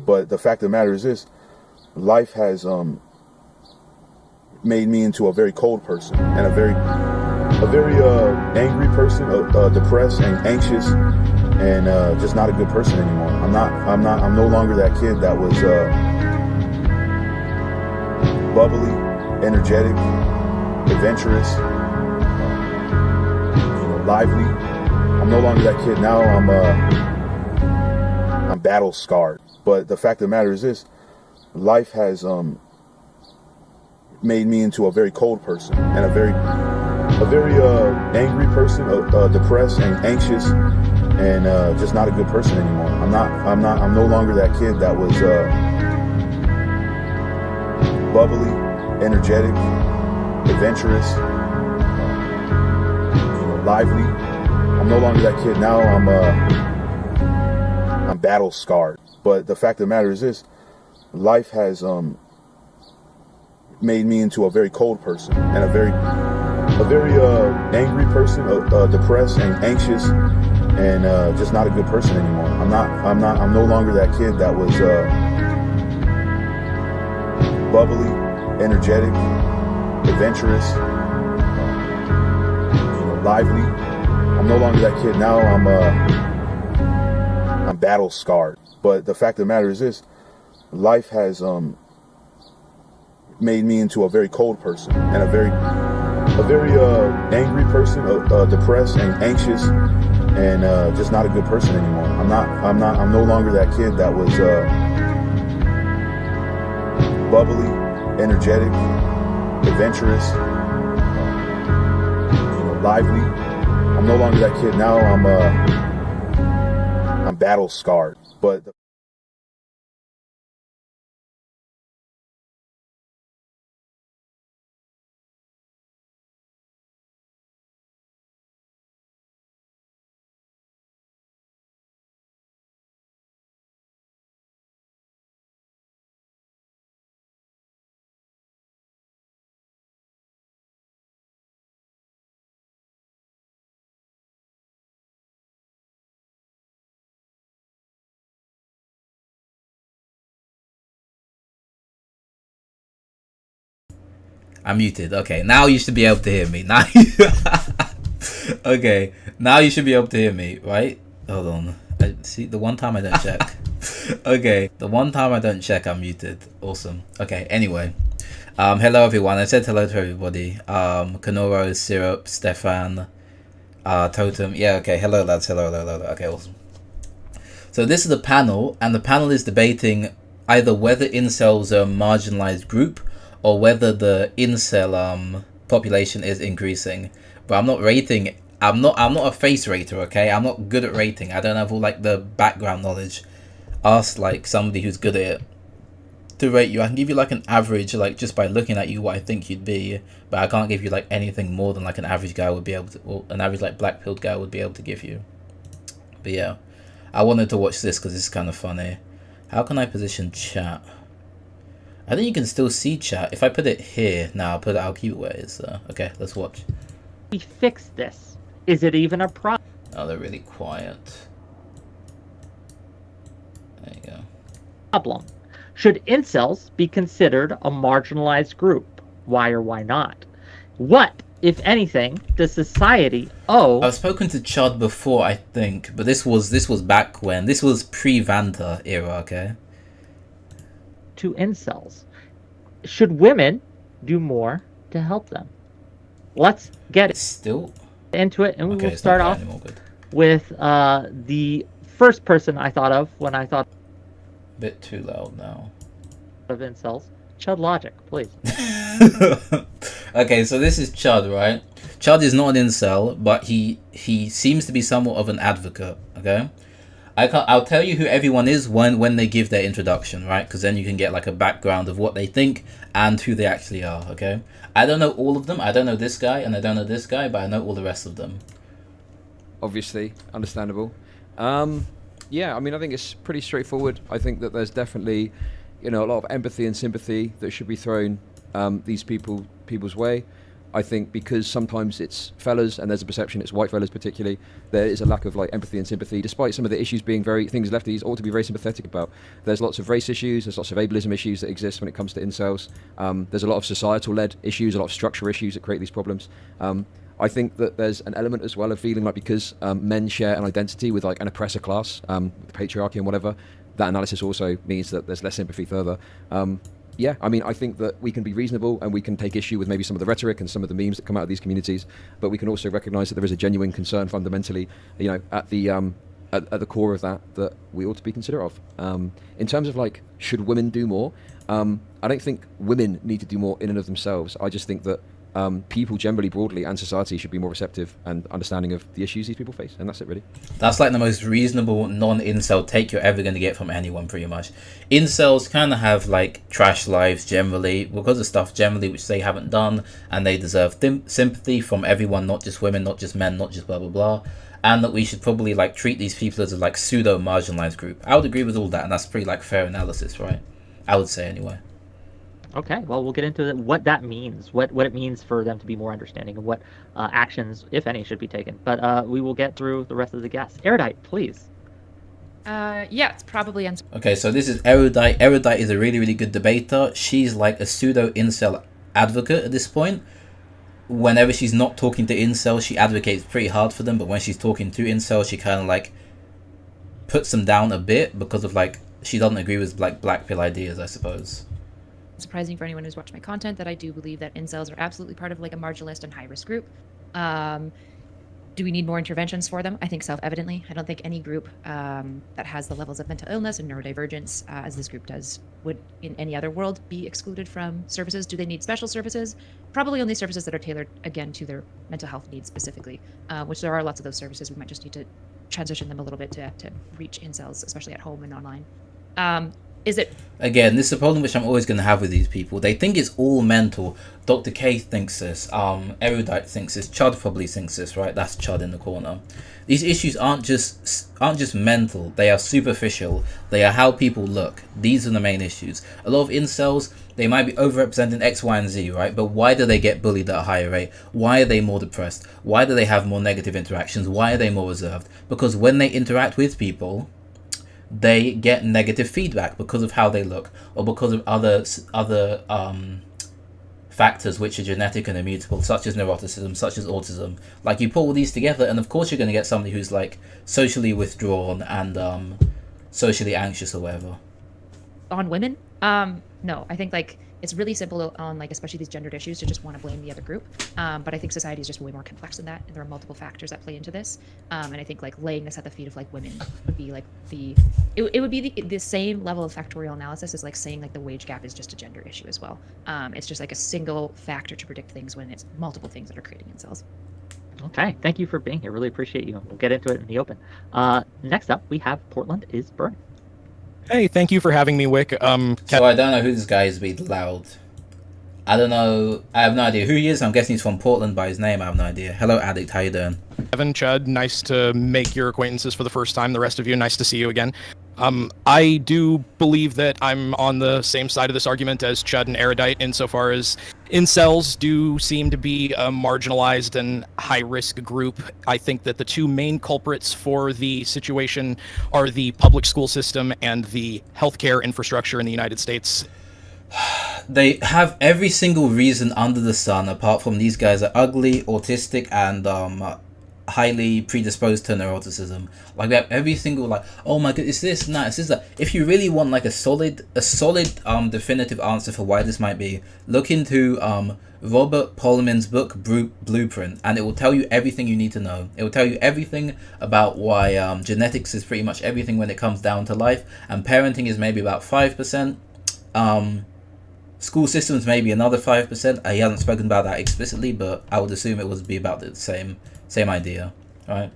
But the fact of the matter is this: life has made me into a very cold person and a very angry person, depressed and anxious, and just not a good person anymore. I'm no longer that kid that was bubbly, energetic, adventurous, lively. I'm no longer that kid. Now I'm battle scarred. But the fact of the matter is this: life has made me into a very cold person and a very angry person, depressed and anxious, and just not a good person anymore. I'm no longer that kid that was bubbly, energetic, adventurous, lively. I'm no longer that kid. Now I'm battle scarred. But the fact of the matter is this: life has made me into a very cold person and a very angry person, depressed and anxious, and just not a good person anymore. I'm no longer that kid that was bubbly, energetic, adventurous, lively. I'm no longer that kid. Now I'm battle scarred. But the fact of the matter is this: life has made me into a very cold person and a very angry person, depressed and anxious, and just not a good person anymore. I'm no longer that kid that was bubbly, energetic, adventurous, lively. I'm no longer that kid. Now I'm battle scarred. But I'm muted. Okay, now you should be able to hear me. Now, okay, now you should be able to hear me, right? Hold on. See, the one time I don't check. Okay, the one time I don't check, I'm muted. Awesome. Okay, anyway. Hello everyone. I said hello to everybody. Kanoro, Syrup, Stefan, Totem. Yeah, okay. Hello lads. Hello. Okay, awesome. So this is the panel, and the panel is debating either whether incels are a marginalized group or whether the incel population is increasing. But I'm not rating. I'm not a face rater, okay? I'm not good at rating. I don't have all like the background knowledge. Ask like somebody who's good at it to rate you. I can give you like an average, like just by looking at you, what I think you'd be. But I can't give you like anything more than like an average guy would be able to, or an average like black-pilled guy would be able to give you. But yeah, I wanted to watch this because it's kind of funny. How can I position chat? I think you can still see chat. If I put it here, now I'll keep it where it is. Okay, let's watch. We fixed this. Is it even a problem? Oh, they're really quiet. There you go. Problem. Should incels be considered a marginalized group? Why or why not? What, if anything, does society owe? I've spoken to Chud before, I think, but this was back when. This was pre-Vanta era, okay? To incels. Should women do more to help them? Let's get still into it, and we will start off with the first person I thought of when I thought. Bit too loud now. Of incels, Chud Logic, please. Okay, so this is Chud, right? Chud is not an incel, but he seems to be somewhat of an advocate. Okay, I'll tell you who everyone is when they give their introduction, right? Because then you can get like a background of what they think and who they actually are. Okay, I don't know all of them. I don't know this guy and I don't know this guy, but I know all the rest of them. Obviously, understandable. Yeah, I mean, I think it's pretty straightforward. I think that there's definitely, a lot of empathy and sympathy that should be thrown these people's way. I think because sometimes it's fellas and there's a perception it's white fellas particularly, there is a lack of like empathy and sympathy, despite some of the issues being things lefties ought to be very sympathetic about. There's lots of race issues, there's lots of ableism issues that exist when it comes to incels. There's a lot of societal-led issues, a lot of structural issues that create these problems. I think that there's an element as well of feeling like because men share an identity with like an oppressor class, with patriarchy and whatever, that analysis also means that there's less sympathy further. Yeah, I mean, I think that we can be reasonable and we can take issue with maybe some of the rhetoric and some of the memes that come out of these communities, but we can also recognise that there is a genuine concern fundamentally, at the core of that we ought to be considerate of. In terms of like, should women do more? I don't think women need to do more in and of themselves. I just think that people generally broadly and society should be more receptive and understanding of the issues these people face, and that's it really. That's like the most reasonable non-incel take you're ever going to get from anyone, pretty much. Incels kind of have like trash lives generally because of stuff generally which they haven't done, and they deserve sympathy from everyone, not just women, not just men, not just blah blah blah, and that we should probably like treat these people as a like pseudo marginalized group. I would agree with all that, and that's pretty like fair analysis, right? I would say anyway. Okay, well, we'll get into what that means, what it means for them to be more understanding of what actions, if any, should be taken. But we will get through the rest of the guests. Erudite, please. Yeah, it's probably Okay, so this is Erudite. Erudite is a really, really good debater. She's like a pseudo-incel advocate at this point. Whenever she's not talking to incels, she advocates pretty hard for them, but when she's talking to incels, she kind of like puts them down a bit because of like, she doesn't agree with like Blackpill ideas, I suppose. surprising for anyone who's watched my content that I do believe that incels are absolutely part of like a marginalist and high-risk group. Do we need more interventions for them? I think self-evidently. I don't think any group that has the levels of mental illness and neurodivergence as this group does would in any other world be excluded from services. Do they need special services? Probably only services that are tailored, again, to their mental health needs specifically, which there are lots of those services. We might just need to transition them a little bit to reach incels, especially at home and online. Is it... Again, this is a problem which I'm always going to have with these people. They think it's all mental. Dr. K thinks this. Erudite thinks this. Chud probably thinks this, right? That's Chud in the corner. These issues aren't just mental. They are superficial. They are how people look. These are the main issues. A lot of incels, they might be overrepresenting X, Y, and Z, right? But why do they get bullied at a higher rate? Why are they more depressed? Why do they have more negative interactions? Why are they more reserved? Because when they interact with people, they get negative feedback because of how they look, or because of other factors which are genetic and immutable, such as neuroticism, such as autism. Like, you put all these together, and of course you're going to get somebody who's like socially withdrawn and socially anxious or whatever. On women? No, I think like it's really simple on like especially these gendered issues to just want to blame the other group. But I think society is just way more complex than that, and there are multiple factors that play into this. And I think like laying this at the feet of like women would be like it would be the same level of factorial analysis as like saying like the wage gap is just a gender issue as well. It's just like a single factor to predict things when it's multiple things that are creating incels. Okay, thank you for being here. Really appreciate you. We'll get into it in the open. Next up, we have Portland is Burning. Hey, thank you for having me, Wick. So I don't know who this guy is, but loud. I don't know. I have no idea who he is. I'm guessing he's from Portland by his name. I have no idea. Hello, Addict. How you doing? Evan, Chud, nice to make your acquaintances for the first time. The rest of you, nice to see you again. I do believe that I'm on the same side of this argument as Chud and Erudite insofar as incels do seem to be a marginalized and high-risk group. I think that the two main culprits for the situation are the public school system and the healthcare infrastructure in the United States. They have every single reason under the sun, apart from these guys are ugly, autistic, and highly predisposed to neuroticism. Like, we have every single, like, oh my god, it's this, nah, it's this, that. If you really want like a solid definitive answer for why this might be, look into Robert Polman's book Blueprint, and it will tell you everything you need to know. It will tell you everything about why genetics is pretty much everything when it comes down to life, and parenting is maybe about 5%. School systems maybe another 5%. He hasn't spoken about that explicitly, but I would assume it would be about the same idea, right?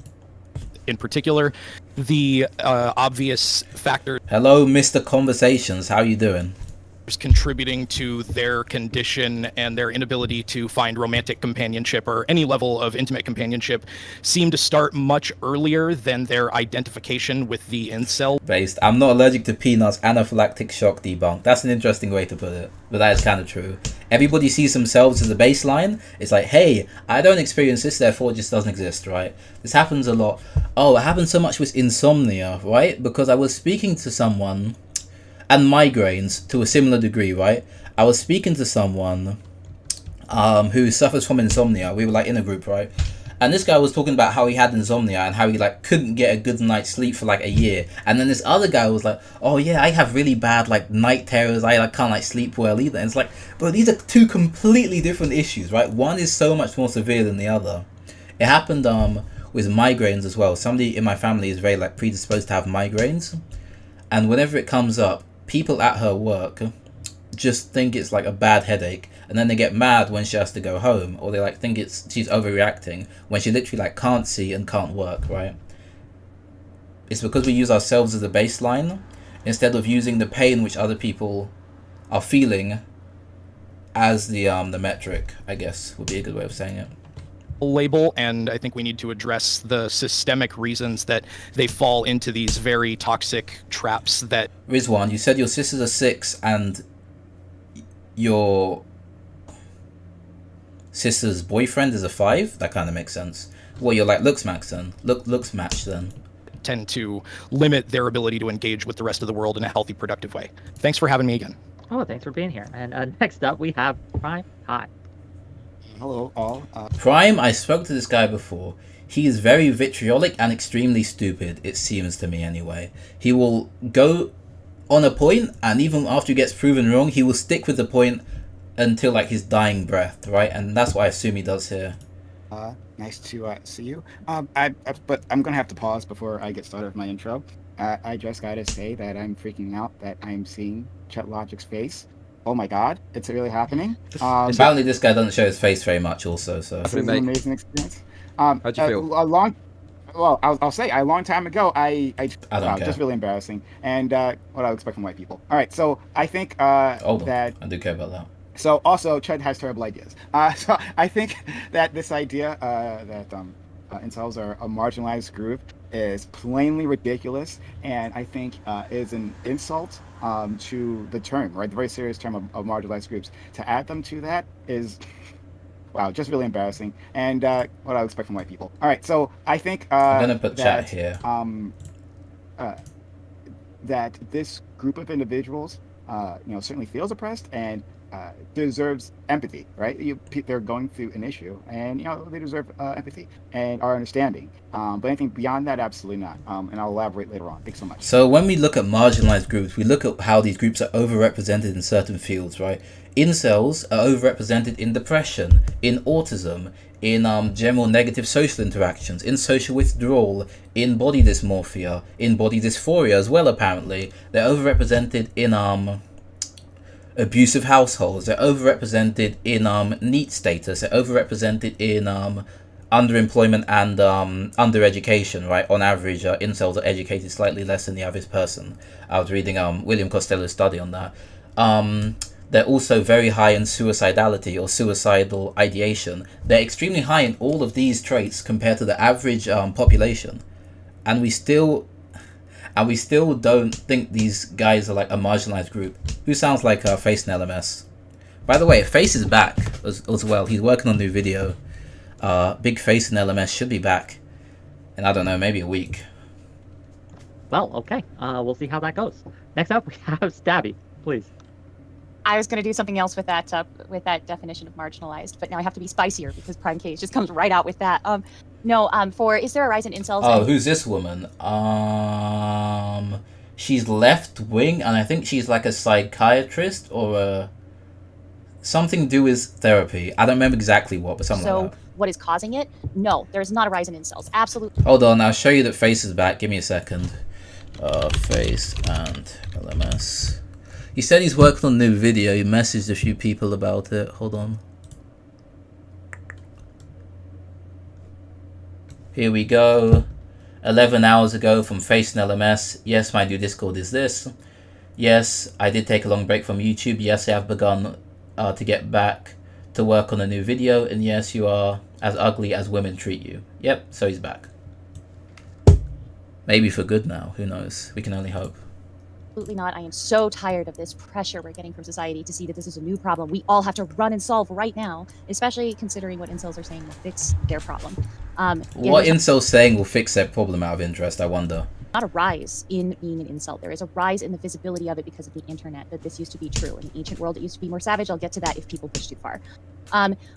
In particular, the obvious factor. Hello, Mr. Conversations. How you doing? contributing to their condition and their inability to find romantic companionship or any level of intimate companionship seem to start much earlier than their identification with the incel. Based. I'm not allergic to peanuts. Anaphylactic shock debunk. That's an interesting way to put it, but that is kind of true. Everybody sees themselves as a baseline. It's like, hey, I don't experience this, therefore it just doesn't exist, right? This happens a lot. Oh, it happens so much with insomnia, right? Because I was speaking to someone, and migraines to a similar degree, right? I was speaking to someone who suffers from insomnia. We were like in a group, right? And this guy was talking about how he had insomnia and how he like couldn't get a good night's sleep for like a year. And then this other guy was like, oh yeah, I have really bad like night terrors. I like can't like sleep well either. And it's like, bro, these are two completely different issues, right? One is so much more severe than the other. It happened with migraines as well. Somebody in my family is very like predisposed to have migraines, and whenever it comes up, people at her work just think it's like a bad headache, and then they get mad when she has to go home, or they like think she's overreacting when she literally like can't see and can't work, right? It's because we use ourselves as a baseline instead of using the pain which other people are feeling as the metric, I guess would be a good way of saying it. Label, and I think we need to address the systemic reasons that they fall into these very toxic traps that... Rizwan, you said your sister's a 6 and your sister's boyfriend is a 5? That kind of makes sense. Well, you're like looks match then. Tend to limit their ability to engage with the rest of the world in a healthy, productive way. Thanks for having me again. Oh, thanks for being here. And next up, we have Prime. Hi. Hello, all. Prime, I spoke to this guy before. He is very vitriolic and extremely stupid, it seems to me anyway. He will go on a point, and even after he gets proven wrong, he will stick with the point until like his dying breath, right? And that's what I assume he does here. Nice to see you. But I'm going to have to pause before I get started with my intro. I just got to say that I'm freaking out that I'm seeing Chet Logic's face. Oh my god, it's really happening. Apparently this guy doesn't show his face very much also, so... This is an amazing experience. How'd you feel? I'll say a long time ago, I don't care. Just really embarrassing. And what I would expect from white people. All right, so I think that... I do care about that. So also, Ched has terrible ideas. So I think that this idea that incels are a marginalized group is plainly ridiculous, and I think is an insult to the term, right? The very serious term of marginalized groups. To add them to that is, wow, just really embarrassing. And what I would expect from white people. All right, so I think I'm gonna put chat here. That this group of individuals, certainly feels oppressed and deserves empathy, right? They're going through an issue, and they deserve empathy and our understanding. But anything beyond that, absolutely not. And I'll elaborate later on. Thanks so much. So when we look at marginalized groups, we look at how these groups are overrepresented in certain fields, right? Incels are overrepresented in depression, in autism, in general negative social interactions, in social withdrawal, in body dysmorphia, in body dysphoria as well, apparently. They're overrepresented in abusive households. They're overrepresented in NEET status. They're overrepresented in underemployment and undereducation, right? On average, incels are educated slightly less than the average person. I was reading William Costello's study on that. They're also very high in suicidality or suicidal ideation. They're extremely high in all of these traits compared to the average population, and we still don't think these guys are like a marginalized group. Who sounds like Face in LMS? By the way, Face is back as well. He's working on a new video. Big Face in LMS should be back in, I don't know, maybe a week. Well, okay. We'll see how that goes. Next up, we have Stabby. Please. I was going to do something else with that definition of marginalized, but now I have to be spicier because Prime Case just comes right out with that. For is there a rise in incels? Oh, who's this woman? She's left wing, and I think she's like a psychiatrist or something to do with therapy. I don't remember exactly what, but something like that. So what is causing it? No, there is not a rise in incels. Absolutely. Hold on, I'll show you that Face is back. Give me a second. Face and LMS. He said he's working on a new video. He messaged a few people about it. Hold on. Here we go. 11 hours ago from Face and LMS. Yes, my new Discord is this. Yes, I did take a long break from YouTube. Yes, I have begun to get back to work on a new video. And yes, you are as ugly as women treat you. Yep, so he's back. Maybe for good now. Who knows? We can only hope. Absolutely not. I am so tired of this pressure we're getting from society to see that this is a new problem we all have to run and solve right now, especially considering what incels are saying will fix their problem. What incels saying will fix their problem out of interest, I wonder? Not a rise in being an incel. There is a rise in the visibility of it because of the internet, that this used to be true. In the ancient world, it used to be more savage. I'll get to that if people push too far.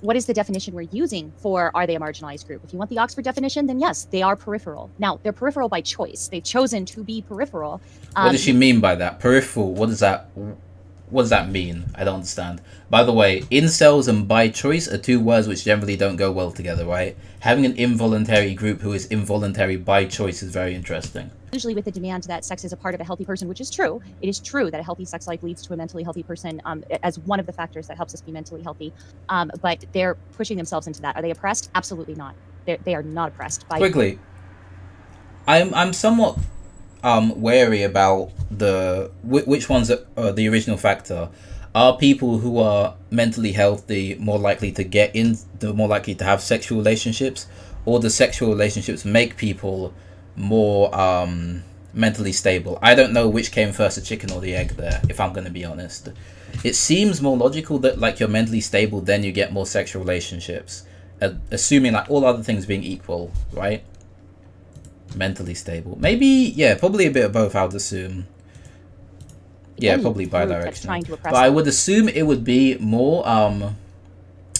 What is the definition we're using for are they a marginalized group? If you want the Oxford definition, then yes, they are peripheral. Now, they're peripheral by choice. They've chosen to be peripheral. What does she mean by that? Peripheral, what does that mean? I don't understand. By the way, incels and by choice are two words which generally don't go well together, right? Having an involuntary group who is involuntary by choice is very interesting. Usually with the demand that sex is a part of a healthy person, which is true. It is true that a healthy sex life leads to a mentally healthy person as one of the factors that helps us be mentally healthy. But they're pushing themselves into that. Are they oppressed? Absolutely not. They are not oppressed. Quickly, I'm somewhat wary about which ones are the original factor. Are people who are mentally healthy more likely to have sexual relationships, or do sexual relationships make people more mentally stable? I don't know which came first, the chicken or the egg there, if I'm going to be honest. It seems more logical that like you're mentally stable, then you get more sexual relationships, assuming like all other things being equal, right? Mentally stable, maybe, yeah, probably a bit of both, I would assume. Yeah, probably bidirectional. But I would assume it would be more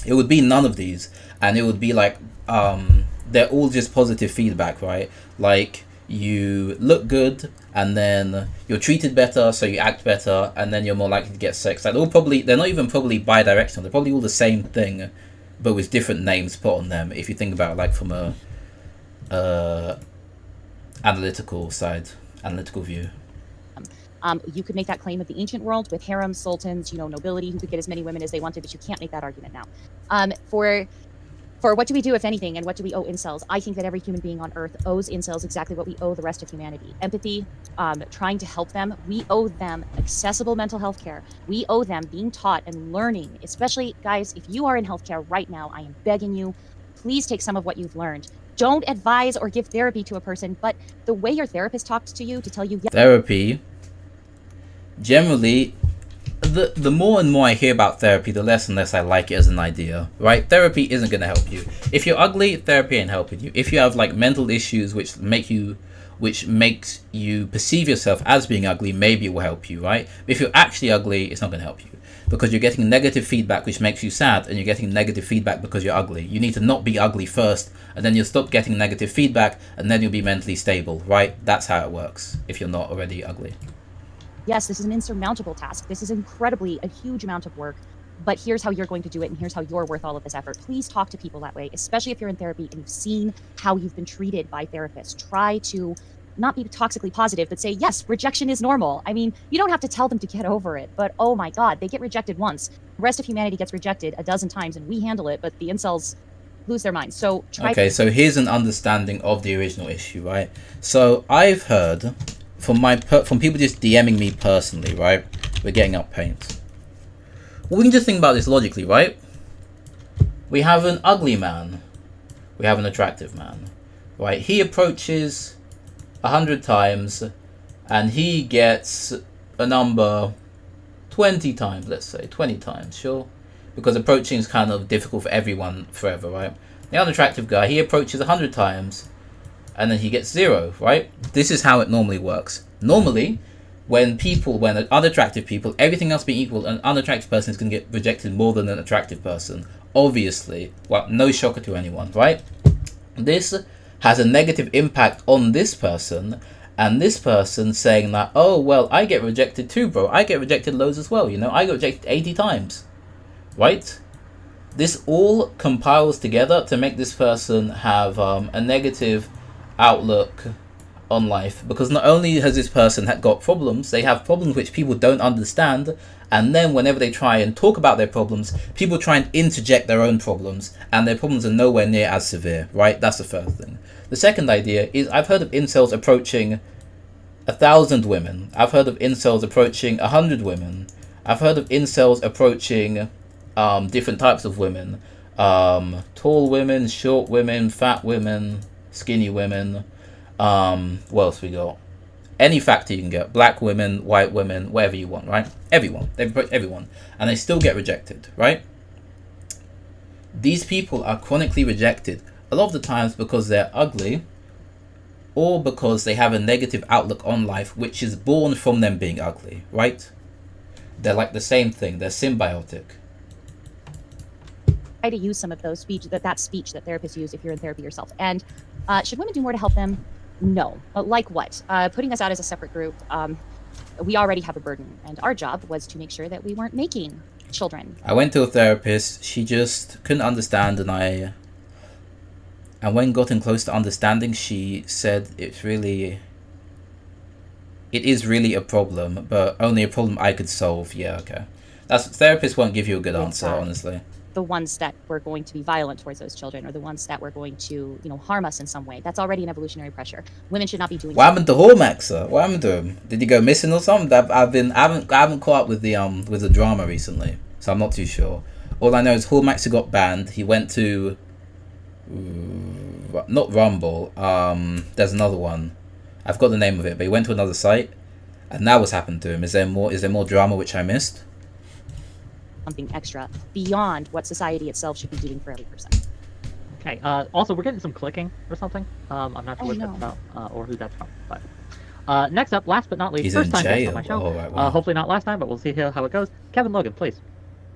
it would be none of these, and it would be like they're all just positive feedback, right? Like you look good and then you're treated better, so you act better, and then you're more likely to get sex. Like they're not even probably bidirectional, they're probably all the same thing but with different names put on them, if you think about it, like from a analytical view. You could make that claim of the ancient world with harems, sultans, nobility who could get as many women as they wanted, but you can't make that argument now. For what do we do, if anything, and what do we owe incels? I think that every human being on Earth owes incels exactly what we owe the rest of humanity. Empathy, trying to help them. We owe them accessible mental health care. We owe them being taught and learning, especially, guys, if you are in healthcare right now, I am begging you, please take some of what you've learned. Don't advise or give therapy to a person, but the way your therapist talks to you to tell you... Therapy, generally, the more and more I hear about therapy, the less and less I like it as an idea, right? Therapy isn't going to help you. If you're ugly, therapy ain't helping you. If you have like mental issues which makes you perceive yourself as being ugly, maybe it will help you, right? But if you're actually ugly, it's not going to help you, because you're getting negative feedback which makes you sad, and you're getting negative feedback because you're ugly. You need to not be ugly first, and then you'll stop getting negative feedback, and then you'll be mentally stable, right? That's how it works if you're not already ugly. Yes, this is an insurmountable task. This is a huge amount of work, but here's how you're going to do it, and here's how you're worth all of this effort. Please talk to people that way, especially if you're in therapy and you've seen how you've been treated by therapists. Try to not be toxically positive, but say, yes, rejection is normal. I mean, you don't have to tell them to get over it, but oh my God, they get rejected once. The rest of humanity gets rejected a dozen times, and we handle it, but the incels lose their minds. So okay, so here's an understanding of the original issue, right? So I've heard from people just DMing me personally, right? We're getting up paint. Well, we can just think about this logically, right? We have an ugly man. We have an attractive man, right? He approaches 100 times and he gets a number 20 times, let's say 20 times, sure, because approaching is kind of difficult for everyone forever, right? The unattractive guy, he approaches 100 times and then he gets 0, right? This is how it normally works. Normally, when unattractive people, everything else being equal, an unattractive person is going to get rejected more than an attractive person. Obviously, well, no shocker to anyone, right? This has a negative impact on this person, and this person saying that, oh, well, I get rejected too, bro. I get rejected loads as well, I get rejected 80 times, right? This all compiles together to make this person have a negative outlook on life, because not only has this person got problems, they have problems which people don't understand, and then whenever they try and talk about their problems, people try and interject their own problems, and their problems are nowhere near as severe, right? That's the first thing. The second idea is I've heard of incels approaching 1,000 women. I've heard of incels approaching 100 women. I've heard of incels approaching different types of women. Tall women, short women, fat women, skinny women. What else we got? Any factor you can get. Black women, white women, whatever you want, right? Everyone. They approach everyone. And they still get rejected, right? These people are chronically rejected a lot of the times because they're ugly, or because they have a negative outlook on life, which is born from them being ugly, right? They're like the same thing. They're symbiotic. Try to use some of those speech that therapists use if you're in therapy yourself. And should women do more to help them? No. But like what? Putting us out as a separate group, we already have a burden, and our job was to make sure that we weren't making children. I went to a therapist. She just couldn't understand, and when gotten close to understanding, she said it is really a problem, but only a problem I could solve. Yeah, okay. Therapists won't give you a good answer, honestly. The ones that were going to be violent towards those children, or the ones that were going to, harm us in some way. That's already an evolutionary pressure. Women should not be doing. What happened to Hormaxer? What happened to him? Did he go missing or something? I haven't caught up with the drama recently, so I'm not too sure. All I know is Hormaxer got banned. He went to not Rumble. There's another one. I've got the name of it, but he went to another site, and now what's happened to him? Is there more drama which I missed? Something extra beyond what society itself should be doing for every person. Okay. Also, we're getting some clicking or something. I'm not sure what that's about or who that's from. But next up, last but not least, He's first in time guest jail. on my show. Oh, right, wow. Hopefully not last time, but we'll see how it goes. Kevin Logan, please.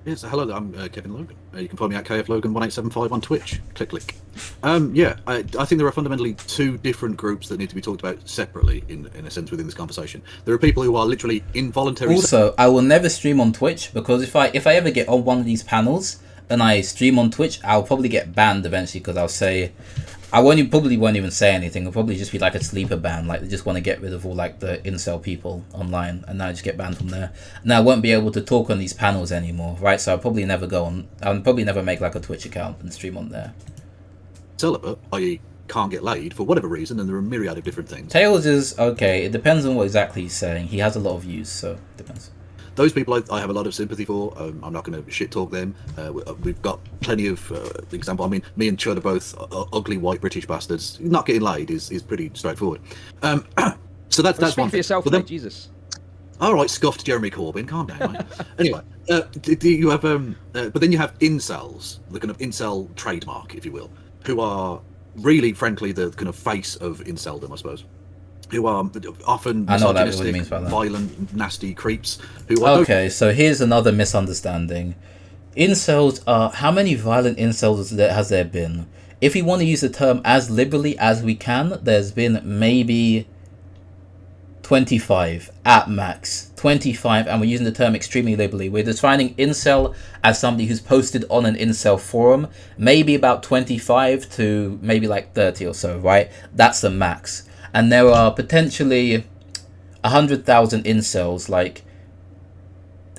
Yes, hello, I'm Kevin Logan. You can follow me at KFLogan1875 on Twitch. Click. I think there are fundamentally two different groups that need to be talked about separately in a sense within this conversation. There are people who are literally involuntary. Also, I will never stream on Twitch, because if I ever get on one of these panels and I stream on Twitch, I'll probably get banned eventually, because I'll say... probably won't even say anything. It'll probably just be like a sleeper ban. Like, they just want to get rid of all like the incel people online, and I just get banned from there. And I won't be able to talk on these panels anymore, right? So I'll probably never I'll probably never make like a Twitch account and stream on there. Celibate, i.e. can't get laid for whatever reason, and there are a myriad of different things. Tails is okay. It depends on what exactly he's saying. He has a lot of views, so it depends. Those people I have a lot of sympathy for. I'm not going to shit talk them. We've got plenty of example. I mean, me and Chud are both ugly white British bastards. Not getting laid is pretty straightforward. So that's speak one for thing. yourself, But then, mate, Jesus. all right, scuffed Jeremy Corbyn. Calm down, mate. Anyway, you have but then you have incels, the kind of incel trademark, if you will, who are really, frankly, the kind of face of inceldom, I suppose. Who are often misogynistic, violent, nasty creeps. Who are okay, so here's another misunderstanding. Incels are... How many violent incels has there been? If we want to use the term as liberally as we can, there's been maybe 25 at max. 25, and we're using the term extremely liberally. We're defining incel as somebody who's posted on an incel forum. Maybe about 25 to maybe like 30 or so, right? That's the max. And there are potentially 100,000 incels, like,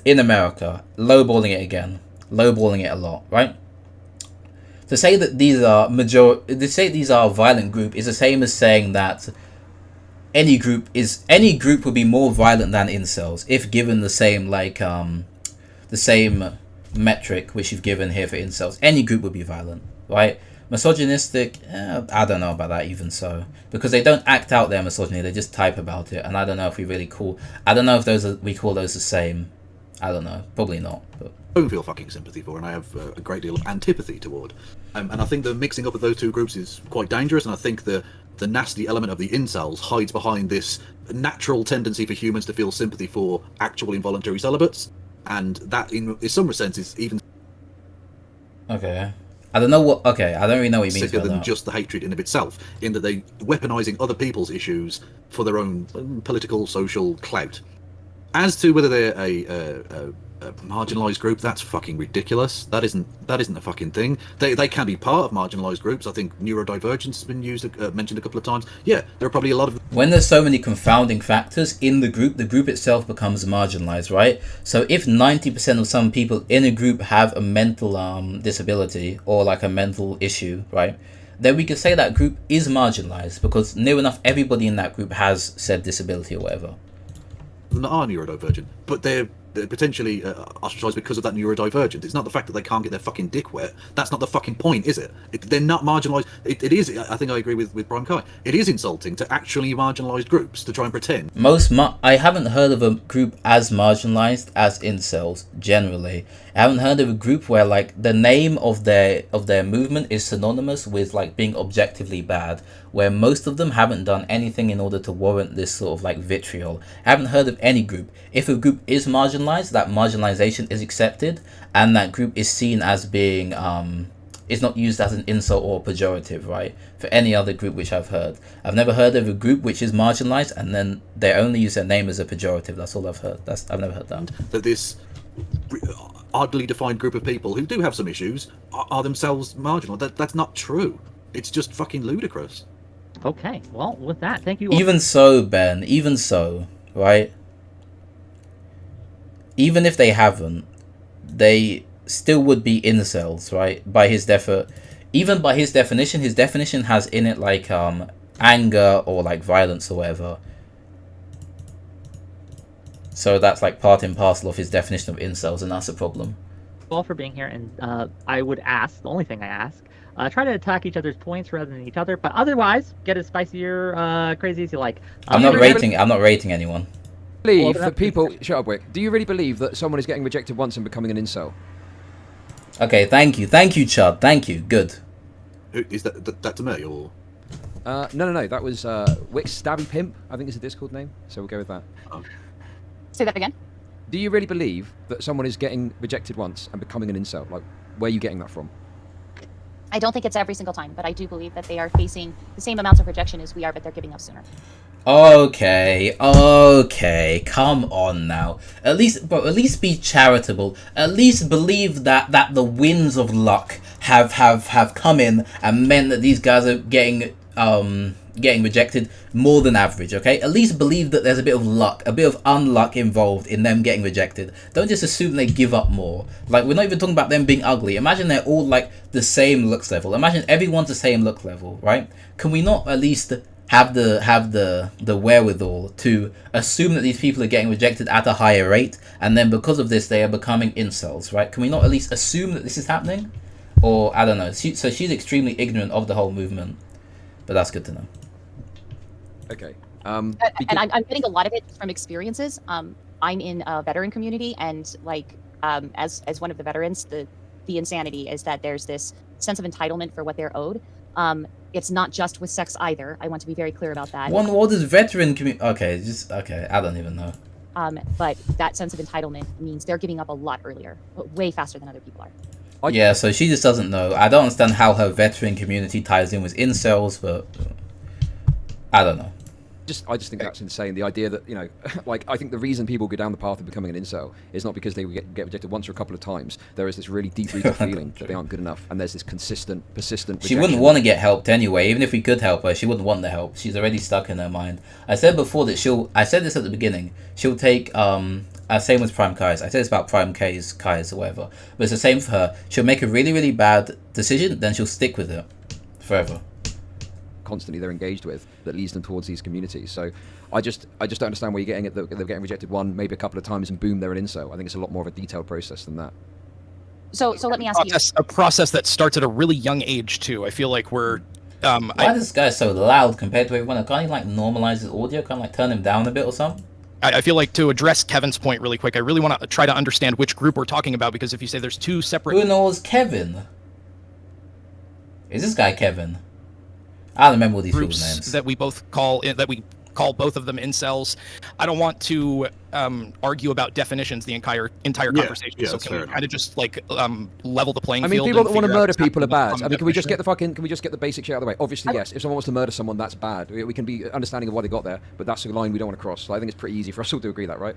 in America, lowballing it again, lowballing it a lot, right? To say that these are a violent group is the same as saying that any group would be more violent than incels if given the same metric which you've given here for incels. Any group would be violent, right? Misogynistic, I don't know about that even so, because they don't act out their misogyny, they just type about it, and I don't know if I don't know if we call those the same. I don't know, probably not. But I don't feel fucking sympathy for, and I have a great deal of antipathy toward. And I think the mixing up of those two groups is quite dangerous, and I think the nasty element of the incels hides behind this natural tendency for humans to feel sympathy for actual involuntary celibates, and that in some sense is even... Okay. I don't really know what he means sicker by than that. just the hatred in of itself, in that they weaponizing other people's issues for their own political, social clout. As to whether they're a marginalized group, that's fucking ridiculous. That isn't a fucking thing. They can be part of marginalized groups. I think neurodivergence has been mentioned a couple of times. Yeah, there are probably a lot of... When there's so many confounding factors in the group itself becomes marginalized, right? So if 90% of some people in a group have a mental disability or like a mental issue, right, then we could say that group is marginalized because near enough everybody in that group has said disability or whatever. Not are neurodivergent, but they're potentially ostracized because of that neurodivergent. It's not the fact that they can't get their fucking dick wet. That's not the fucking point, is it? They're not marginalized. It is. I think I agree with Brian Kai. It is insulting to actually marginalized groups to try and pretend. I haven't heard of a group as marginalized as incels generally. I haven't heard of a group where like the name of their movement is synonymous with like being objectively bad, where most of them haven't done anything in order to warrant this sort of like vitriol. I haven't heard of any group. If a group is marginalized, that marginalization is accepted, and that group is seen as being is not used as an insult or pejorative, right? For any other group which I've heard. I've never heard of a group which is marginalized and then they only use their name as a pejorative. That's all I've heard. I've never heard that. That this oddly defined group of people who do have some issues are themselves marginal. That's not true. It's just fucking ludicrous. Okay, well, with that, thank you. Even so, Ben, even so, right? Even if they haven't, they still would be incels, right? Even by his definition has in it like anger or like violence or whatever. So that's like part and parcel of his definition of incels, and that's a problem. All for being here, and I would ask, the only thing I ask, try to attack each other's points rather than each other, but otherwise get as spicy or crazy as you like. I'm not rating anyone. Believe that people shut up, Wick. Do you really believe that someone is getting rejected once and becoming an incel? Okay, thank you, Chud, thank you, good. Is that to me or? No. That was Wick's Stabby Pimp. I think is the Discord name, so we'll go with that. Oh. Say that again. Do you really believe that someone is getting rejected once and becoming an incel? Like, where are you getting that from? I don't think it's every single time, but I do believe that they are facing the same amounts of rejection as we are, but they're giving up sooner. Okay, come on now. At least be charitable. At least believe that the winds of luck have come in and meant that these guys are getting rejected more than average, okay? At least believe that there's a bit of luck, a bit of unluck involved in them getting rejected. Don't just assume they give up more. Like, we're not even talking about them being ugly. Imagine they're all like the same looks level. Imagine everyone's the same look level, right? Can we not at least have the wherewithal to assume that these people are getting rejected at a higher rate, and then because of this they are becoming incels, right? Can we not at least assume that this is happening? Or I don't know. So she's extremely ignorant of the whole movement, but that's good to know. Okay. And I'm getting a lot of it from experiences. I'm in a veteran community, and like as one of the veterans, the insanity is that there's this sense of entitlement for what they're owed. It's not just with sex either. I want to be very clear about that. What does veteran community? Okay, I don't even know. But that sense of entitlement means they're giving up a lot earlier, way faster than other people are. Yeah, so she just doesn't know. I don't understand how her veteran community ties in with incels, but I don't know. I just think that's insane. The idea that, you know, like, I think the reason people go down the path of becoming an incel is not because they get rejected once or a couple of times. There is this really deep-rooted feeling that they aren't good enough, and there's this persistent rejection. She wouldn't want to get helped anyway. Even if we could help her, she wouldn't want the help. She's already stuck in her mind. I said before that I said this at the beginning, she'll take, same with Prime Kai's. I said it's about Prime Kai's or whatever. But it's the same for her. She'll make a really, really bad decision, then she'll stick with it forever. Constantly they're engaged with that leads them towards these communities. So I just don't understand where you're getting it, that they're getting rejected one, maybe a couple of times, and boom, they're an incel. I think it's a lot more of a detailed process than that. So let me ask you. A process that starts at a really young age too. I feel like we're why is this guy so loud compared to everyone? Can't he like normalize his audio? Can't like turn him down a bit or something? I feel like, to address Kevin's point really quick, I really want to try to understand which group we're talking about, because if you say there's two separate... Who knows Kevin? Is this guy Kevin? I don't remember all these people's names. That we call both of them incels. I don't want to argue about definitions the entire conversation. Yeah, so can we kind of just like level the playing field? I mean, people that want to murder people are bad. I mean, can we just get the basic shit out of the way? Obviously, yes. If someone wants to murder someone, that's bad. We can be understanding of why they got there, but that's a line we don't want to cross. So I think it's pretty easy for us all to agree that, right?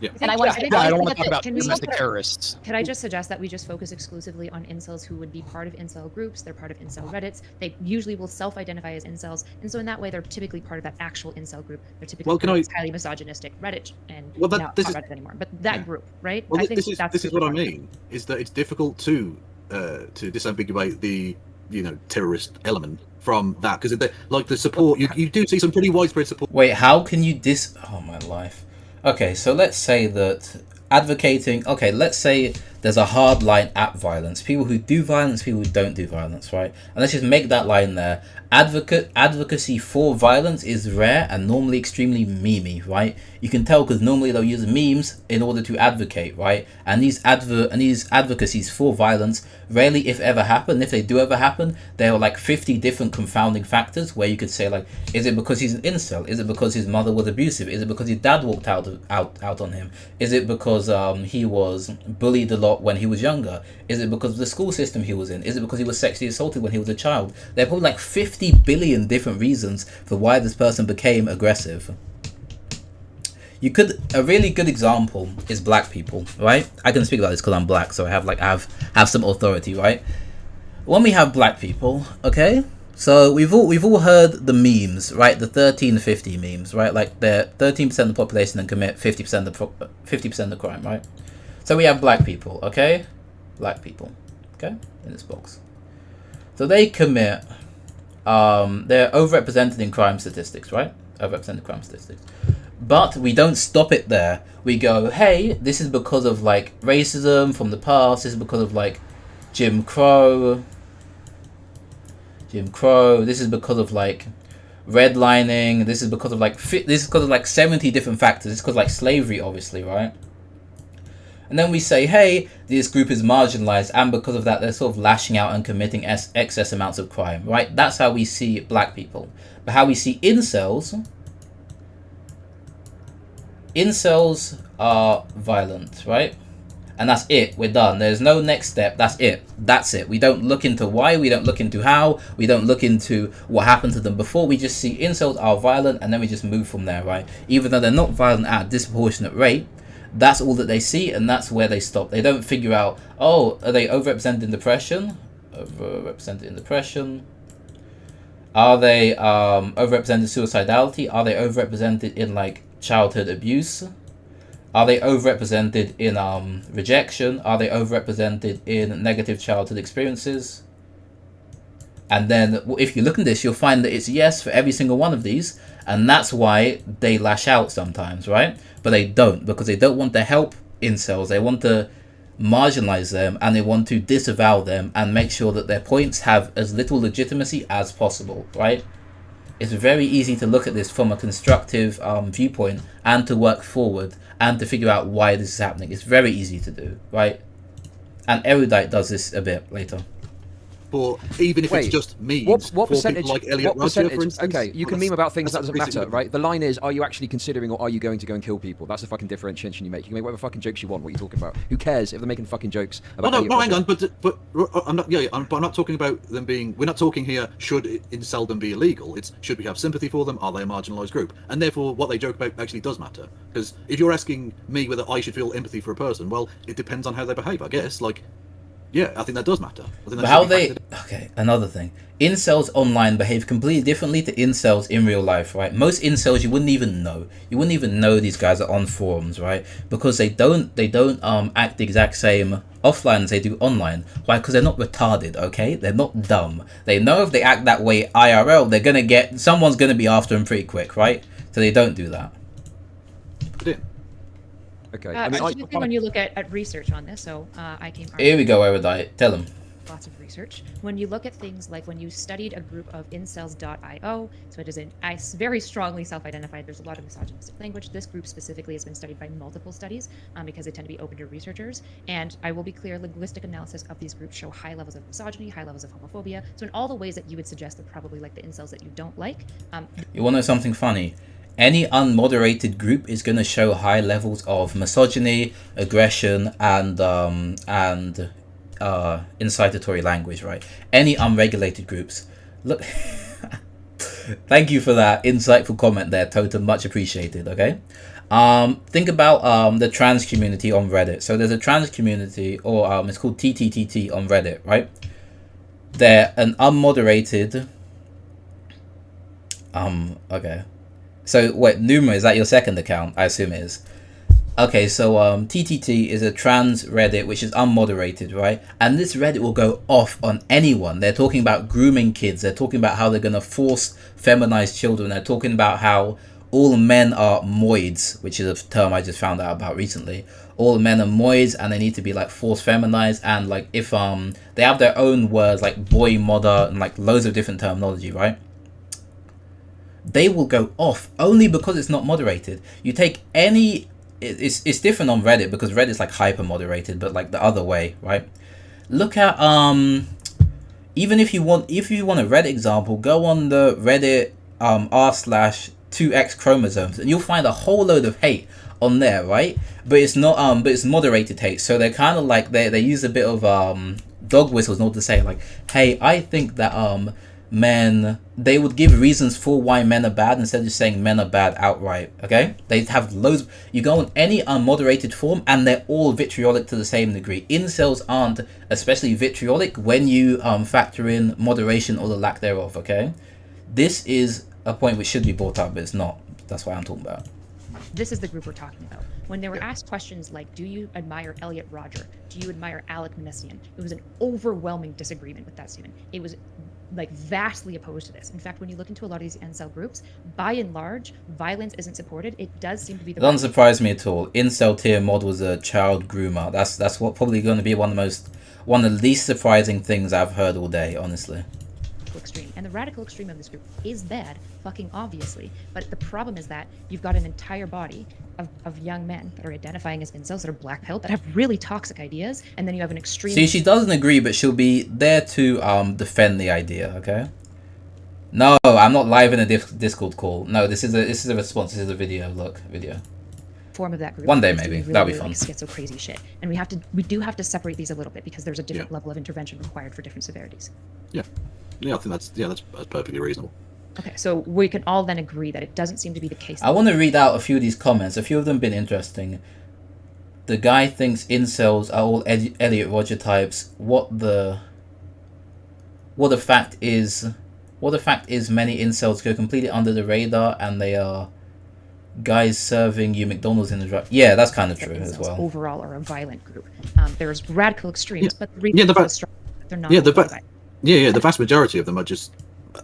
Yeah. And I don't want to talk about domestic terrorists. Could I just suggest that we just focus exclusively on incels who would be part of incel groups? They're part of incel Reddits. They usually will self-identify as incels, and so in that way, they're typically part of that actual incel group. They're typically part of this highly misogynistic Reddit, and not talk about it anymore. But that group, right? Well, this is what I mean. Is that it's difficult to disambiguate the terrorist element from that, because like the support, you do see some pretty widespread support. Wait, how can you oh my life. Okay, so let's say that advocating, okay, let's say there's a hard line at violence. People who do violence, people who don't do violence, right? And let's just make that line there. Advocacy for violence is rare and normally extremely memey, right? You can tell because normally they'll use memes in order to advocate, right? And these advocacies for violence rarely, if ever, happen. If they do ever happen, there are like 50 different confounding factors where you could say, like, is it because he's an incel? Is it because his mother was abusive? Is it because his dad walked out on him? Is it because he was bullied a lot when he was younger? Is it because of the school system he was in? Is it because he was sexually assaulted when he was a child? There are probably like 50 billion different reasons for why this person became aggressive. A really good example is black people, right? I can speak about this because I'm black, so I have some authority, right? When we have black people, okay, so we've all heard the memes, right? The 1350 memes, right? Like they're 13% of the population and commit 50% of the crime, right? So we have black people, okay, in this box. So they commit, they're overrepresented in crime statistics, right? Overrepresented crime statistics. But we don't stop it there. We go, hey, this is because of like racism from the past. This is because of like Jim Crow. This is because of like redlining. This is because of like 70 different factors. It's because like slavery, obviously, right? And then we say, hey, this group is marginalized, and because of that, they're sort of lashing out and committing excess amounts of crime, right? That's how we see black people. But how we see incels are violent, right? And that's it. We're done. There's no next step. That's it. We don't look into why. We don't look into how. We don't look into what happened to them before. We just see incels are violent, and then we just move from there, right? Even though they're not violent at a disproportionate rate, that's all that they see, and that's where they stop. They don't figure out, oh, are they overrepresented in depression? Are they overrepresented in suicidality? Are they overrepresented in like childhood abuse? Are they overrepresented in rejection? Are they overrepresented in negative childhood experiences? And then if you look at this, you'll find that it's yes for every single one of these, and that's why they lash out sometimes, right? But they don't, because they don't want to help incels. They want to marginalize them, and they want to disavow them and make sure that their points have as little legitimacy as possible, right? It's very easy to look at this from a constructive viewpoint and to work forward and to figure out why this is happening. It's very easy to do, right? And Erudite does this a bit later. But even if it's just memes, what percentage? Like Elliot Rodger, for instance, okay, you can meme about things that doesn't matter, pretty right? The line is, are you actually considering, or are you going to go and kill people? That's the fucking differentiation you make. You can make whatever fucking jokes you want. What are you talking about? Who cares if they're making fucking jokes about? No, hang on, but I'm not. Yeah, but I'm not talking about them being. We're not talking here. Should incel be illegal? It's should we have sympathy for them? Are they a marginalised group? And therefore, what they joke about actually does matter. Because if you're asking me whether I should feel empathy for a person, well, it depends on how they behave, I guess. Like. Yeah, I think that does matter. But how they... Okay, another thing. Incels online behave completely differently to incels in real life, right? Most incels you wouldn't even know. You wouldn't even know these guys are on forums, right? Because they don't act the exact same offline as they do online. Why? Because they're not retarded, okay? They're not dumb. They know if they act that way IRL, they're gonna get... Someone's gonna be after them pretty quick, right? So they don't do that. Okay. When you look at research on this, so I came. Here we go, Erudite. Tell them. Lots of research. When you look at things like when you studied a group of incels.io, so it is very strongly self-identified. There's a lot of misogynistic language. This group specifically has been studied by multiple studies because they tend to be open to researchers. And I will be clear, linguistic analysis of these groups show high levels of misogyny, high levels of homophobia. So in all the ways that you would suggest they're probably like the incels that you don't like. You want to know something funny? Any unmoderated group is going to show high levels of misogyny, aggression, and incitatory language, right? Any unregulated groups. Look, thank you for that insightful comment there, Totem. Much appreciated. Okay. Think about the trans community on Reddit. So there's a trans community, or it's called TTTT on Reddit, right? They're an unmoderated. Okay. So wait, Numa, is that your second account? I assume it is. Okay, so TTT is a trans Reddit which is unmoderated, right? And this Reddit will go off on anyone. They're talking about grooming kids. They're talking about how they're going to force feminize children. They're talking about how all men are moids, which is a term I just found out about recently. All men are moids and they need to be like force feminized, and like if they have their own words like boy modder and like loads of different terminology, right? They will go off only because it's not moderated. You take any, it's different on Reddit because Reddit's like hyper moderated, but like the other way, right? Look at even if you want a Reddit example, go on the Reddit r/2x chromosomes and you'll find a whole load of hate on there, right? But it's not but it's moderated hate, so they're kind of like they use a bit of dog whistles in order to say like, hey, I think that men, they would give reasons for why men are bad instead of just saying men are bad outright. Okay, they have loads. You go on any unmoderated forum and they're all vitriolic to the same degree. Incels aren't especially vitriolic when you factor in moderation or the lack thereof. Okay, this is a point which should be brought up, but it's not. That's why I'm talking about. This is the group we're talking about. When they were asked questions like, do you admire Elliot Rodger? Do you admire Alec Manessian? It was an overwhelming disagreement with that statement. It was like vastly opposed to this. In fact, when you look into a lot of these incel groups, by and large, violence isn't supported. It does seem to be the... It doesn't surprise me at all. Incel tier mod was a child groomer. That's what probably going to be one of the least surprising things I've heard all day, honestly. Extreme. And the radical extreme of this group is bad, fucking obviously. But the problem is that you've got an entire body of young men that are identifying as incels, that are blackpill, that have really toxic ideas, and then you have an extreme... See, she doesn't agree, but she'll be there to defend the idea, okay? No, I'm not live in a Discord call. No, this is a response. This is a video. Look, video. Form of that group. One day maybe. Really, That'll be really fun. Schizo crazy shit. And we do have to separate these a little bit because there's a different level of intervention required for different severities. Yeah. Yeah, I think that's perfectly reasonable. Okay, so we can all then agree that it doesn't seem to be the case. I want to read out a few of these comments. A few of them have been interesting. The guy thinks incels are all Elliot Rodger types. What the fact is many incels go completely under the radar and they are guys serving you McDonald's in the drive. Yeah, that's kind of true as well. Overall are a violent group. There's radical extremes, but the they're not. The vast majority of them are just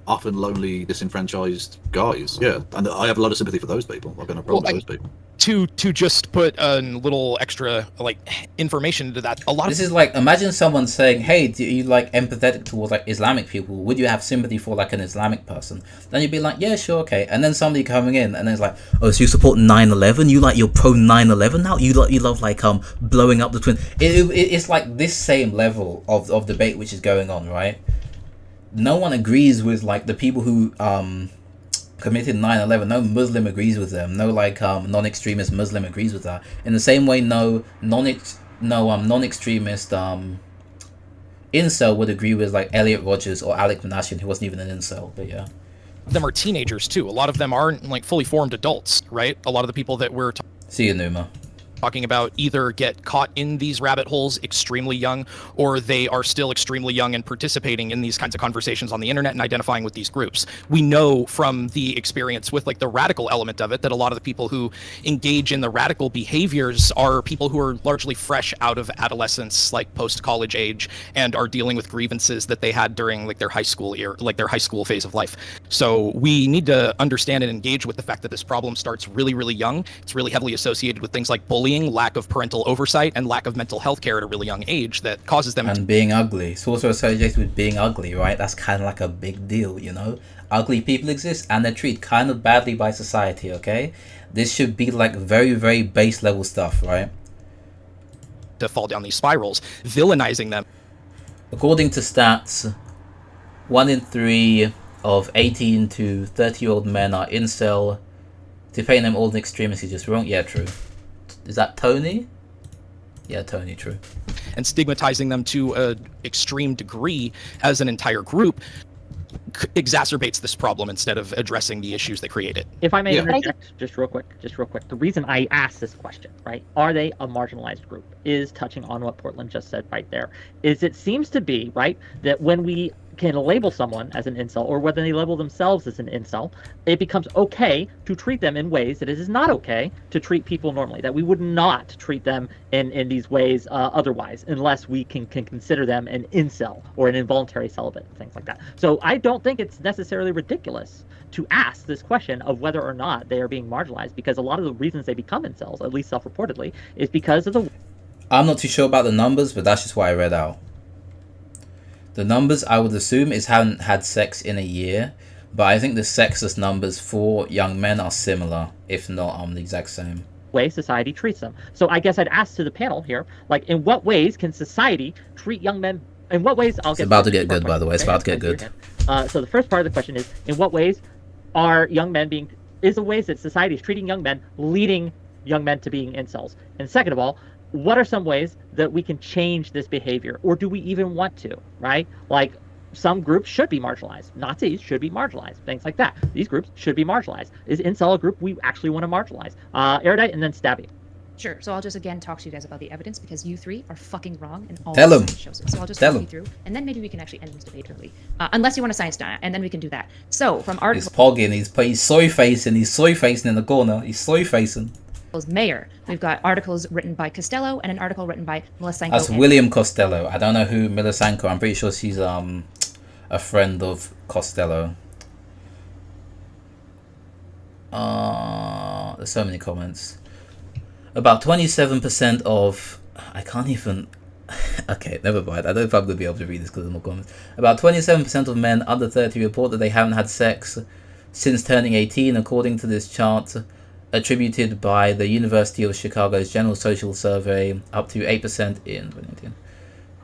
often lonely, disenfranchised guys. Yeah, and I have a lot of sympathy for those people. I've got no problem with those people. To just put a little extra like information into that, this is like, imagine someone saying, hey, do you like empathetic towards like Islamic people? Would you have sympathy for like an Islamic person? Then you'd be like, yeah, sure, okay. And then somebody coming in and then it's like, oh, so you support 9/11? You like, you're pro 9/11 now? You love like blowing up the twin. It's like this same level of debate which is going on, right? No one agrees with like the people who committed 9/11. No Muslim agrees with them. No like non-extremist Muslim agrees with that. In the same way, no non-extremist incel would agree with like Elliot Rodgers or Alec Manessian, who wasn't even an incel. But yeah, them are teenagers too. A lot of them aren't like fully formed adults, right? A lot of the people that we're see you, Numa. Talking about either get caught in these rabbit holes extremely young, or they are still extremely young and participating in these kinds of conversations on the internet and identifying with these groups. We know from the experience with like the radical element of it that a lot of the people who engage in the radical behaviors are people who are largely fresh out of adolescence, like post-college age, and are dealing with grievances that they had during like their high school year, like their high school phase of life. So we need to understand and engage with the fact that this problem starts really, really young. It's really heavily associated with things like bullying, lack of parental oversight, and lack of mental health care at a really young age that causes them and being ugly. It's also associated with being ugly, right? That's kind of like a big deal, you know? Ugly people exist and they're treated kind of badly by society, okay? This should be like very, very base level stuff, right? To fall down these spirals, villainizing them. According to stats, 1 in 3 of 18 to 30-year-old men are incel. Defending them all in extremists is just wrong. Yeah, true. Is that Tony? Yeah, Tony, true. And stigmatizing them to an extreme degree as an entire group exacerbates this problem instead of addressing the issues that create it. If I may interject, just real quick. The reason I asked this question, right, are they a marginalized group, is touching on what Portland just said right there, is it seems to be, right, that when we can label someone as an incel, or whether they label themselves as an incel, it becomes okay to treat them in ways that it is not okay to treat people normally, that we would not treat them in these ways otherwise, unless we can consider them an incel or an involuntary celibate, things like that. So I don't think it's necessarily ridiculous to ask this question of whether or not they are being marginalized, because a lot of the reasons they become incels, at least self-reportedly, is because of the... I'm not too sure about the numbers, but that's just what I read out. The numbers, I would assume, is haven't had sex in a year, but I think the sexless numbers for young men are similar, if not the exact same. Way society treats them. So I guess I'd ask to the panel here, like, in what ways can society treat young men? In what ways? It's about to get good, by the way. It's about to get good. So the first part of the question is, in what ways are young men being? Is the ways that society is treating young men leading young men to being incels? And second of all, what are some ways that we can change this behavior, or do we even want to? Right? Like, some groups should be marginalized. Nazis should be marginalized. Things like that. These groups should be marginalized. Is incel a group we actually want to marginalize? Erudite and then Stabby. Sure. So I'll just again talk to you guys about the evidence, because you three are fucking wrong and all Tell the 'em. science shows it. So I'll just Tell walk 'em. you through, and then maybe we can actually end this debate early, unless you want a science data, and then we can do that. So from He's articles, pogging, he's soy facing in the corner. He's soy facing. Mayor, we've got articles written by Costello and an article written by Milisenko. That's and William Costello. I don't know who Milisenko. I'm pretty sure she's a friend of Costello. There's so many comments. About 27% of... I can't even... Okay, never mind. I don't know if I'm going to be able to read this because there's more comments. About 27% of men under 30 report that they haven't had sex since turning 18, according to this chart, attributed by the University of Chicago's General Social Survey, up to 8% in 2018.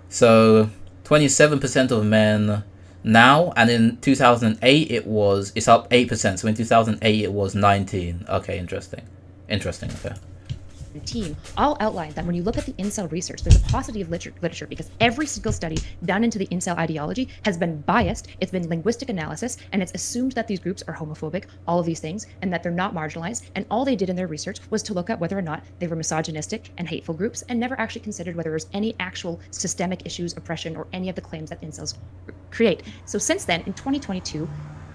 So 27% of men now, and in 2008 it's up 8%. So in 2008 it was 19. Okay, interesting. Okay. the team all outlined that when you look at the incel research, there's a paucity of literature because every single study done into the incel ideology has been biased, it's been linguistic analysis, and it's assumed that these groups are homophobic, all of these things, and that they're not marginalized. And all they did in their research was to look at whether or not they were misogynistic and hateful groups, and never actually considered whether there's any actual systemic issues, oppression, or any of the claims that incels create. So since then, in 2022,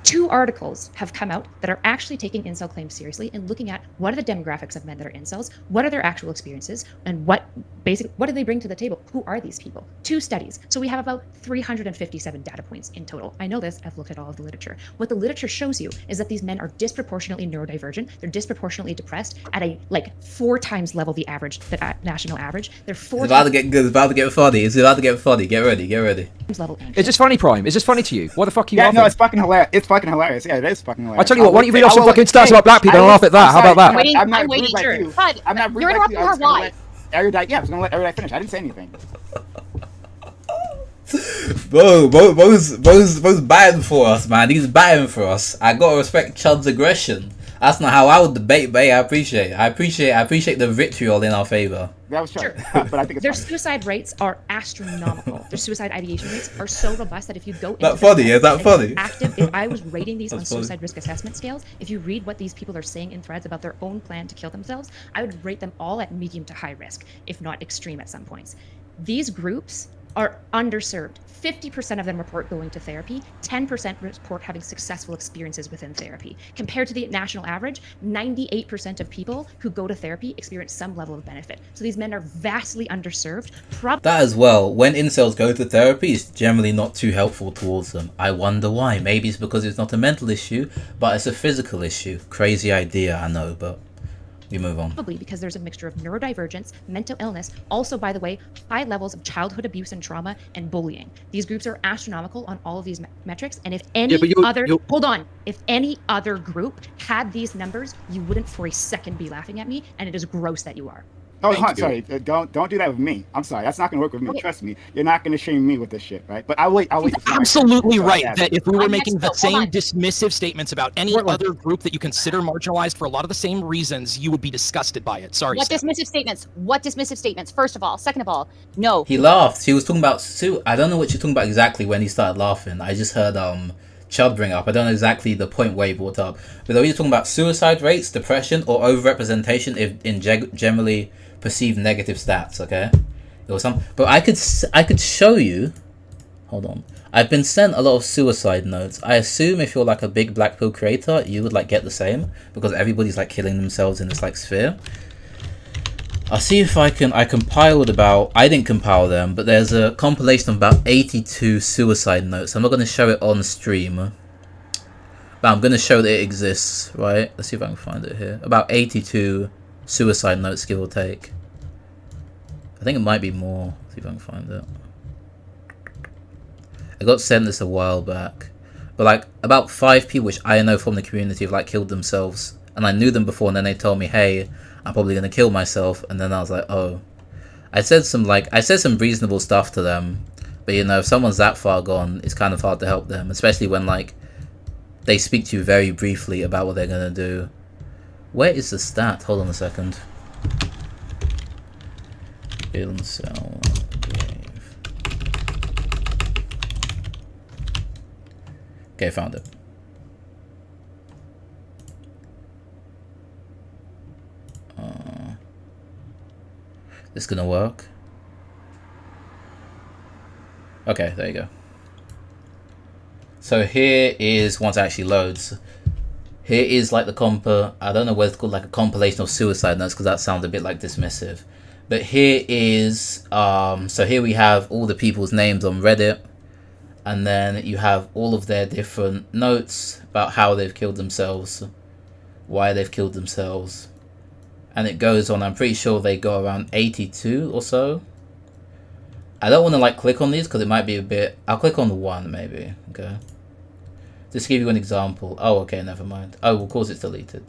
2 articles have come out that are actually taking incel claims seriously and looking at what are the demographics of men that are incels, what are their actual experiences, and what do they bring to the table? Who are these people? 2 studies. So we have about 357 data points in total. I know this, I've looked at all of the literature. What the literature shows you is that these men are disproportionately neurodivergent, they're disproportionately depressed at a 4 times level the average, the national average. They're 4 It's about to get good, it's about to get funny, it's about to get funny. Get ready. times level anxious. Is this funny, Prime? Is this funny to you? What the fuck are you Yeah, laughing? no, it's fucking hilarious. It's fucking hilarious. Yeah, it is fucking hilarious. I tell you what, why don't you read off some fucking stats about Blackpill and I'll laugh at that? How about that? I'm not I'm waiting, rude like sure. you. Bud, I'm not rude you're like you. interrupting I her. was gonna Why? let Erudite, yeah, I was gonna let Erudite finish. I didn't say anything. Bo's batting for us, man. He's batting for us. I gotta respect Chud's aggression. That's not how I would debate, babe. I appreciate the vitriol in our favor. That was true. Sure. But I think it's Their funny. suicide rates are astronomical. Their suicide ideation rates are so robust that if you go into That funny? the Is that threads funny? active, if I was rating these on That's funny. suicide risk assessment scales, if you read what these people are saying in threads about their own plan to kill themselves, I would rate them all at medium to high risk, if not extreme at some points. These groups are underserved. 50% of them report going to therapy, 10% report having successful experiences within therapy. Compared to the national average, 98% of people who go to therapy experience some level of benefit. So these men are vastly underserved. That as well, when incels go to therapy, it's generally not too helpful towards them. I wonder why. Maybe it's because it's not a mental issue, but it's a physical issue. Crazy idea, I know, but we move on. Probably because there's a mixture of neurodivergence, mental illness, also, by the way, high levels of childhood abuse and trauma, and bullying. These groups are astronomical on all of these metrics, and if any if any other group had these numbers, you wouldn't for a second be laughing at me, and it is gross that you are. Oh, Thank you. sorry. Don't do that with me. I'm sorry. That's not gonna work with me. Okay. Trust me. You're not gonna shame me with this shit, right? But I'll wait. He's absolutely right that if we were I'm making the next, though. same Hold on. dismissive statements about any Portland. other group that you consider marginalized for a lot of the same reasons, you would be disgusted by it. Sorry, What Steph. dismissive statements? What dismissive statements? First of all. Second of all, no. He laughed. He was talking about I don't know what you're talking about exactly when he started laughing. I just heard Chud bring up. I don't know exactly the point where he brought up. But are you talking about suicide rates, depression, or overrepresentation in generally perceived negative stats? Okay, there was some. But I could show you. hold on. I've been sent a lot of suicide notes. I assume if you're like a big Blackpill creator, you would like get the same, because everybody's like killing themselves in this like sphere. I'll see if I compiled about, I didn't compile them, but there's a compilation of about 82 suicide notes. I'm not going to show it on stream, but I'm going to show that it exists, right? Let's see if I can find it here. About 82 suicide notes, give or take. I think it might be more. Let's see if I can find it. I got sent this a while back, but like about 5 people which I know from the community have like killed themselves, and I knew them before, and then they told me, hey, I'm probably gonna kill myself, and then I was like, oh. I said some reasonable stuff to them, but you know, if someone's that far gone, it's kind of hard to help them, especially when like they speak to you very briefly about what they're gonna do. Where is the stat? Hold on a second. INCEL grave. Okay, found it. This gonna work? Okay, there you go. So here is, once it actually loads, here is like the I don't know whether it's called like a compilation of suicide notes, because that sounds a bit like dismissive. But here is, so here we have all the people's names on Reddit, and then you have all of their different notes about how they've killed themselves, why they've killed themselves. And it goes on. I'm pretty sure they go around 82 or so. I don't want to like click on these because it might be a bit. I'll click on the one maybe. Okay. Just to give you an example. Oh, okay, never mind. Oh, of course it's deleted.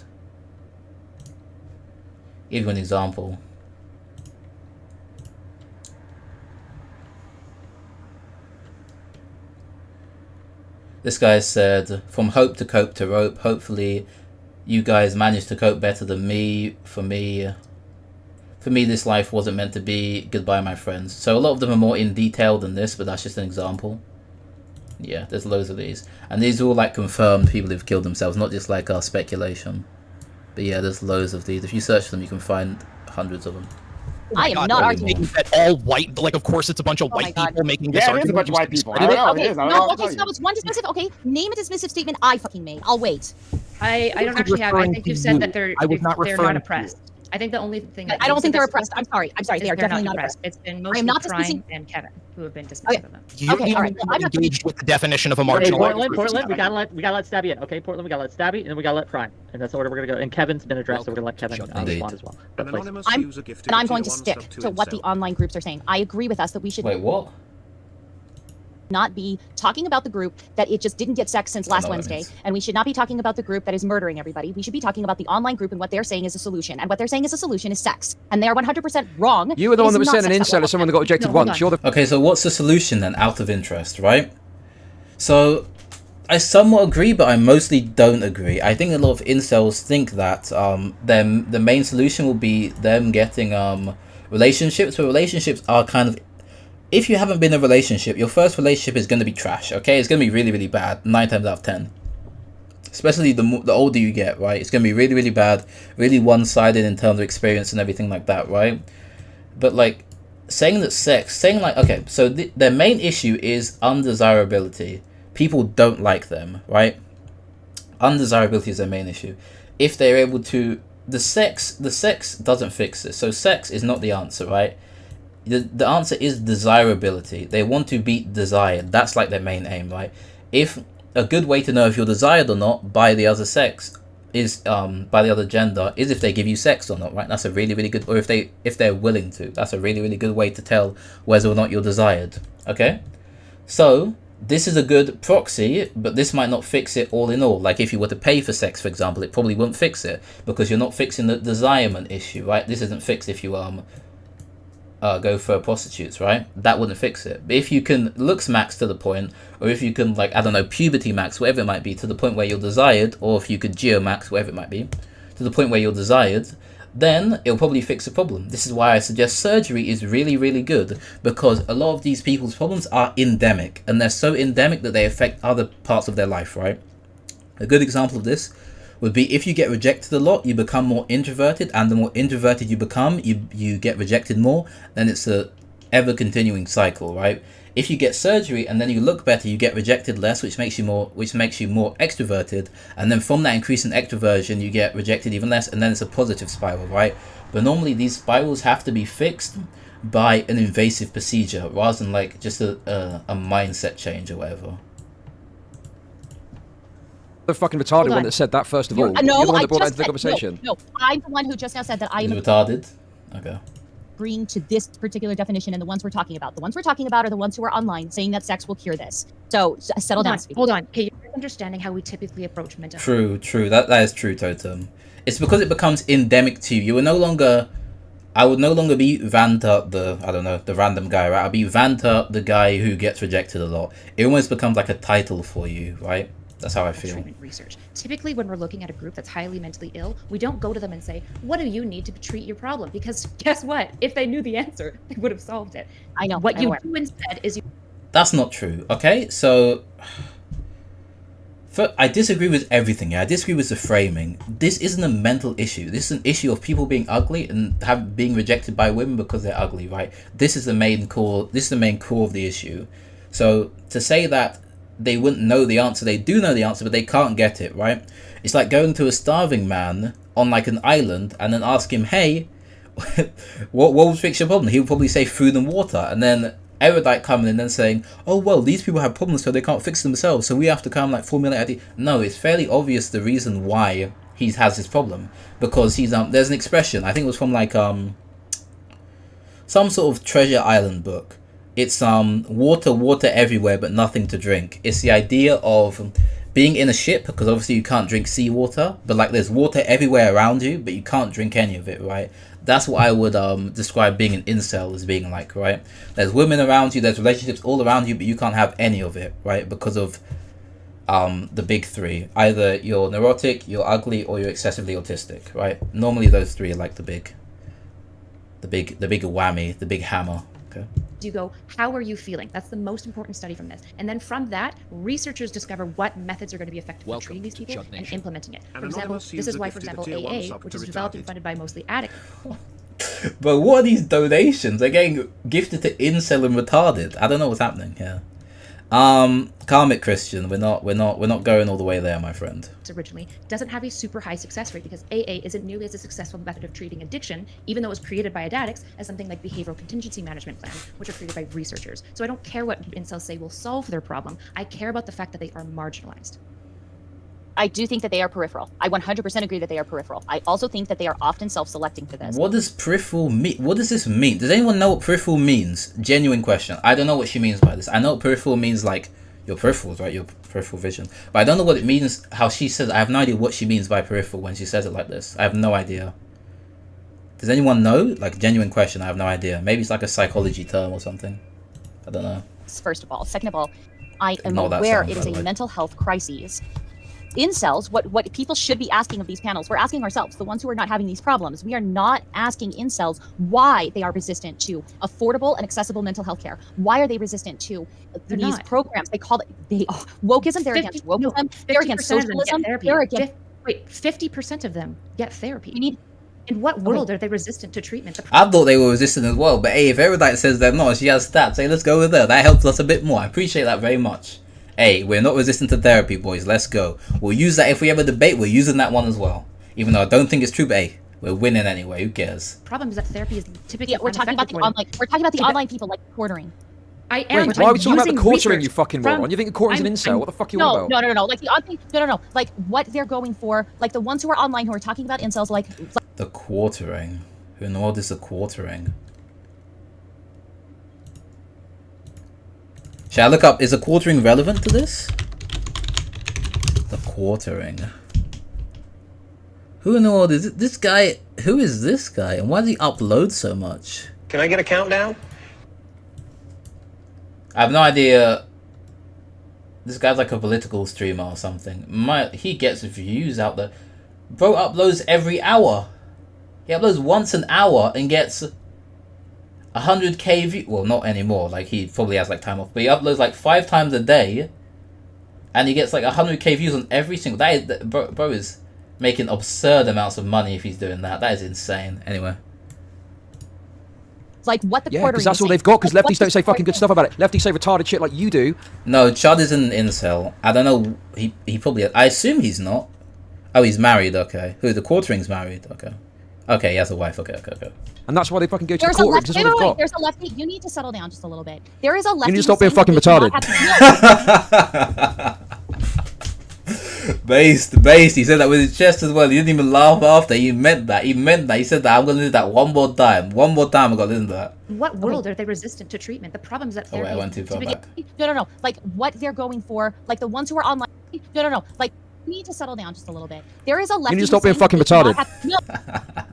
Give you an example. This guy said, from hope to cope to rope, hopefully you guys managed to cope better than me. For me, this life wasn't meant to be. Goodbye, my friends. So a lot of them are more in detail than this, but that's just an example. Yeah, there's loads of these. And these are all like confirmed people who've killed themselves, not just like speculation. But yeah, there's loads of these. If you search them, you can find hundreds of them. I am not arguing that all white, like of course it's a bunch of white people making this argument. Yeah, it is a bunch of white people. Okay, so it's one dismissive. Okay, name a dismissive statement I fucking made. I'll wait. I don't actually have. I think you said that they're not oppressed. You. I think the only thing I don't think they're oppressed. I'm sorry. They are definitely not oppressed. oppressed. It's been mostly Prime and Kevin who have been dismissive of them. Okay, all right. I'm engaged with the definition of a Hey, marginalized. Portland, we gotta let Stabby in. Okay, Portland, we gotta let Stabby, and then we gotta let Prime, and that's the order we're gonna go. And Kevin's been addressed, so we're gonna let Kevin respond as well. But please. I'm going to stick to what the online groups are saying. I agree with us that we should. Wait, what? Not be talking about the group that it just didn't get sex since last Wednesday, and we should not be talking about the group that is murdering everybody. We should be talking about the online group and what they're saying is a solution, and what they're saying is a solution is sex, and they are 100% wrong. You were the one that was sent an incel as someone that got ejected once. You're the Okay, so what's the solution then, out of interest, right? So I somewhat agree, but I mostly don't agree. I think a lot of incels think that the main solution will be them getting relationships, but relationships are kind of, if you haven't been in a relationship, your first relationship is going to be trash, okay? It's going to be really, really bad, 9 times out of 10. Especially the older you get, right? It's going to be really, really bad, really one-sided in terms of experience and everything like that, right? But, like, saying like, okay, so their main issue is undesirability. People don't like them, right? Undesirability is their main issue. If they're able to... The sex doesn't fix this. So sex is not the answer, right? The answer is desirability. They want to be desired. That's like their main aim, right? If a good way to know if you're desired or not by the other sex is by the other gender is if they give you sex or not, right? That's a really, really good, or if they're willing to. That's a really, really good way to tell whether or not you're desired. Okay? So this is a good proxy, but this might not fix it all in all. Like if you were to pay for sex, for example, it probably won't fix it because you're not fixing the desirement issue, right? This isn't fixed if you go for prostitutes, right? That wouldn't fix it. But if you can looks max to the point, or if you can, like, I don't know, puberty max, whatever it might be, to the point where you're desired, or if you could geo max, whatever it might be, to the point where you're desired, then it'll probably fix the problem. This is why I suggest surgery is really, really good, because a lot of these people's problems are endemic, and they're so endemic that they affect other parts of their life, right? A good example of this would be if you get rejected a lot, you become more introverted, and the more introverted you become, you get rejected more, then it's a ever continuing cycle, right? If you get surgery and then you look better, you get rejected less, which makes you more extroverted, and then from that increase in extroversion, you get rejected even less, and then it's a positive spiral, right? But normally these spirals have to be fixed by an invasive procedure rather than like just a mindset change or whatever. The fucking retarded one that said that first of all. No, You're the one I that brought that just into the said, conversation. no, I'm the one who just now said that I am Is it retarded? Okay. agreeing to this particular definition and the ones we're talking about. The ones we're talking about are the ones who are online saying that sex will cure this. So settle down. Hold on. Okay, you're understanding how we typically approach mental health. True. That is true, Totem. It's because it becomes endemic to you. You will no longer. I would no longer be Vanta, the random guy, right? I'll be Vanta, the guy who gets rejected a lot. It almost becomes like a title for you, right? That's how I feel. Treatment research. Typically, when we're looking at a group that's highly mentally ill, we don't go to them and say, "What do you need to treat your problem?" Because guess what? If they knew the answer, they would have solved it. I know. What you do instead is you. That's not true. Okay, so I disagree with everything. Yeah, I disagree with the framing. This isn't a mental issue. This is an issue of people being ugly and being rejected by women because they're ugly, right? This is the main core. This is the main core of the issue. So to say that they wouldn't know the answer, they do know the answer, but they can't get it, right? It's like going to a starving man on like an island and then ask him, "Hey, what would fix your problem?" He would probably say food and water, and then erudite coming in and saying, "Oh well, these people have problems so they can't fix themselves, so we have to kind of like formulate idea." No, it's fairly obvious the reason why he has this problem, because he's there's an expression, I think it was from like some sort of Treasure Island book. It's water everywhere but nothing to drink. It's the idea of being in a ship, because obviously you can't drink seawater, but like there's water everywhere around you but you can't drink any of it, right? That's what I would describe being an incel as being like, right? There's women around you, there's relationships all around you, but you can't have any of it, right? Because of the big three. Either you're neurotic, you're ugly, or you're excessively autistic, right? Normally those three are like the big whammy, the big hammer. Okay. You go, how are you feeling? That's the most important study from this. And then from that, researchers discover what methods are going to be effective for treating these people and implementing it. For example, this is why, for example, AA, which is developed and funded by mostly addicts. But what are these donations? They're getting gifted to incel and retarded. I don't know what's happening here. Karmic Christian, we're not going all the way there, my friend. Originally doesn't have a super high success rate because AA isn't nearly as a successful method of treating addiction, even though it was created by addicts, as something like behavioral contingency management plans, which are created by researchers. So I don't care what incels say will solve their problem. I care about the fact that they are marginalized. I do think that they are peripheral. I 100% agree that they are peripheral. I also think that they are often self-selecting for this. What does peripheral mean? What does this mean? Does anyone know what peripheral means? Genuine question. I don't know what she means by this. I know peripheral means like your peripherals, right? Your peripheral vision. But I don't know what it means, how she says. I have no idea what she means by peripheral when she says it like this. I have no idea. Does anyone know? Like, genuine question. I have no idea. Maybe it's like a psychology term or something. I don't know. First of all. Second of all, I am aware it is a mental health crisis. Incels, what people should be asking of these panels, we're asking ourselves, the ones who are not having these problems. We are not asking incels why they are resistant to affordable and accessible mental health care. Why are they resistant to these programs? They call it wokeism. They're against wokeism. They're against socialism. They're against. Wait, 50% of them get therapy. In what world are they resistant to treatment? I thought they were resistant as well, but hey, if Erudite says they're not, she has stats. Hey, let's go with her. That helps us a bit more. I appreciate that very much. Hey, we're not resistant to therapy, boys. Let's go. We'll use that if we ever debate. We're using that one as well. Even though I don't think it's true, but hey, we're winning anyway. Who cares? Problem is that therapy is typically we're talking about the online. We're talking about the online people like quartering. I am. Wait, why are we talking about the quartering, you fucking moron? You think quartering's an incel? What the fuck are you on about? No. Like the odd thing. No. Like what they're going for. Like the ones who are online who are talking about incels. Like the quartering. Who in the world is the quartering? Shall I look up? Is the quartering relevant to this? The quartering. Who in the world is this guy? Who is this guy? And why does he upload so much? Can I get a countdown? I have no idea. This guy's like a political streamer or something. He gets views out there. Bro uploads every hour. He uploads once an hour and gets 100k views. Well, not anymore. Like, he probably has like time off. But he uploads like 5 times a day. And he gets like 100k views on every single... Bro is making absurd amounts of money if he's doing that. That is insane. Anyway. like what the Yeah, quartering because that's is all saying. they've got, because Like, lefties what don't the say fucking good quartering- stuff about it. Lefties say retarded shit like you do. No, Chud is an incel. I don't know. He probably. I assume he's not. Oh, he's married. Okay. Who? The quartering's married. Okay. Okay, he has a wife. Okay. And that's why they fucking go to There's the a quartering, lefty. because that's all they've got. There's a lefty. You need to settle down just a little bit. There is a lefty. need to who's stop being saying that fucking they cannot have- Based. He said that with his chest as well. He didn't even laugh after. He meant that. He said that. I'm gonna listen to that one more time. One more time. I'm gonna listen to that. In what world are they resistant to treatment? The problem is that Oh wait, I therapy went too far begin- back. No. Like what they're going for, like the ones who are online. No. Like you need to settle down just a little bit. There is a lefty. need to who's stop being saying that fucking they cannot retarded. have-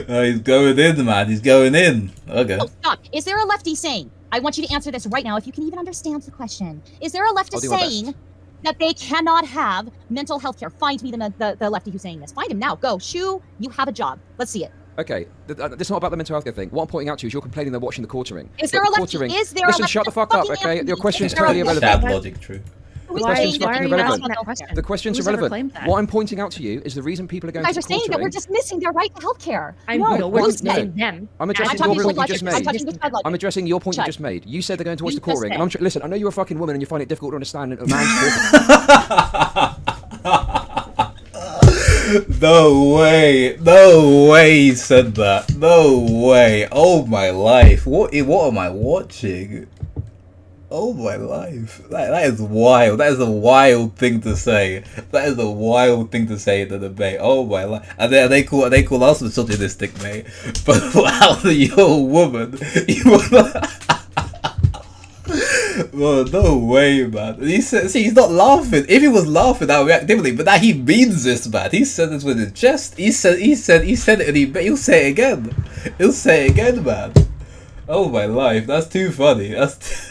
Oh, he's going in, man. He's going in. Okay. No, stop. Is there a lefty saying? I want you to answer this right now, if you can even understand the question. Is there a I'll leftist do my best. saying that they cannot have mental health care? Find me the lefty who's saying this. Find him now. Go. Shu, you have a job. Let's see it. Okay, this is not about the mental health care thing. What I'm pointing out to you is you're complaining they're watching the quartering. Is But there a the lefty? quartering- Is there a Listen, lefty? shut the fuck up, Fucking okay? answer Your me. question's Is there a totally lefty? Sad irrelevant. logic, true. Who is Why- saying why that are they you cannot asking have that health question? care? The question's Who's ever irrelevant. claimed that? What I'm pointing out to you is the reason people are You going guys to are saying that quartering. we're dismissing their right to health care. I'm No, no, we're who's dismissing saying? them. I'm I'm addressing talking your to point you logic. just I'm made. talking to logic. I'm addressing your point you Chud. just made. You said they're going towards You the just quartering. And said. listen, I know you're a fucking woman and you find it difficult to understand a man's talking. No way he said that. No way. Oh my life. What am I watching? Oh my life. That is wild. That is a wild thing to say. That is a wild thing to say in the debate. Oh my life. And they call us misogynistic, mate. But wow, you're a woman. Well, no way, man. He said, see, he's not laughing. If he was laughing, that would react differently. But now he means this, man. He said this with his chest. He said it, and he'll say it again. He'll say it again, man. Oh my life, that's too funny. That's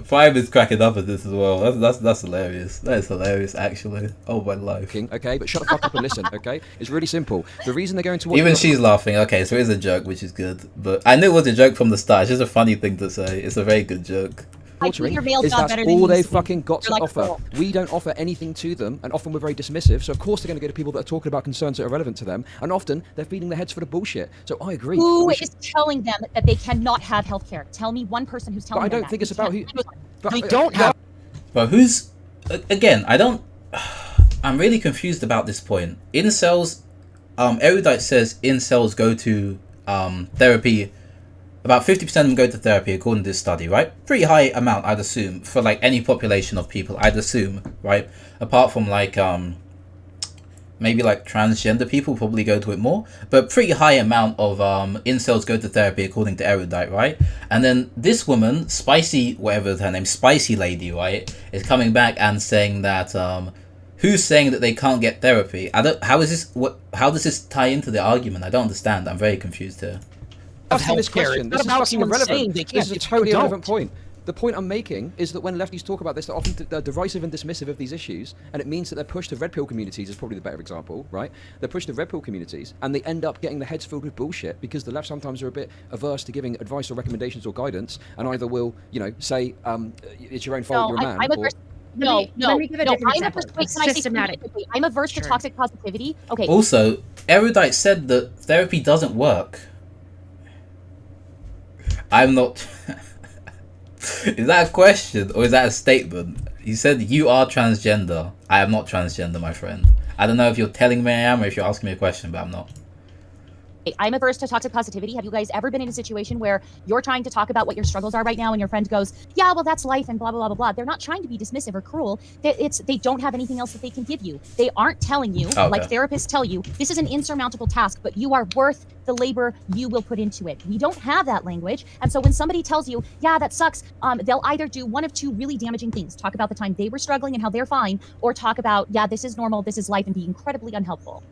Prime is cracking up at this as well. That's hilarious. That is hilarious, actually. Oh my life. Okay, but shut the fuck up and listen, okay? It's really simple. The reason they're going to watch Even the- she's laughing. Okay, so it is a joke, which is good. But I knew it was a joke from the start. It's just a funny thing to say. It's a very good joke. I think your male is job that's better than all you they've speak. fucking got to You're like a offer. girl. We don't offer anything to them, and often we're very dismissive. So of course they're going to go to people that are talking about concerns that are relevant to them, and often they're feeding their heads for the bullshit. So I agree. Who We is should- telling them that they cannot have health care? Tell me one person who's telling But I them don't that. think it's You about who. can't- But They don't have. But who's again? I don't. I'm really confused about this point. Incels. Erudite says incels go to therapy. About 50% of them go to therapy according to this study, right? Pretty high amount, I'd assume, for like any population of people. I'd assume, right? Apart from like maybe like transgender people probably go to it more, but pretty high amount of incels go to therapy according to Erudite, right? And then this woman, Spicy, whatever her name, Spicy Lady, right, is coming back and saying that who's saying that they can't get therapy? How does this tie into the argument? I don't understand. I'm very confused here. Asking this healthcare. question, It's this is not about fucking someone saying irrelevant. they This can't, is a it's totally people irrelevant don't. point. The point I'm making is that when lefties talk about this, they're often they're derisive and dismissive of these issues, and it means that they're pushed to red pill communities is probably the better example, right? They're pushed to red pill communities, and they end up getting their heads filled with bullshit because the left sometimes are a bit averse to giving advice or recommendations or guidance, and either will, say, it's your own fault, you're a man, I'm or averse. No, let me give a different I'm example. averse. Wait, It's can I say systematic. something? I'm averse to Sure. toxic positivity. Okay. Also, Erudite said that therapy doesn't work. I'm not. Is that a question or is that a statement? He said you are transgender. I am not transgender, my friend. I don't know if you're telling me I am or if you're asking me a question, but I'm not. I'm averse to toxic positivity. Have you guys ever been in a situation where you're trying to talk about what your struggles are right now and your friend goes, yeah, well, that's life and blah, blah, blah, blah, blah. They're not trying to be dismissive or cruel. They don't have anything else that they can give you. They aren't telling you, Okay. like therapists tell you, this is an insurmountable task, but you are worth the labor you will put into it. We don't have that language. And so when somebody tells you, yeah, that sucks, they'll either do one of two really damaging things. Talk about the time they were struggling and how they're fine, or talk about, yeah, this is normal, this is life, and be incredibly unhelpful.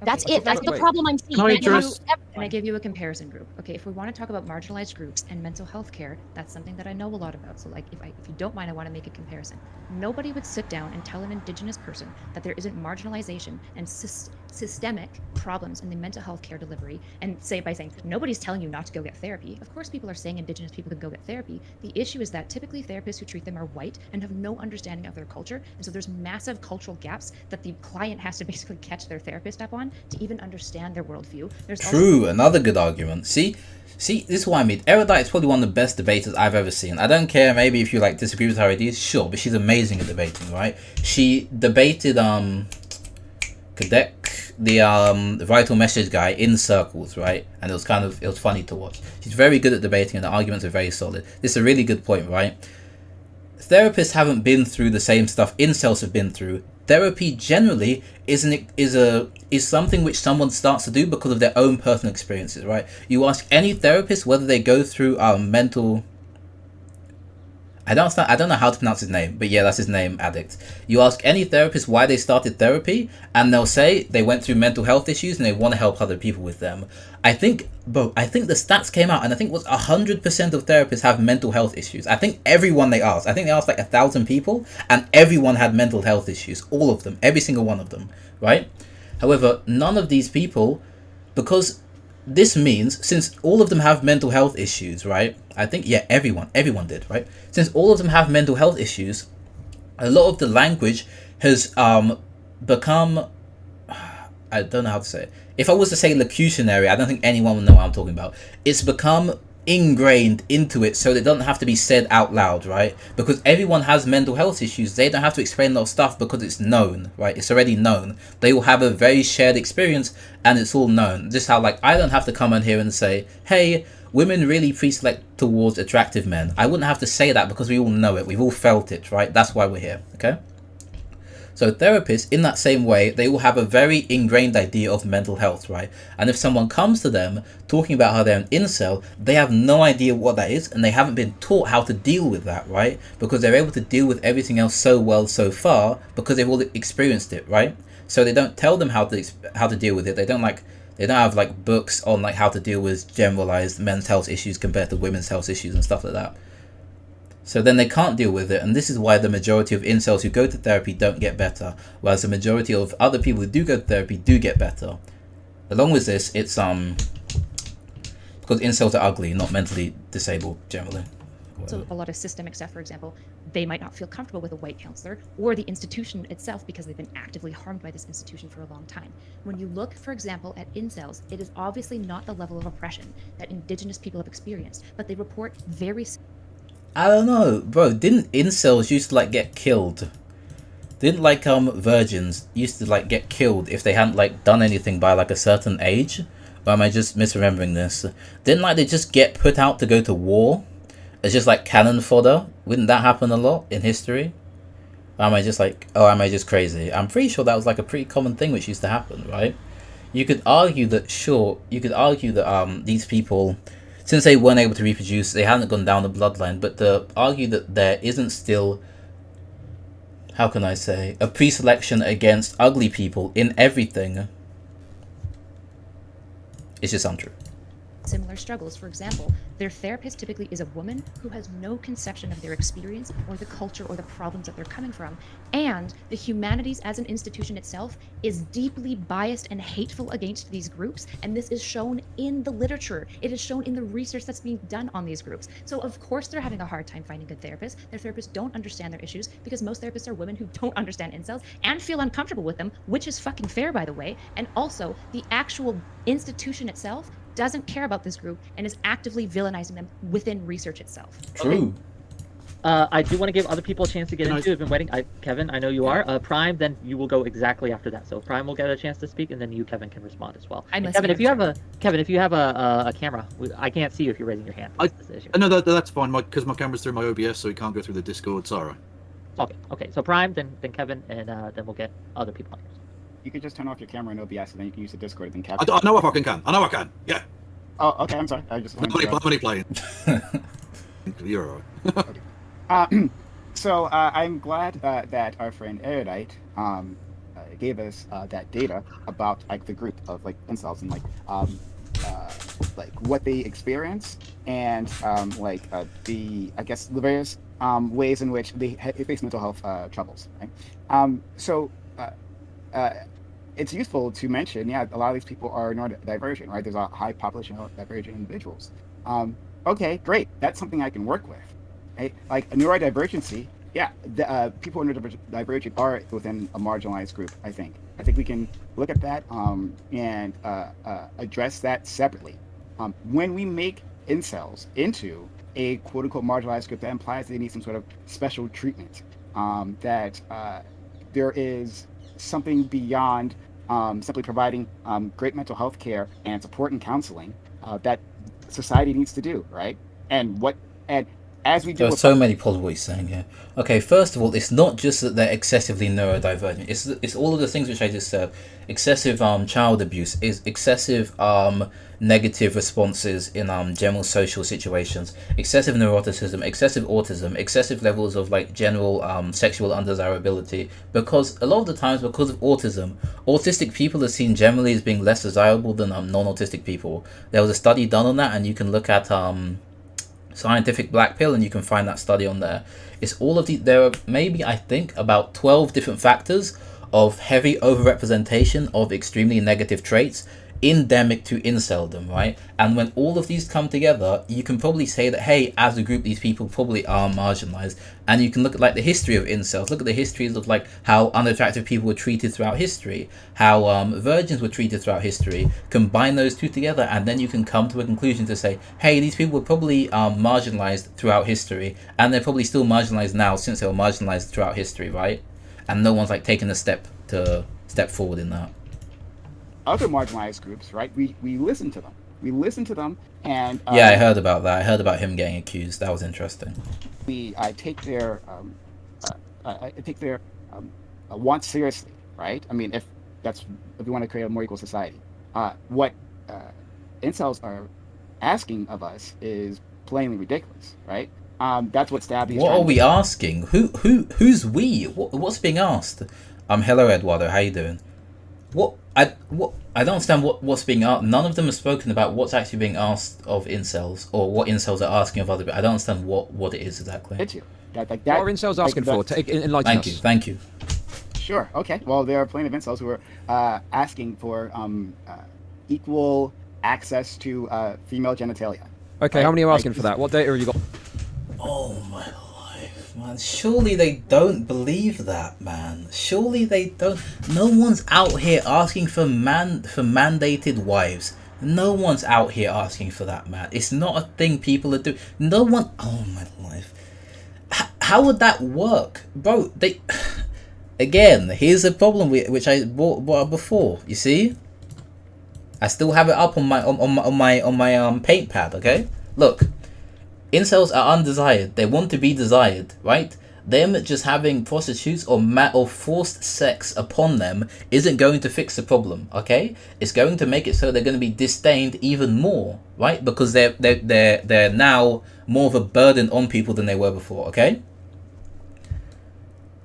That's Okay, it. That's the wait. problem I'm seeing. Can I You have just- Can I give you a comparison group? Okay, if we want to talk about marginalized groups and mental health care, that's something that I know a lot about. So, like, if you don't mind, I want to make a comparison. Nobody would sit down and tell an Indigenous person that there isn't marginalization and systemic problems in the mental health care delivery, and say by saying nobody's telling you not to go get therapy. Of course, people are saying Indigenous people can go get therapy. The issue is that typically therapists who treat them are white and have no understanding of their culture, and so there's massive cultural gaps that the client has to basically catch their therapist up on to even understand their worldview. There's True, another good argument. See, this is what I mean. Erudite is probably one of the best debaters I've ever seen. I don't care, maybe if you like disagree with her ideas, sure, but she's amazing at debating, right? She debated Kadek, the vital message guy, in circles, right? And it was funny to watch. She's very good at debating and the arguments are very solid. This is a really good point, right? Therapists haven't been through the same stuff incels have been through. Therapy generally is something which someone starts to do because of their own personal experiences, right? You ask any therapist whether they go through mental... I don't know how to pronounce his name, but yeah, that's his name, Addict. You ask any therapist why they started therapy, and they'll say they went through mental health issues and they want to help other people with them. I think the stats came out, and I think it was 100% of therapists have mental health issues. I think everyone they asked like 1,000 people, and everyone had mental health issues. All of them, every single one of them, right? However, none of these people, because this means, since all of them have mental health issues, right? I think, yeah, everyone did, right? Since all of them have mental health issues, a lot of the language has become, I don't know how to say it. If I was to say locutionary, I don't think anyone would know what I'm talking about. It's become ingrained into it so that it doesn't have to be said out loud, right? Because everyone has mental health issues. They don't have to explain a lot of stuff because it's known, right? It's already known. They will have a very shared experience and it's all known. Just how, like, I don't have to come in here and say, hey, women really pre-select towards attractive men. I wouldn't have to say that because we all know it. We've all felt it, right? That's why we're here, okay? So therapists, in that same way, they will have a very ingrained idea of mental health, right? And if someone comes to them talking about how they're an incel, they have no idea what that is, and they haven't been taught how to deal with that, right? Because they're able to deal with everything else so well so far because they've all experienced it, right? So they don't tell them how to deal with it. They don't have like books on like how to deal with generalized men's health issues compared to women's health issues and stuff like that. So then they can't deal with it, and this is why the majority of incels who go to therapy don't get better, whereas the majority of other people who do go to therapy do get better. Along with this, it's because incels are ugly, not mentally disabled generally. So a lot of systemic stuff, for example, they might not feel comfortable with a white counselor or the institution itself because they've been actively harmed by this institution for a long time. When you look, for example, at incels, it is obviously not the level of oppression that Indigenous people have experienced, but they report very... I don't know, bro. Didn't incels used to like get killed? Didn't like virgins used to like get killed if they hadn't like done anything by like a certain age? Or am I just misremembering this? Didn't like they just get put out to go to war? It's just like cannon fodder. Wouldn't that happen a lot in history? Or am I just crazy? I'm pretty sure that was like a pretty common thing which used to happen, right? You could argue that these people, since they weren't able to reproduce, they hadn't gone down the bloodline, but to argue that there isn't still, how can I say, a pre-selection against ugly people in everything, it's just untrue. Similar struggles. For example, their therapist typically is a woman who has no conception of their experience or the culture or the problems that they're coming from. And the humanities as an institution itself is deeply biased and hateful against these groups. And this is shown in the literature. It is shown in the research that's being done on these groups. So of course they're having a hard time finding good therapists. Their therapists don't understand their issues because most therapists are women who don't understand incels and feel uncomfortable with them, which is fucking fair, by the way. And also the actual institution itself doesn't care about this group and is actively villainizing them within research itself. True. Okay. I do want to give other people a chance to get into it. I've been waiting. Kevin, I know you are. Prime, then you will go exactly after that. So Prime will get a chance to speak, and then you, Kevin, can respond as well. Kevin, if you have a camera, I can't see you if you're raising your hand. No, that's fine, because my camera's through my OBS, so you can't go through the Discord. Sorry. Okay. So Prime, then Kevin, and then we'll get other people on here. You could just turn off your camera in OBS, and then you can use the Discord and then capture. I know I fucking can. I know I can. Yeah. Oh, okay. I'm sorry. I just. I'm only playing. You're alright. Okay. So I'm glad that our friend Erudite gave us that data about like the group of like incels and like like what they experience and the various ways in which they face mental health troubles. Right? It's useful to mention, a lot of these people are neurodivergent, right? There's a high population of divergent individuals. Okay, great. That's something I can work with. Right? Like neurodivergency, people who are neurodivergent are within a marginalized group, I think. I think we can look at that and address that separately. When we make incels into a quote-unquote marginalized group, that implies they need some sort of special treatment, that there is something beyond simply providing great mental health care and support and counseling that society needs to do, right? And as we do, there are so many possible ways saying here. Okay, first of all, it's not just that they're excessively neurodivergent. It's all of the things which I just said. Excessive child abuse, is excessive negative responses in general social situations, excessive neuroticism, excessive autism, excessive levels of like general sexual undesirability. Because a lot of the times, because of autism, autistic people are seen generally as being less desirable than non-autistic people. There was a study done on that, and you can look at Scientific Blackpill, and you can find that study on there. It's all of there are maybe, I think, about 12 different factors of heavy overrepresentation of extremely negative traits endemic to inceldom, right? And when all of these come together, you can probably say that, hey, as a group, these people probably are marginalized. And you can look at like the history of incels, look at the histories of like how unattractive people were treated throughout history, how virgins were treated throughout history, combine those two together, and then you can come to a conclusion to say, hey, these people were probably marginalized throughout history, and they're probably still marginalized now since they were marginalized throughout history, right? And no one's like taking a step forward in that. Other marginalized groups, right? We listen to them. We listen to them, and yeah, I heard about that. I heard about him getting accused. That was interesting. I take their wants seriously, right? I mean, if we want to create a more equal society, what incels are asking of us is plainly ridiculous, right? That's what Stabby. What are we asking? Who's we? What's being asked? Hello, Eduardo. How you doing? I don't understand what's being asked. None of them have spoken about what's actually being asked of incels, or what incels are asking of other people. I don't understand what it is exactly. It's you. What are incels asking for? Enlighten us. Thank you. Sure. Okay. Well, there are plenty of incels who are asking for equal access to female genitalia. Okay. Right? How many are asking for that? What data have you got? Oh my life, man. Surely they don't believe that, man. Surely they don't. No one's out here asking for mandated wives. No one's out here asking for that, man. It's not a thing people are doing. No one. Oh my life. How would that work, bro? Again, here's a problem which I brought up before. You see, I still have it up on my paint pad. Okay, look. Incels are undesired. They want to be desired, right? Them just having prostitutes or forced sex upon them isn't going to fix the problem, okay? It's going to make it so they're going to be disdained even more, right? Because they're now more of a burden on people than they were before, okay?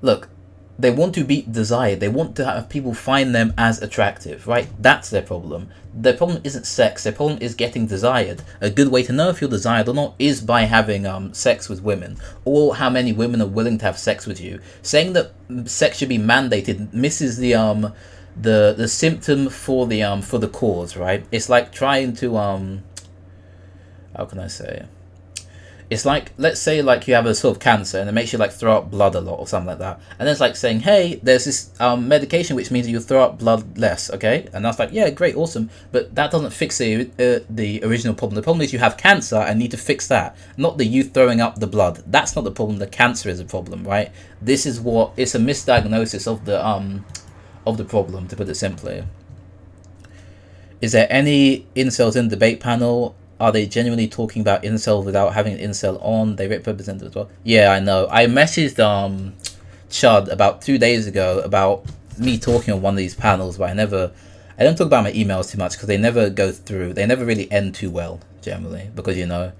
Look, they want to be desired. They want to have people find them as attractive, right? That's their problem. Their problem isn't sex. Their problem is getting desired. A good way to know if you're desired or not is by having sex with women, or how many women are willing to have sex with you. Saying that sex should be mandated misses the symptom for the cause, right? It's like trying to how can I say? It's like, let's say like you have a sort of cancer and it makes you like throw up blood a lot or something like that. And then it's like saying, hey, there's this medication which means you throw up blood less, okay? And that's like, yeah, great, awesome. But that doesn't fix the original problem. The problem is you have cancer and need to fix that, not the you throwing up the blood. That's not the problem. The cancer is a problem, right? This is it's a misdiagnosis of the problem, to put it simply. Is there any incels in the debate panel? Are they genuinely talking about incel without having an incel on? They represent it as well. Yeah, I know. I messaged Chud about 2 days ago about me talking on one of these panels, but I don't talk about my emails too much because they never go through. They never really end too well, generally, because, you know,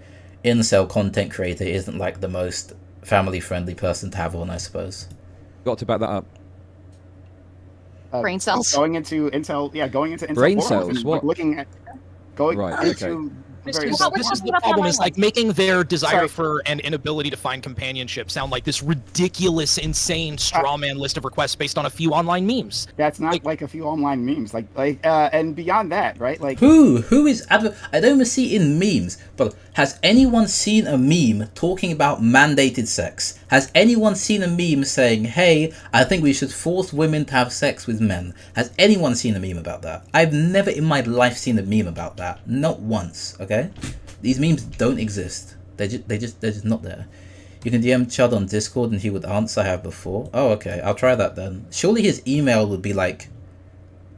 incel content creator isn't like the most family-friendly person to have on, I suppose. Got to back that up. Brain cells. Going into incel brain cells. What? Looking at going right, into okay. very Well, we're This is talking the about the problem, online is like ones. making their desire Sorry. for and inability to find companionship sound like this ridiculous, insane straw man list of requests based on a few online memes. That's not like a few online memes, and beyond that, right? Like, Who is I don't even see it in memes, but has anyone seen a meme talking about mandated sex? Has anyone seen a meme saying, hey, I think we should force women to have sex with men? Has anyone seen a meme about that? I've never in my life seen a meme about that. Not once, okay? These memes don't exist. They're just not there. You can DM Chud on Discord and he would answer. I have before. Oh, okay. I'll try that then. Surely his email would be like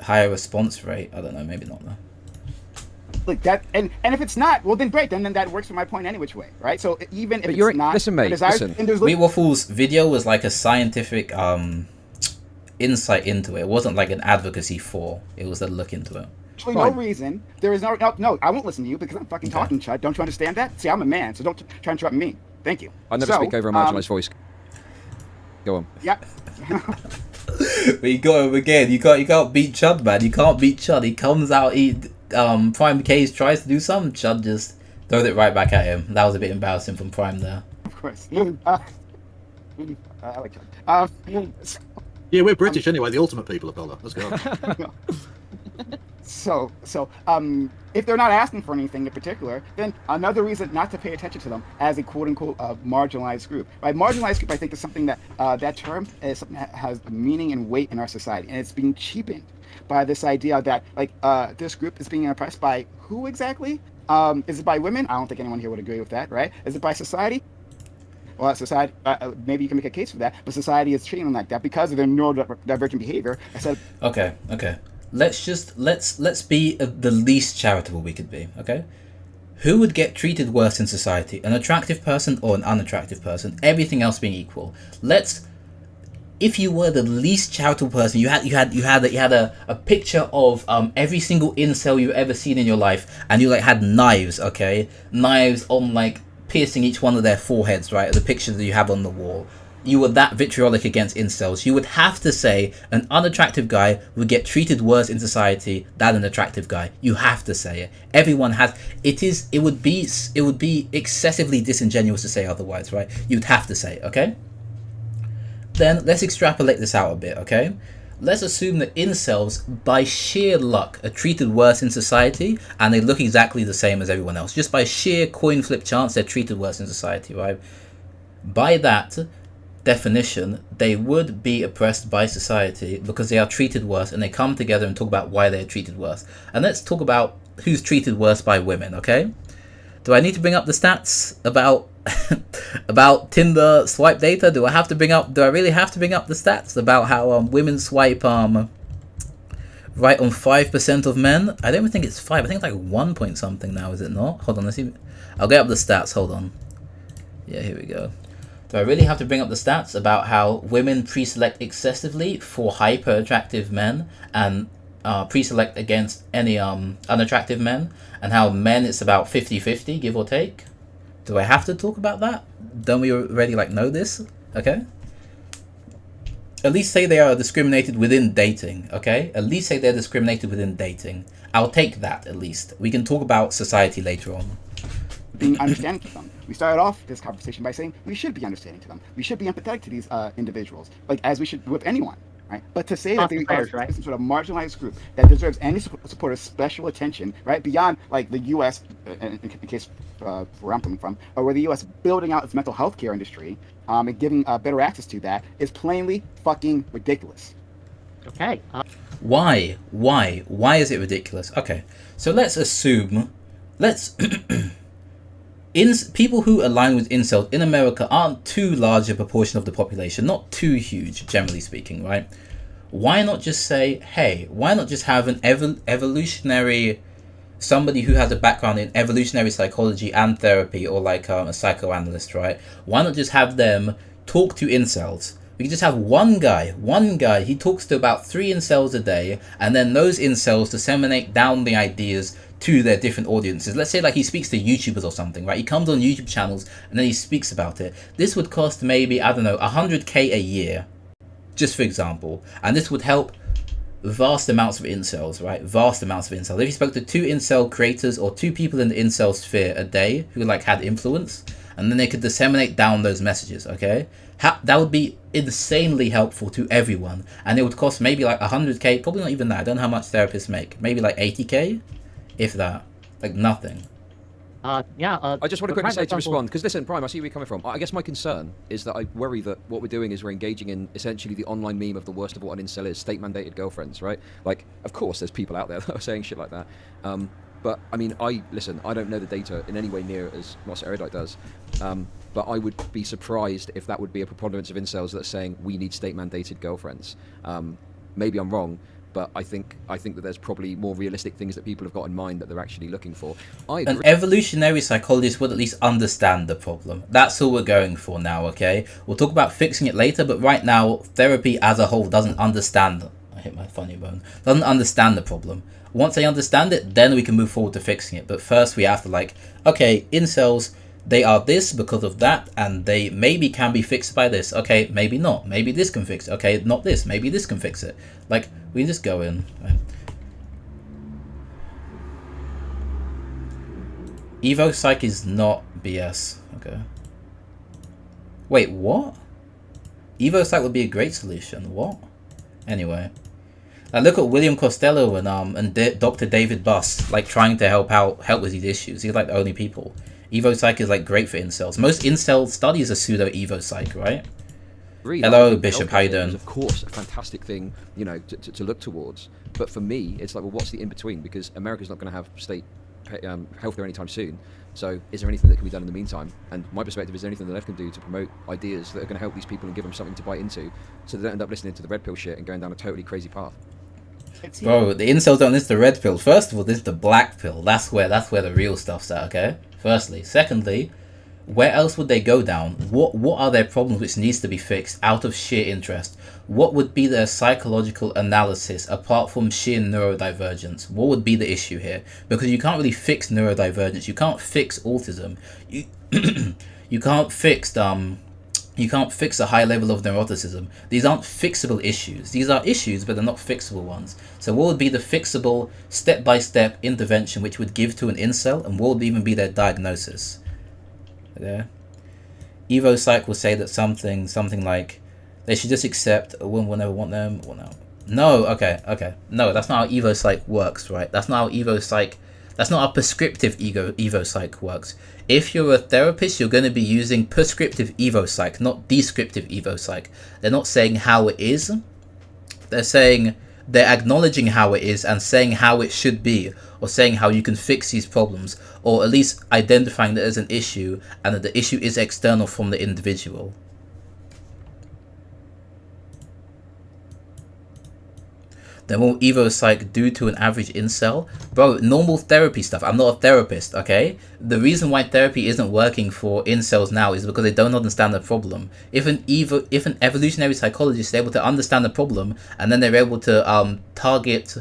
higher response rate. I don't know. Maybe not though. like that, and if it's not, well then great, then that works for my point any which way, right? So even if But it's you're- not, listen, mate, listen. and there's Wheat Waffle's video was like a scientific insight into it. It wasn't like an advocacy for. It was a look into it. actually no reason. There is no, I won't listen to you because I'm fucking Okay. talking, Chud. Don't you understand that? See, I'm a man, so don't try and interrupt me. Thank you. I never So, speak over a marginalised voice. Go on. Yeah. But you got him again. You can't beat Chud, man. You can't beat Chud. He comes out, Prime Case tries to do something, Chud just throwed it right back at him. That was a bit embarrassing from Prime there. Of course. I like Chud. Yeah, we're British anyway. The ultimate people of dollar. Let's go. So, if they're not asking for anything in particular, then another reason not to pay attention to them as a quote-unquote marginalized group. Right? Marginalized group, I think, is something that that term is something that has meaning and weight in our society, and it's being cheapened by this idea that this group is being oppressed by who exactly? Is it by women? I don't think anyone here would agree with that, right? Is it by society? Well, society, maybe you can make a case for that, but society is treating them like that because of their neurodivergent behavior. Okay. Let's be the least charitable we could be. Okay, who would get treated worse in society? An attractive person or an unattractive person? Everything else being equal. If you were the least charitable person, you had a picture of every single incel you've ever seen in your life, and you had knives, okay, knives on piercing each one of their foreheads, right? The pictures that you have on the wall. You were that vitriolic against incels. You would have to say an unattractive guy would get treated worse in society than an attractive guy. You have to say it. Everyone has. It would be excessively disingenuous to say otherwise, right? You'd have to say it, okay? Then let's extrapolate this out a bit, okay? Let's assume that incels, by sheer luck, are treated worse in society and they look exactly the same as everyone else. Just by sheer coin flip chance, they're treated worse in society, right? By that definition, they would be oppressed by society because they are treated worse, and they come together and talk about why they're treated worse. And let's talk about who's treated worse by women, okay? Do I need to bring up the stats about about Tinder swipe data? Do I really have to bring up the stats about how women swipe right on 5% of men? I don't even think it's 5. I think it's 1 point something now, is it not? Hold on, let's see. I'll get up the stats, hold on. Yeah, here we go. Do I really have to bring up the stats about how women pre-select excessively for hyper-attractive men and pre-select against any unattractive men, and how men it's about 50-50, give or take? Do I have to talk about that? Don't we already know this? Okay. At least say they are discriminated within dating, okay? At least say they're discriminated within dating. I'll take that, at least. We can talk about society later on. Being understanding to them. We started off this conversation by saying we should be understanding to them. We should be empathetic to these individuals, as we should with anyone, right? But to say that they are some sort of marginalized group that deserves any support of special attention, right, beyond the U.S. In case where I'm coming from, or where the U.S. building out its mental health care industry and giving better access to that is plainly fucking ridiculous. Okay. Why? Why is it ridiculous? Okay, so let's assume, people who align with incels in America aren't too large a proportion of the population, not too huge, generally speaking, right? Why not just say, hey, why not just have an somebody who has a background in evolutionary psychology and therapy, or a psychoanalyst, right? Why not just have them talk to incels? We can just have one guy, he talks to about 3 incels a day, and then those incels disseminate down the ideas to their different audiences. Let's say he speaks to YouTubers or something, right? He comes on YouTube channels and then he speaks about it. This would cost maybe, I don't know, 100k a year, just for example. And this would help vast amounts of incels, right? Vast amounts of incels. If you spoke to 2 incel creators or 2 people in the incel sphere a day who like had influence, and then they could disseminate down those messages, okay? That would be insanely helpful to everyone, and it would cost maybe like 100k, probably not even that. I don't know how much therapists make. Maybe like 80k, if that. Like nothing. I just want to quickly say to respond, because listen, Prime, I see where you're coming from. I guess my concern is that I worry that what we're doing is we're engaging in essentially the online meme of the worst of what an incel is, state-mandated girlfriends, right? Like, of course, there's people out there that are saying shit like that. But, I mean, I don't know the data in any way near as Ross Erudite does. But I would be surprised if that would be a preponderance of incels that are saying we need state-mandated girlfriends. Maybe I'm wrong, but I think that there's probably more realistic things that people have got in mind that they're actually looking for. An evolutionary psychologist would at least understand the problem. That's all we're going for now, okay? We'll talk about fixing it later, but right now, therapy as a whole doesn't understand... I hit my funny bone. Doesn't understand the problem. Once they understand it, then we can move forward to fixing it. But first we have to like, okay, incels, they are this because of that, and they maybe can be fixed by this. Okay, maybe not. Maybe this can fix it. Okay, not this. Maybe this can fix it. Like, we just go in. Right? Evo Psych is not BS. Okay. Wait, what? Evo Psych would be a great solution. What? Anyway. Like, look at William Costello and Dr. David Buss, like, trying to help with these issues. These are like the only people. Evo Psych is like great for incels. Most incel studies are pseudo Evo Psych, right? Really, hello, Bishop. How you doing? Is of course a fantastic thing, you know, to look towards. But for me, it's like, well, what's the in between? Because America's not going to have state healthcare anytime soon. So, is there anything that can be done in the meantime? And my perspective is, there anything the left can do to promote ideas that are going to help these people and give them something to bite into, so they don't end up listening to the red pill shit and going down a totally crazy path. Bro, the incels don't listen to the red pill. First of all, this is the black pill. That's where the real stuff's at, okay? Firstly. Secondly, where else would they go down? What are their problems which needs to be fixed out of sheer interest? What would be their psychological analysis apart from sheer neurodivergence? What would be the issue here? Because you can't really fix neurodivergence. You can't fix autism. You can't fix a high level of neuroticism. These aren't fixable issues. These are issues, but they're not fixable ones. So what would be the fixable step-by-step intervention which would give to an incel, and what would even be their diagnosis? There. Evo Psych will say that something like they should just accept a woman will never want them. Well, no, okay. No, that's not how Evo Psych works, right? That's not how Evo Psych. That's not how prescriptive Evo Psych works. If you're a therapist, you're going to be using prescriptive Evo Psych, not descriptive Evo Psych. They're not saying how it is. They're acknowledging how it is and saying how it should be, or saying how you can fix these problems, or at least identifying that there's an issue and that the issue is external from the individual. Then what will Evo Psych do to an average incel? Bro, normal therapy stuff. I'm not a therapist, okay? The reason why therapy isn't working for incels now is because they don't understand the problem. If an evolutionary psychologist is able to understand the problem, and then they're able to target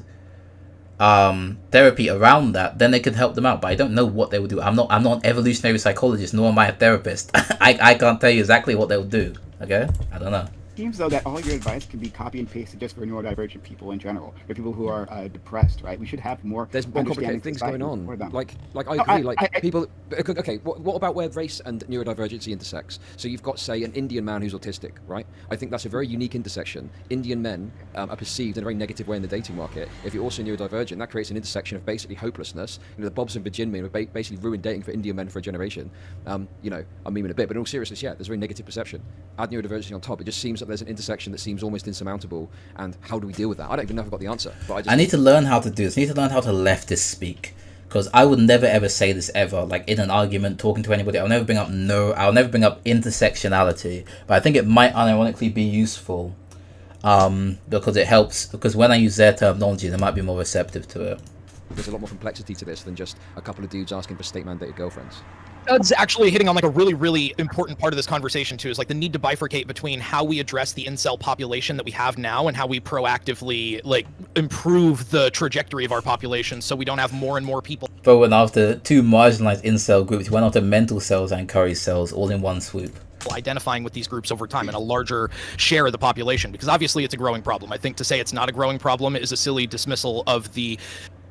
therapy around that, then they can help them out. But I don't know what they will do. I'm not an evolutionary psychologist, nor am I a therapist. I can't tell you exactly what they'll do, okay? I don't know. Seems though that all your advice can be copy and pasted just for neurodivergent people in general, or people who are depressed, right? We should have more. There's more complicated things going on. Like I agree. People. Okay, what about where race and neurodivergency intersects? So you've got, say, an Indian man who's autistic, right? I think that's a very unique intersection. Indian men are perceived in a very negative way in the dating market. If you're also neurodivergent, that creates an intersection of basically hopelessness. You know, the Bobs and Virginia have basically ruined dating for Indian men for a generation. You know, I'm memeing a bit, but in all seriousness, yeah, there's a very negative perception. Add neurodivergency on top, it just seems that there's an intersection that seems almost insurmountable, and how do we deal with that? I don't even know if I've got the answer. But I need to learn how to do this. I need to learn how to leftists speak, because I would never ever say this ever, like in an argument, talking to anybody. I'll never bring up intersectionality, but I think it might unironically be useful, because it helps, because when I use their terminology, they might be more receptive to it. There's a lot more complexity to this than just a couple of dudes asking for state-mandated girlfriends. That's actually hitting on like a really, really important part of this conversation too, is like the need to bifurcate between how we address the incel population that we have now and how we proactively like improve the trajectory of our population so we don't have more and more people. But when after 2 marginalized incel groups went after mental cells and curry cells all in one swoop. identifying with these groups over time and a larger share of the population, because obviously it's a growing problem. I think to say it's not a growing problem is a silly dismissal of the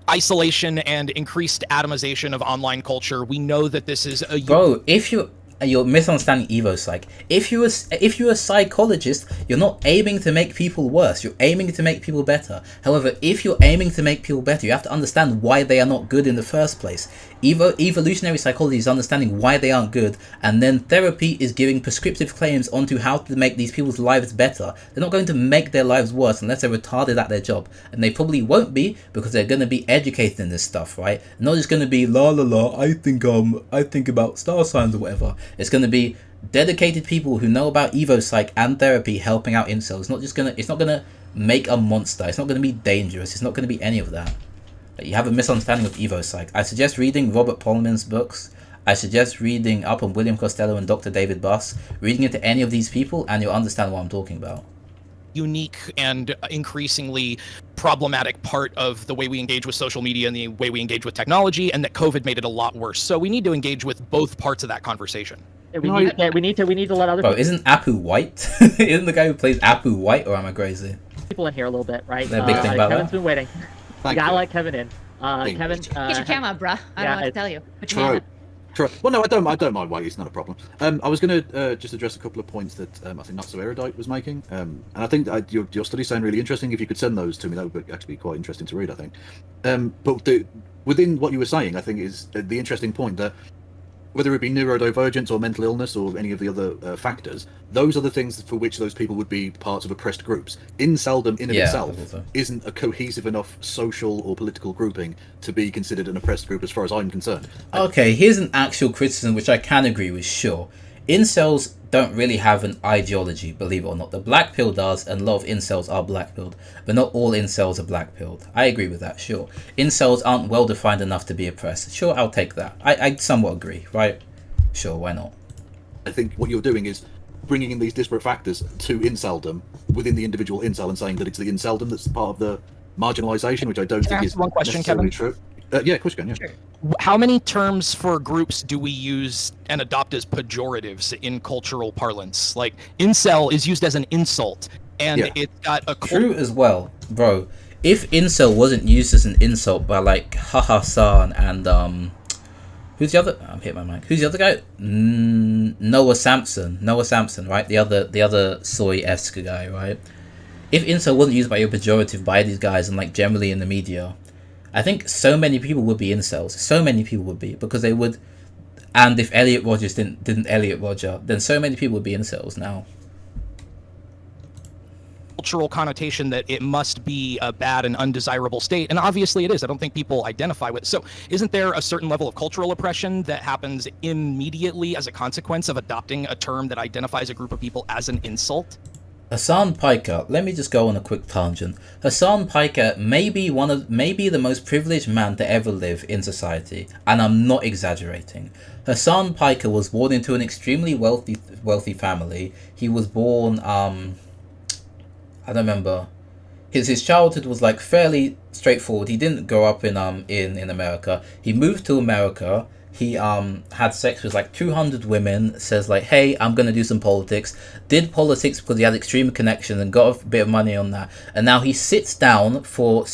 isolation and increased atomization of online culture. We know that this is a Bro, if you're misunderstanding Evo Psych. If you're a psychologist, you're not aiming to make people worse. You're aiming to make people better. However, if you're aiming to make people better, you have to understand why they are not good in the first place. Evolutionary psychology is understanding why they aren't good, and then therapy is giving prescriptive claims onto how to make these people's lives better. They're not going to make their lives worse unless they're retarded at their job, and they probably won't be because they're going to be educated in this stuff, right? Not just going to be la la la. I think about star signs or whatever. It's going to be dedicated people who know about Evo Psych and therapy helping out incels. It's not gonna make a monster. It's not going to be dangerous. It's not going to be any of that. You have a misunderstanding of Evo Psych. I suggest reading Robert Polman's books. I suggest reading up on William Costello and Dr. David Buss. Reading into any of these people and you'll understand what I'm talking about. unique and increasingly problematic part of the way we engage with social media and the way we engage with technology, and that COVID made it a lot worse. So we need to engage with both parts of that conversation. Yeah, we need to let other Bro, isn't Apu white? Isn't the guy who plays Apu white, or am I crazy? people in here a little bit, right? Is there a big thing about Kevin's that? been waiting. Thank You gotta you. let Kevin in. Kevin, Get your camera, bruh. I don't know what to tell you. Put your hand up. True. Well, no, I don't mind why. It's not a problem. I was going to just address a couple of points that I think Not So Erudite was making, and I think your studies sound really interesting. If you could send those to me, that would actually be quite interesting to read, I think. But within what you were saying, I think is the interesting point that whether it be neurodivergence or mental illness or any of the other factors, those are the things for which those people would be parts of oppressed groups. Inceldom in of itself isn't a cohesive enough social or political grouping to be considered an oppressed group as far as I'm concerned. Okay, here's an actual criticism which I can agree with, sure. Incels don't really have an ideology, believe it or not. The Blackpill does, and a lot of incels are blackpilled, but not all incels are blackpilled. I agree with that, sure. Incels aren't well defined enough to be oppressed. Sure, I'll take that. I somewhat agree, right? Sure, why not? I think what you're doing is bringing in these disparate factors to inceldom within the individual incel and saying that it's the inceldom that's part of the marginalisation, which I don't think is one question, necessarily Kevin? true. Yeah, of course you can, yeah. Sure. How many terms for groups do we use and adopt as pejoratives in cultural parlance? Like, incel is used as an insult, and it's got a... True as well, bro. If incel wasn't used as an insult by, like, Haha-san and, who's the other... I'm hitting my mic. Who's the other guy? Noah Samson, right? The other soy-esque guy, right? If incel wasn't used by your pejorative by these guys and, like, generally in the media, I think so many people would be incels. So many people would be, because they would. And if Elliot Rodgers didn't Elliot Roger, then so many people would be incels now. Cultural connotation that it must be a bad and undesirable state, and obviously it is. I don't think people identify with it. So isn't there a certain level of cultural oppression that happens immediately as a consequence of adopting a term that identifies a group of people as an insult? Hassan Piker, let me just go on a quick tangent. Hassan Piker may be the most privileged man to ever live in society, and I'm not exaggerating. Hassan Piker was born into an extremely wealthy family. He was born, I don't remember. His childhood was like fairly straightforward. He didn't grow up in America. He moved to America. He had sex with like 200 women, says like, hey, I'm going to do some politics. Did politics because he had extreme connections and got a bit of money on that. And now he sits down for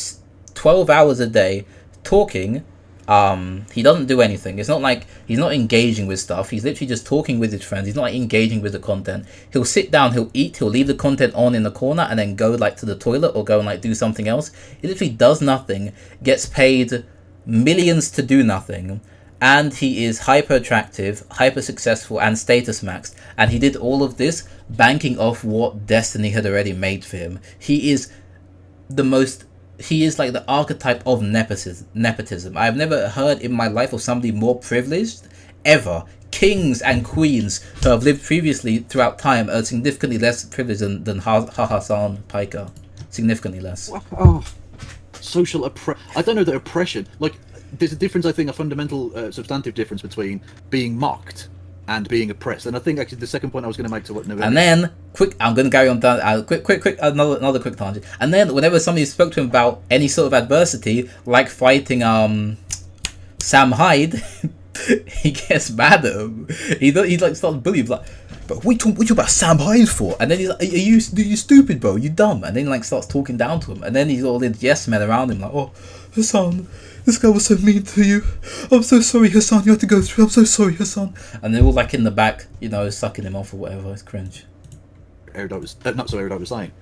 12 hours a day talking. He doesn't do anything. It's not like he's not engaging with stuff. He's literally just talking with his friends. He's not like engaging with the content. He'll sit down, he'll eat, he'll leave the content on in the corner and then go like to the toilet or go and like do something else. He literally does nothing, gets paid millions to do nothing. And he is hyper attractive, hyper successful, and status maxed. And he did all of this banking off what Destiny had already made for him. He is like the archetype of nepotism. I've never heard in my life of somebody more privileged ever. Kings and queens who have lived previously throughout time are significantly less privileged than Hassan Piker. Significantly less. Oh, social I don't know that oppression. Like, there's a difference, I think, a fundamental, substantive difference between being mocked and being oppressed. And I think actually the second point I was going to make to what November... And then, I'm going to carry on down, another quick tangent. And then whenever somebody spoke to him about any sort of adversity, like fighting Sam Hyde, he gets mad at him. He like starts bullying him, like, bro, what you talk about Sam Hyde for? And then he's like, are you stupid, bro? You dumb. And then like starts talking down to him. And then he's all the yes men around him, like, oh, Hassan, this guy was so mean to you. I'm so sorry, Hassan. You had to go through. I'm so sorry, Hassan. And they're all like in the back, you know, sucking him off or whatever. It's cringe. Erudite was saying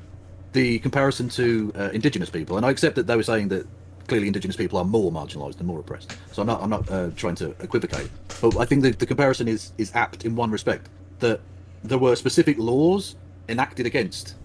the comparison to indigenous people, and I accept that they were saying that clearly indigenous people are more marginalised and more oppressed. So I'm not trying to equivocate, but I think the comparison is apt in one respect, that there were specific laws enacted against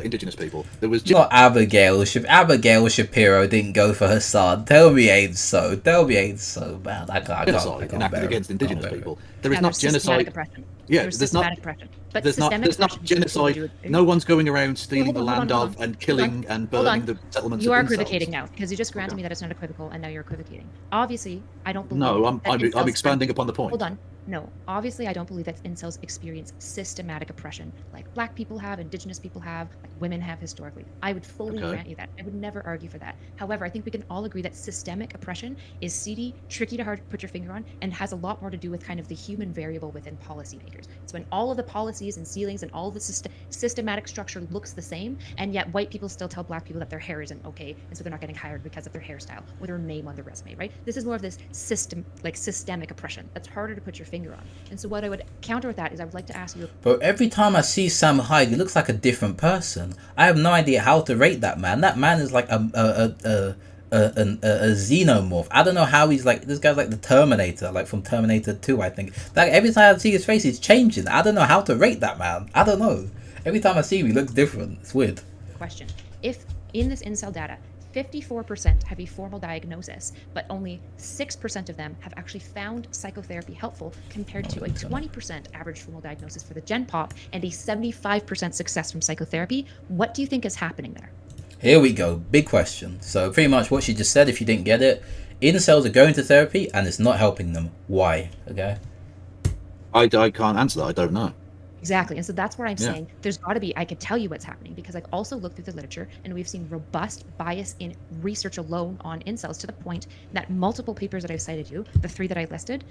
indigenous people. There was Not Abigail. Abigail Shapiro didn't go for Hassan. Tell me ain't so, man. I can't enacted against indigenous people. There is Yeah, not there's systematic genocide. oppression. Yeah, There's there's not. systematic oppression. But There's not systemic genocide. oppression- No one's going around stealing Hold the on, land hold on, of hold on. and killing and Hold on. burning the settlements. You of are incels. equivocating now because you just granted Okay. me that it's not equivocal, and now you're equivocating. Obviously, I don't believe. No, I'm that incels- expanding upon the point. Hold on. No, obviously, I don't believe that incels experience systematic oppression like Black people have, Indigenous people have, like women have historically. I would fully Okay. grant you that. I would never argue for that. However, I think we can all agree that systemic oppression is seedy, tricky to hard to put your finger on, and has a lot more to do with kind of the human variable within policymakers. It's when all of the policies and ceilings and all of the systematic structure looks the same, and yet white people still tell Black people that their hair isn't okay, and so they're not getting hired because of their hairstyle or their name on their resume, right? This is more of this systemic oppression that's harder to put your finger on. And so what I would counter with that is I would like to ask you. Bro, every time I see Sam Hyde, he looks like a different person. I have no idea how to rate that man. That man is like a xenomorph. I don't know how he's like. This guy's like the Terminator, like from Terminator 2, I think. Like every time I see his face, he's changing. I don't know how to rate that man. I don't know. Every time I see him, he looks different. It's weird. Question. If in this incel data, 54% have a formal diagnosis, but only 6% of them have actually found psychotherapy helpful, compared to a 20% average formal diagnosis for the Gen Pop and a 75% success from psychotherapy, what do you think is happening there? Here we go. Big question. So pretty much what she just said, if you didn't get it, incels are going to therapy and it's not helping them. Why? Okay. I can't answer that. I don't know. Exactly. And so that's where I'm Yeah. saying there's got to be, I could tell you what's happening because I've also looked through the literature and we've seen robust bias in research alone on incels to the point that multiple papers that I've cited you, the 3 that I listed,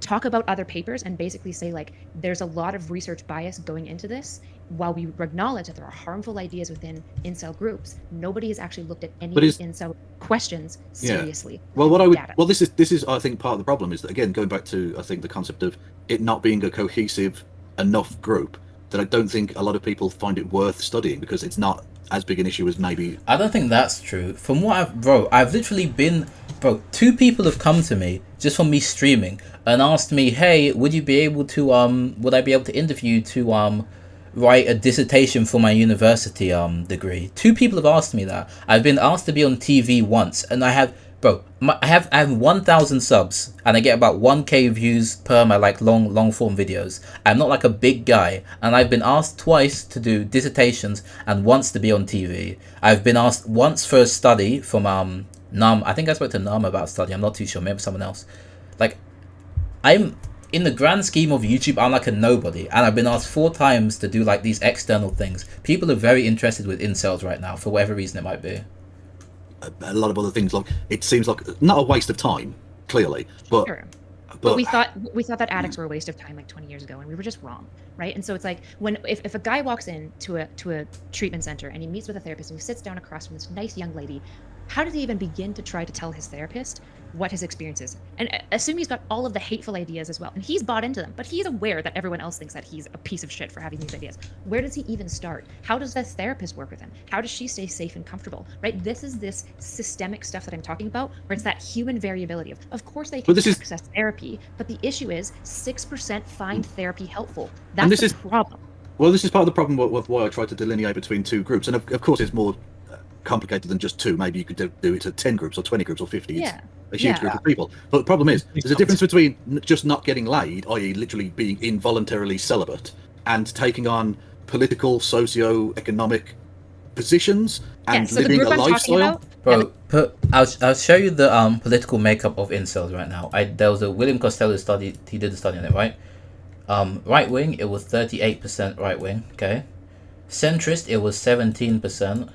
talk about other papers and basically say like there's a lot of research bias going into this. While we acknowledge that there are harmful ideas within incel groups, nobody has actually looked at any But of is- the incel questions Yeah. seriously. Well, what I would Data. well, this is I think part of the problem is that, again, going back to I think the concept of it not being a cohesive enough group, that I don't think a lot of people find it worth studying because it's not as big an issue as maybe. I don't think that's true. From what I've literally been, 2 people have come to me just from me streaming and asked me, hey, would I be able to interview you to write a dissertation for my university degree? 2 people have asked me that. I've been asked to be on TV once, and I have, I have 1,000 subs, and I get about 1k views per my like long form videos. I'm not like a big guy, and I've been asked twice to do dissertations and once to be on TV. I've been asked once for a study from Nam. I think I spoke to Nam about study. I'm not too sure. Maybe someone else. Like, I'm in the grand scheme of YouTube, I'm like a nobody, and I've been asked 4 times to do like these external things. People are very interested with incels right now for whatever reason it might be. A lot of other things, like it seems like not a waste of time, clearly, but Sure. But we thought that addicts were a waste of time like 20 years ago, and we were just wrong, right? And so it's like if a guy walks in to a treatment center and he meets with a therapist and he sits down across from this nice young lady, how does he even begin to try to tell his therapist what his experience is? And assume he's got all of the hateful ideas as well, and he's bought into them, but he's aware that everyone else thinks that he's a piece of shit for having these ideas. Where does he even start? How does the therapist work with him? How does she stay safe and comfortable, right? This is this systemic stuff that I'm talking about, where it's that human variability of course they can access therapy, but the issue is 6% find therapy helpful. That's the problem. Well, this is part of the problem with why I try to delineate between 2 groups, and of course it's more complicated than just 2. Maybe you could do it to 10 groups or 20 groups or 50. Yeah. It's a huge group of people. But the problem is, there's a difference between just not getting laid, i.e. literally being involuntarily celibate, and taking on political, socio-economic positions and living a lifestyle. I'll show you the political makeup of incels right now. There was a William Costello study. He did a study on it, right? Right wing, it was 38% right wing. Okay, centrist, it was 17%,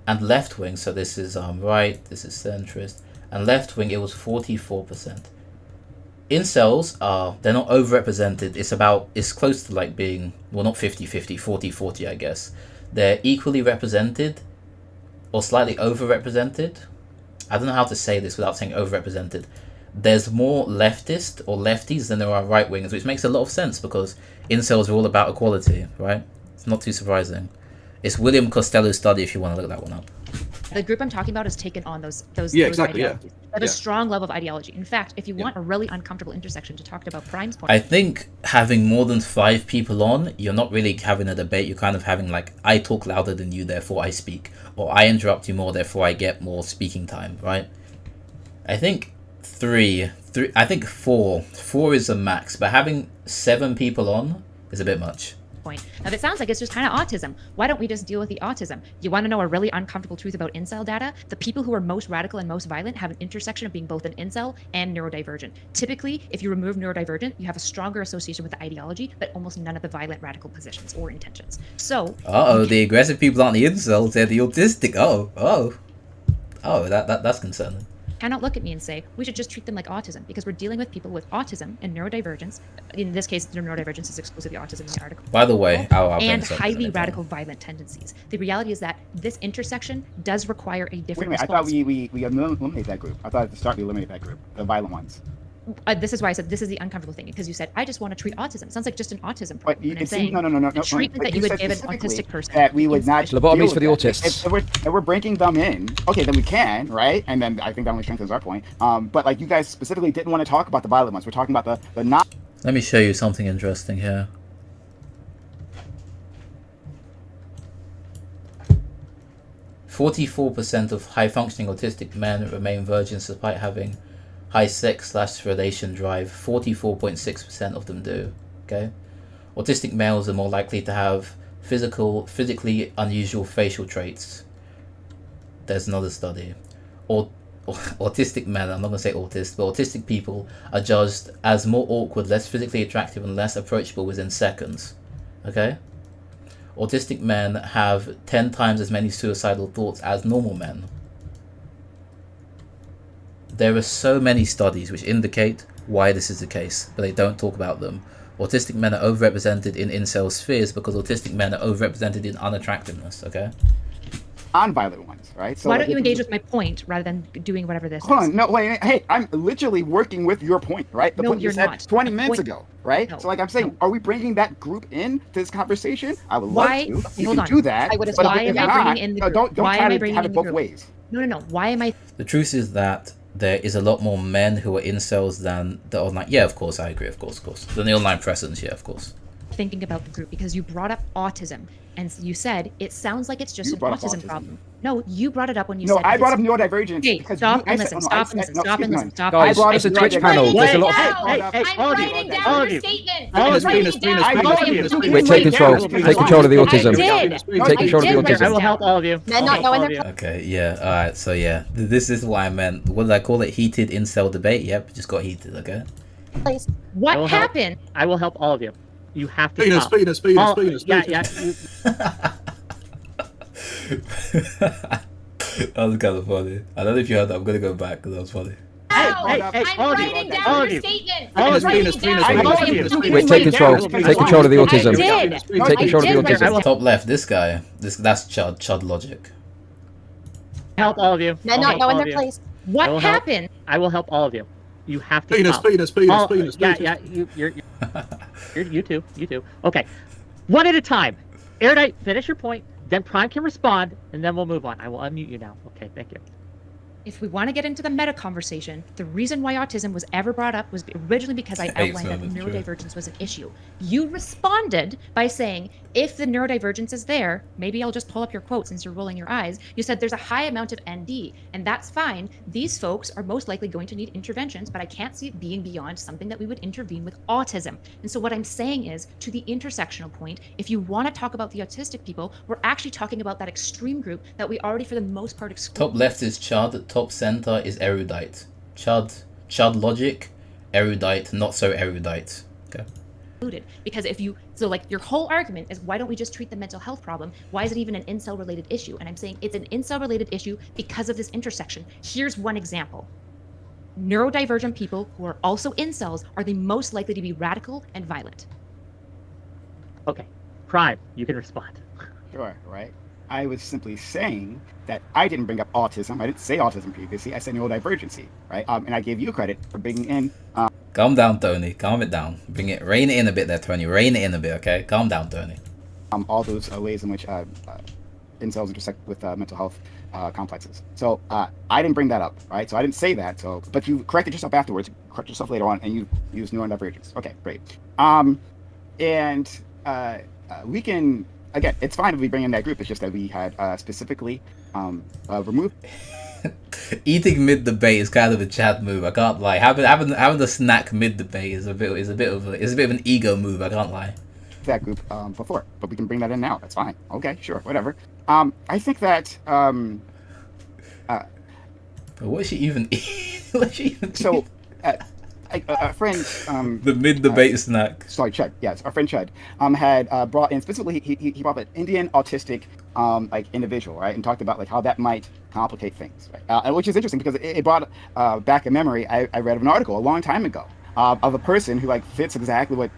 and left wing. So this is right. This is centrist, and left wing, it was 44%. incels are, they're not overrepresented. It's close to like being, well, not 50-50, 40-40, I guess. They're equally represented or slightly overrepresented. I don't know how to say this without saying overrepresented. There's more leftist or lefties than there are right wingers, which makes a lot of sense because incels are all about equality, right? It's not too surprising. It's William Costello's study if you want to look that one up. The group I'm talking about has taken on those exactly, ideologies. They have a strong level of ideology. In fact, if you want a really uncomfortable intersection to talk about Prime's point, I think having more than 5 people on, you're not really having a debate. You're kind of having like, I talk louder than you, therefore I speak, or I interrupt you more, therefore I get more speaking time, right? I think I think four is the max, but having 7 people on is a bit much. point. Now, that sounds like it's just kind of autism. Why don't we just deal with the autism? You want to know a really uncomfortable truth about incel data? The people who are most radical and most violent have an intersection of being both an incel and neurodivergent. Typically, if you remove neurodivergent, you have a stronger association with the ideology, but almost none of the violent radical positions or intentions. So, the aggressive people aren't the incels, they're the autistic. That's concerning. Cannot look at me and say we should just treat them like autism, because we're dealing with people with autism and neurodivergence. In this case, neurodivergence is exclusively autism in the article. By the way, and highly radical violent tendencies. The reality is that this intersection does require a different Wait a minute, response. I thought we eliminate that group. I thought at the start we eliminated that group, the violent ones. This is why I said this is the uncomfortable thing, because you said I just want to treat autism. It sounds like just an autism But problem. And I'm it saying seems, no. the treatment that you would give an autistic person. That we would not. Lobotomies for the deal with that. autists. If we're breaking them in, okay, then we can, right? And then I think that only strengthens our point. But like you guys specifically didn't want to talk about the violent ones. We're talking about the not. Let me show you something interesting here. "44% of high-functioning autistic men remain virgins despite having high sex/relation drive. 44.6% of them do. Okay, autistic males are more likely to have physically unusual facial traits. There's another study. Autistic men, I'm not going to say autist, but autistic people are judged as more awkward, less physically attractive, and less approachable within seconds. Okay? Autistic men have 10 times as many suicidal thoughts as normal men. There are so many studies which indicate why this is the case, but they don't talk about them. Autistic men are overrepresented in incel spheres because autistic men are overrepresented in unattractiveness, okay? Non-violent ones, right? So why don't you engage with my point rather than doing whatever this Hold is? on, no, wait, hey, I'm literally working with your point, right? The No, point you you're said not. 20 The minutes point- ago, right? No, So like I'm saying, no. are we bringing that group in to this conversation? I would Why- love to. You hold can on. do that. I would as but well. Why if am I not, bringing in the no, group? don't Why try am I to bringing have in it the both group? ways. No. Why am I The truth is that there is a lot more men who are incels than the online. Yeah, of course, I agree, of course. Than the online presence, yeah, of course. thinking about the group? Because you brought up autism, and you said it sounds like it's just You an brought up autism autism. problem. No, you brought it up when you No, said I brought up it's- neurodivergence Okay, because stop you, and I listen. said, no, Stop I and said, listen. no, Stop and excuse listen. me. Stop. Guys, I brought it's a up Twitch neurodivergence. panel. There's a lot. I I'm brought up- writing down all your of you. statement. All I'm of you. writing down. I I'm told writing you. down. Wait, Wait, take control. Take control of the autism. I did. Take control of the I did write autism. I will help all of you. Men not knowing their Okay, yeah, alright, so yeah. This is what I meant. What did I call it? Heated incel debate? Yep, just got heated, okay? place. I What will help. happened? I will help all of you. You have to Penis, stop. penis, penis, All- penis, Yeah, penis. yeah. That was kind of funny. I don't know if you heard that. I'm gonna go back because that was funny. Hey, I'm all of you. writing All down of your you. statement. All I'm of you. writing Penis, down. penis, I penis, told penis, you. penis, Wait, take control. Take control of the I autism. did. Take control of the I did. autism. Top left, this guy. That's Chud logic. Help all of you. Men I'll not help knowing all their of you. place. I What will help. happened? I will help all of you. You have to Penis, stop. penis, penis, All- penis, yeah, penis. yeah. You too. Okay, one at a time. Erudite, finish your point. Then Prime can respond, and then we'll move on. I will unmute you now. Okay, thank you. If we want to get into the meta conversation, the reason why autism was ever brought up was originally because I outlined that Excellent, true. neurodivergence was an issue. You responded by saying, if the neurodivergence is there, maybe I'll just pull up your quote since you're rolling your eyes. You said there's a high amount of ND, and that's fine. These folks are most likely going to need interventions, but I can't see it being beyond something that we would intervene with autism. And so what I'm saying is, to the intersectional point, if you want to talk about the autistic people, we're actually talking about that extreme group that we already, for the most part, exclude. Top left is Chud, top center is erudite. Chud logic, erudite, not so erudite. Okay. Included. Because if you, so like your whole argument is, why don't we just treat the mental health problem? Why is it even an incel related issue? And I'm saying it's an incel related issue because of this intersection. Here's one example. neurodivergent people who are also incels are the most likely to be radical and violent. Okay, Prime, you can respond. Sure, right. I was simply saying that I didn't bring up autism. I didn't say autism previously. I said neurodivergency, right? And I gave you credit for bringing in. Calm down, Tony. Calm it down. Rein it in a bit there, Tony. Rein it in a bit, okay? Calm down, Tony. All those ways in which incels intersect with mental health complexes. So I didn't bring that up, right? So I didn't say that. So, but you corrected yourself afterwards. You corrected yourself later on, and you used neurodivergence. Okay, great. We can. Again, it's fine if we bring in that group. It's just that we had specifically removed. Eating mid debate is kind of a Chad move. I can't lie. Having a snack mid debate is a bit of an ego move. I can't lie. That group before, but we can bring that in now. That's fine. Okay, sure, whatever. I think that. But what is she even? What is she even? So. A friend, the mid debate snack. Sorry, Chud. Yes, our friend Chud had brought in specifically. He brought an Indian autistic individual, right, and talked about like how that might complicate things, right? Which is interesting because it brought back a memory I read of an article a long time ago of a person who fits exactly what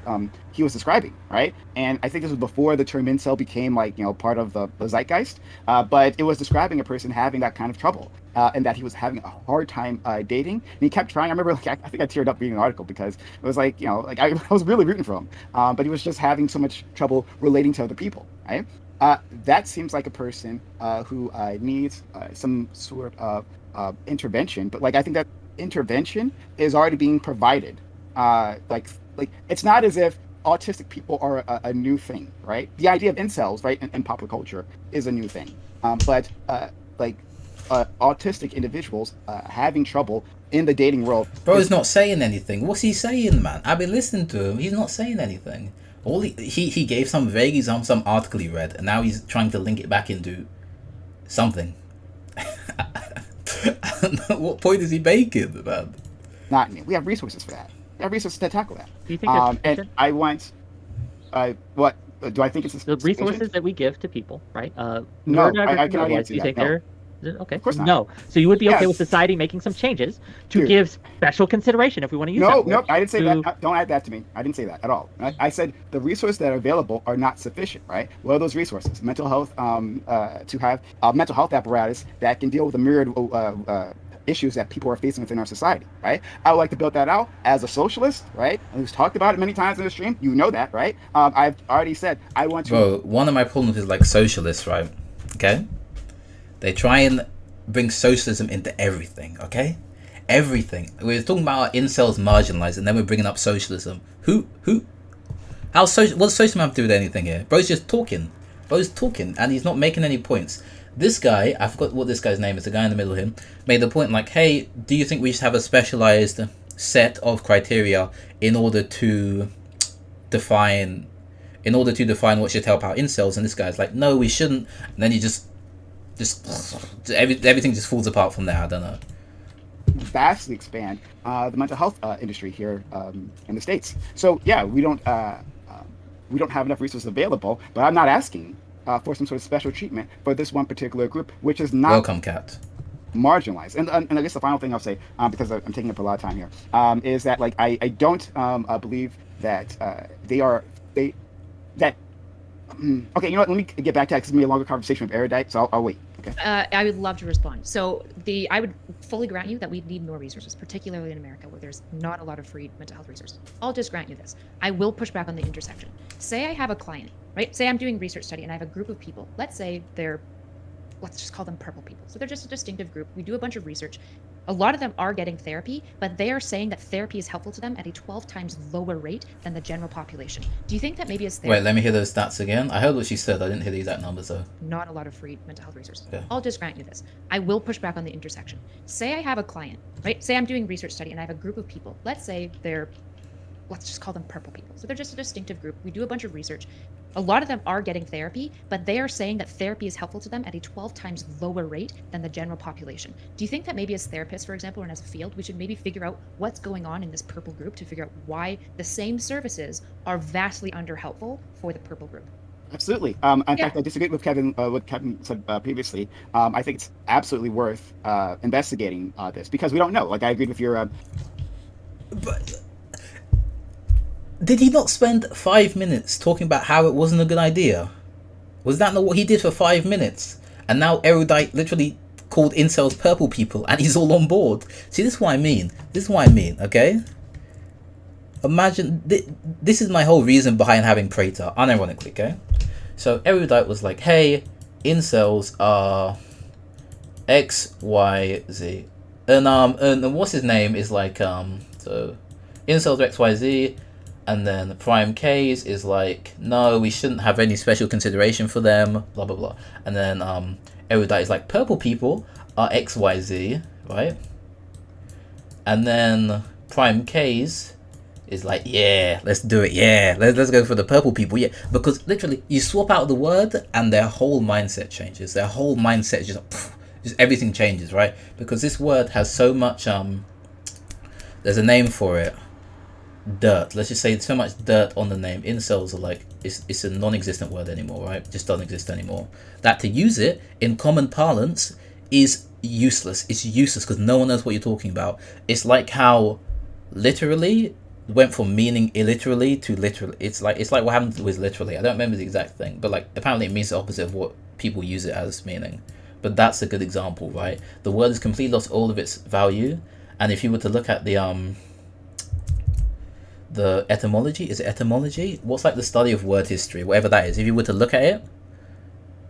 he was describing, right? And I think this was before the term incel became part of the zeitgeist, but it was describing a person having that kind of trouble. And that he was having a hard time dating, and he kept trying. I remember, I think I teared up reading the article because it was I was really rooting for him, but he was just having so much trouble relating to other people, right? That seems like a person who needs some sort of intervention, but I think that intervention is already being provided. It's not as if autistic people are a new thing, right? The idea of incels, right, in popular culture is a new thing, but autistic individuals having trouble in the dating world. Bro's not saying anything. What's he saying, man? I've been listening to him. He's not saying anything. All he gave some vague example, some article he read, and now he's trying to link it back into something. I don't know, what point is he making, man? Not me. We have resources for that. We have resources to tackle that. Do you think it's and I want what do I think it's the resources that we give to people, right? No, I can already answer you that. think No. they're okay. Of course not. No. So you would be okay Yes. with society making some changes to Dude. give special consideration if we want to use No, that no, word, I didn't say to- that. Don't add that to me. I didn't say that at all. I said the resources that are available are not sufficient, right? What are those resources? Mental health, to have a mental health apparatus that can deal with the myriad issues that people are facing within our society, right? I would like to build that out as a socialist, right? And we've talked about it many times in the stream. You know that, right? I've already said I want to. Bro, one of my problems is socialists, right? Okay? They try and bring socialism into everything, okay? Everything. We're talking about our incels marginalized, and then we're bringing up socialism. Who? What does socialism have to do with anything here? Bro's just talking. Bro's talking, and he's not making any points. This guy, I forgot what this guy's name is, the guy in the middle of him, made the point hey, do you think we should have a specialized set of criteria in order to define what should help out incels? And this guy's like, no, we shouldn't. And then he just everything just falls apart from there. I don't know. Vastly expand the mental health industry here in the States. So yeah, we don't have enough resources available, but I'm not asking for some sort of special treatment for this one particular group, which is not Welcome, Katt. marginalized. And I guess the final thing I'll say, because I'm taking up a lot of time here, is that I don't believe that okay, you know what, let me get back to that because it's going to be a longer conversation with Erudite, so I'll wait. Okay. I would love to respond. So I would fully grant you that we need more resources, particularly in America where there's not a lot of free mental health resources. I'll just grant you this. I will push back on the intersection. Say I have a client, right? Say I'm doing research study and I have a group of people. Let's say let's just call them purple people. So they're just a distinctive group. We do a bunch of research. A lot of them are getting therapy, but they are saying that therapy is helpful to them at a 12 times lower rate than the general population. Do you think that maybe as Wait, let me hear those stats again. I heard what she said. I didn't hear the exact numbers though. not a lot of free mental health resources? Yeah. I'll just grant you this. I will push back on the intersection. Say I have a client, right? Say I'm doing research study and I have a group of people. Let's say let's just call them purple people. So they're just a distinctive group. We do a bunch of research. A lot of them are getting therapy, but they are saying that therapy is helpful to them at a 12 times lower rate than the general population. Do you think that maybe as therapists, for example, and as a field, we should maybe figure out what's going on in this purple group to figure out why the same services are vastly under helpful for the purple group? Absolutely. In fact, I disagree with what Kevin said previously. I think it's absolutely worth investigating this because we don't know. Like I agreed with your. But did he not spend 5 minutes talking about how it wasn't a good idea? Was that not what he did for 5 minutes? And now Erudite literally called incels purple people, and he's all on board. See, this is what I mean. Okay? Imagine, this is my whole reason behind having Praetor, unironically, okay? So Erudite was like, hey, incels are X, Y, Z. And what's his name is like, so incels are X, Y, Z, and then Prime K's is like, no, we shouldn't have any special consideration for them, blah, blah, blah. And then Erudite is like, purple people are X, Y, Z, right? And then Prime K's is like, yeah, let's do it, yeah, let's go for the purple people, yeah, because literally you swap out the word and their whole mindset changes. Their whole mindset is just everything changes, right? Because this word has so much there's a name for it, dirt. Let's just say so much dirt on the name. Incels are like, it's a non-existent word anymore, right? It just doesn't exist anymore. That to use it in common parlance is useless. It's useless because no one knows what you're talking about. It's like how literally went from meaning illiterally to literally. It's like what happened with literally. I don't remember the exact thing, but like apparently it means the opposite of what people use it as meaning. But that's a good example, right? The word has completely lost all of its value, and if you were to look at the etymology, is it etymology? What's like the study of word history, whatever that is? If you were to look at it,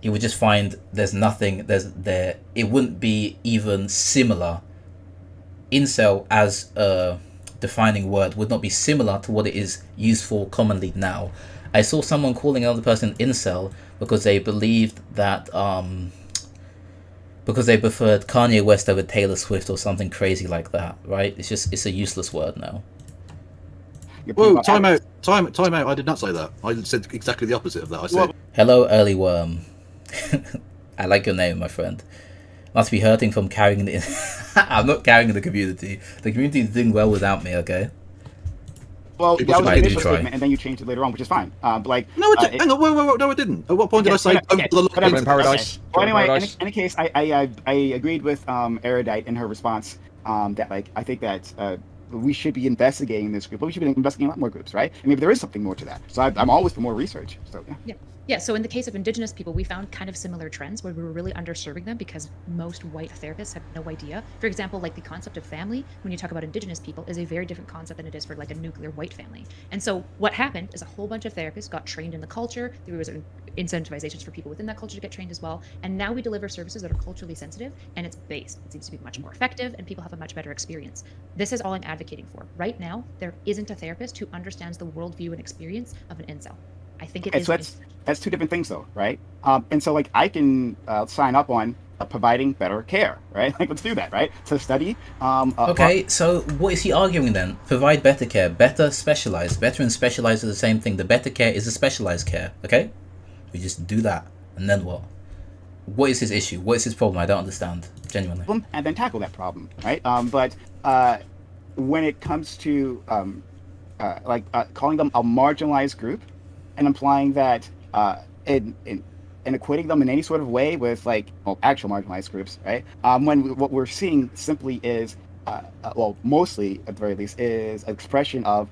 you would just find there's nothing. It wouldn't be even similar. Incel as a defining word would not be similar to what it is used for commonly now. I saw someone calling another person incel because they believed that because they preferred Kanye West over Taylor Swift or something crazy like that, right? It's a useless word now. Whoa, time out. I did not say that. I said exactly the opposite of that. I said, hello, early worm. I like your name, my friend. Must be hurting from carrying the I'm not carrying the community. The community is doing well without me, okay? Well, People that was should the do initial try. statement, and then you changed it later on, which is fine. But like, no, hang on, whoa, no, I didn't. At what point did I say? Whatever. in paradise. Well, anyway, Paradise. in any case, I agreed with Erudite in her response that like I think that we should be investigating this group, but we should be investigating a lot more groups, right? And maybe there is something more to that. So I'm always for more research. So yeah. Yeah, so in the case of Indigenous people, we found kind of similar trends where we were really underserving them because most white therapists have no idea. For example, like the concept of family, when you talk about Indigenous people, is a very different concept than it is for like a nuclear white family. And so what happened is a whole bunch of therapists got trained in the culture. There was incentivizations for people within that culture to get trained as well. And now we deliver services that are culturally sensitive and it's based. It seems to be much more effective and people have a much better experience. This is all I'm advocating for. Right now, there isn't a therapist who understands the worldview and experience of an incel. I think it is. So that's two different things, though, right? And so, like, I can sign up on providing better care, right? Like, let's do that, right? So study. Okay, so what is he arguing then? Provide better care, better specialized. Better and specialized are the same thing. The better care is the specialized care, okay? We just do that, and then what? What is his issue? What is his problem? I don't understand, genuinely. And then tackle that problem, right? But when it comes to calling them a marginalized group and implying that and equating them in any sort of way with actual marginalized groups, right? What we're seeing simply is, mostly at the very least, is an expression of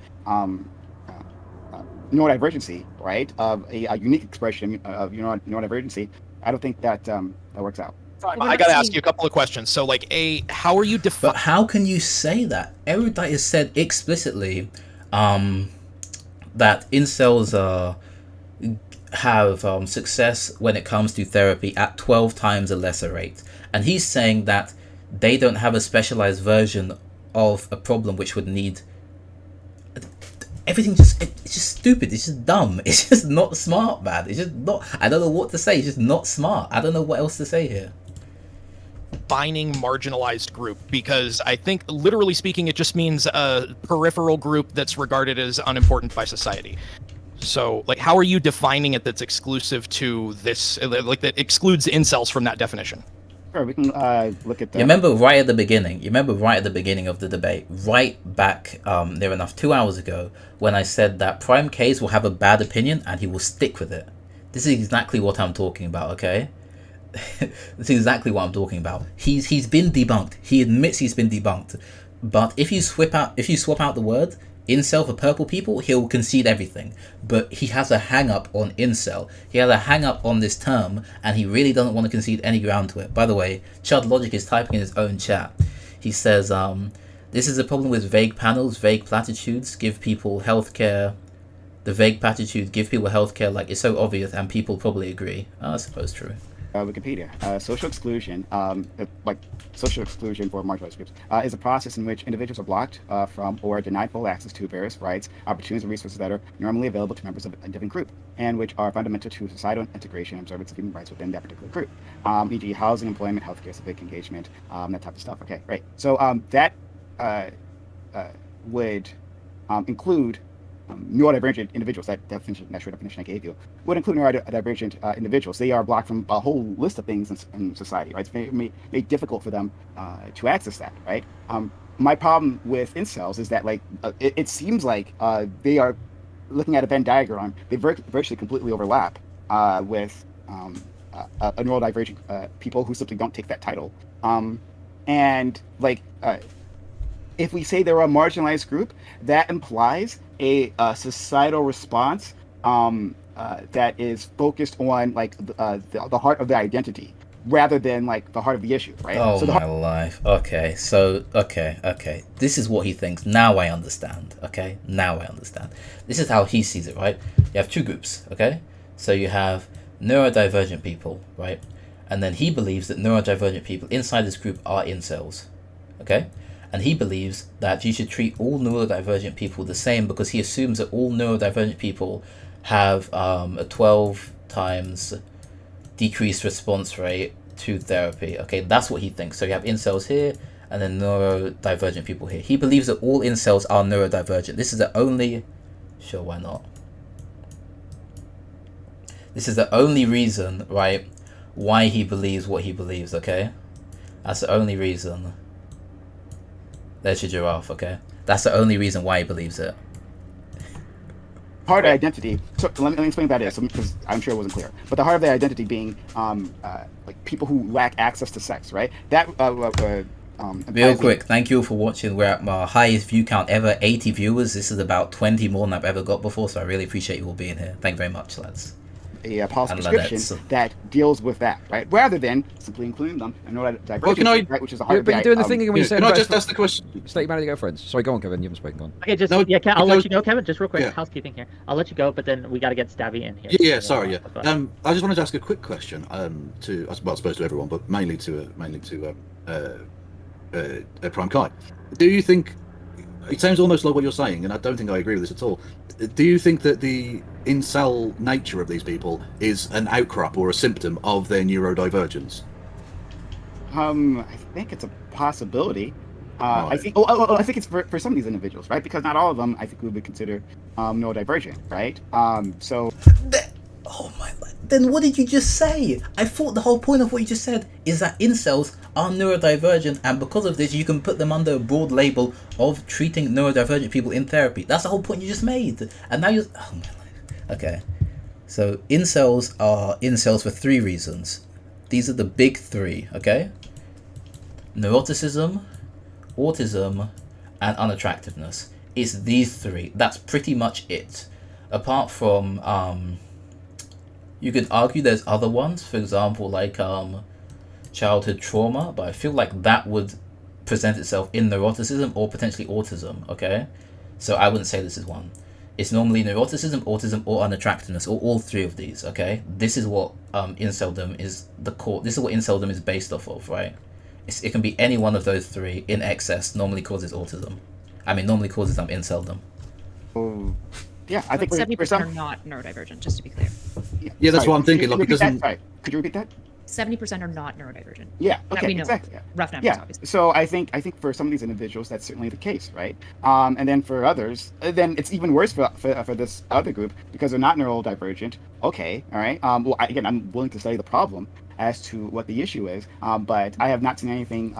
neurodivergency, right? Of a unique expression of neurodivergency. I don't think that that works out. I gotta ask you a couple of questions. So, how are you But how can you say that? Erudite has said explicitly that incels have success when it comes to therapy at 12 times a lesser rate. And he's saying that they don't have a specialized version of a problem which would need... Everything it's just stupid. It's just dumb. It's just not smart, man. It's just not... I don't know what to say. It's just not smart. I don't know what else to say here. Defining marginalized group, because I think literally speaking it just means a peripheral group that's regarded as unimportant by society. So how are you defining it that's exclusive to this, that excludes incels from that definition? Sure, we can look at that. You remember right at the beginning of the debate, right back near enough 2 hours ago, when I said that Prime K's will have a bad opinion and he will stick with it. This is exactly what I'm talking about, okay? This is exactly what I'm talking about. He's been debunked. He admits he's been debunked. But if you swap out the word incel for purple people, he'll concede everything. But he has a hang up on incel. He has a hang up on this term, and he really doesn't want to concede any ground to it. By the way, Chud Logic is typing in his own chat. He says, this is a problem with vague panels, vague platitudes, give people healthcare. The vague platitude, give people healthcare, like it's so obvious, and people probably agree. I suppose true. Wikipedia. Social exclusion, like social exclusion for marginalized groups, is a process in which individuals are blocked from or denied full access to various rights, opportunities, and resources that are normally available to members of a different group, and which are fundamental to societal integration and observance of human rights within that particular group, e.g., housing, employment, healthcare, civic engagement, that type of stuff. Okay, right. So that would include neurodivergent individuals. That definition, that short definition I gave you, would include neurodivergent individuals. They are blocked from a whole list of things in society, right? It's made difficult for them to access that, right? My problem with incels is that, like, it seems like they are looking at a Venn diagram. They virtually completely overlap with a neurodivergent people who simply don't take that title. And like, if we say they're a marginalized group, that implies a societal response that is focused on like the heart of the identity rather than like the heart of the issue, right? Oh, so my life. Okay, so okay. This is what he thinks. Now I understand. Okay, now I understand. This is how he sees it, right? You have two groups. Okay, so you have neurodivergent people, right? And then he believes that neurodivergent people inside this group are incels. Okay. And he believes that you should treat all neurodivergent people the same because he assumes that all neurodivergent people have a 12 times decreased response rate to therapy. Okay, that's what he thinks. So you have incels here and then neurodivergent people here. He believes that all incels are neurodivergent. This is the only... Sure, why not? This is the only reason, right, why he believes what he believes, okay? That's the only reason. There's your giraffe, okay? That's the only reason why he believes it. Heart of identity. So let me explain what that is, because I'm sure it wasn't clear. But the heart of the identity being like people who lack access to sex, right? That real quick, thank you for watching. We're at my highest view count ever, 80 viewers. This is about 20 more than I've ever got before, so I really appreciate you all being here. Thank you very much, lads. A policy prescription that deals with that, right? Rather than simply including them and diversity, right? Which is a hard. But you're doing the thing when you say. Can I just ask the question? State humanity girlfriends. Sorry, go on, Kevin. You haven't spoken. Go on. Okay, just No, I'll let you go, Kevin. Just real quick, Yeah. housekeeping here. I'll let you go, but then we got to get Stabby in here. Yeah, sorry. Yeah. I just wanted to ask a quick question. To, well, I suppose to everyone, but mainly to Prime Kai. Do you think? It sounds almost like what you're saying, and I don't think I agree with this at all. Do you think that the incel nature of these people is an outcrop or a symptom of their neurodivergence? I think it's a possibility. Right. I think. I think it's for some of these individuals, right? Because not all of them, I think, would be considered neurodivergent, right? So. Oh my... Then what did you just say? I thought the whole point of what you just said is that incels are neurodivergent, and because of this you can put them under a broad label of treating neurodivergent people in therapy. That's the whole point you just made. And now you're... Oh my life. Okay. So incels are incels for three reasons. These are the big three, okay? Neuroticism, autism, and unattractiveness. It's these three. That's pretty much it. Apart from... you could argue there's other ones, for example, like childhood trauma, but I feel like that would present itself in neuroticism or potentially autism, okay? So I wouldn't say this is one. It's normally neuroticism, autism, or unattractiveness, or all three of these, okay? This is what inceldom is the core. This is what inceldom is based off of, right? It can be any one of those three in excess normally causes autism. I mean, normally causes inceldom. Oh. Yeah, I think 70% are not neurodivergent, just to be clear. Yeah, that's what I'm thinking. Like, because sorry, could you repeat that? 70% are not neurodivergent. Yeah, That okay, we know. exactly. Yeah. Rough numbers, Yeah, obviously. so I think for some of these individuals, that's certainly the case, right? And then for others, then it's even worse for this other group because they're not neurodivergent. Okay, all right. Well, again, I'm willing to study the problem as to what the issue is, but I have not seen anything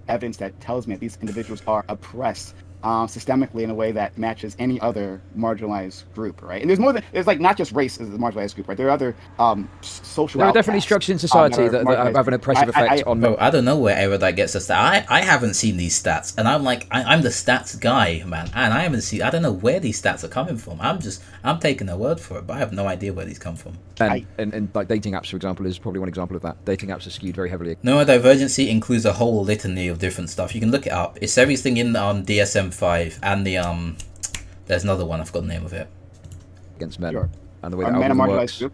evidence that tells me that these individuals are oppressed systemically in a way that matches any other marginalized group, right? And there's like not just race as a marginalized group, right? There are other social. There are definitely outcasts, structures in society that have an oppressive effect on. Bro, I don't know where Erudite gets the stat. I haven't seen these stats, and I'm like, I'm the stats guy, man, and I don't know where these stats are coming from. I'm taking their word for it, but I have no idea where these come from. And like dating apps, for example, is probably one example of that. Dating apps are skewed very heavily. Neurodivergency includes a whole litany of different stuff. You can look it up. It's everything in DSM-5 and the there's another one. I forgot the name of it. Against men. Sure. And the way Are that men a algorithm marginalized works. group?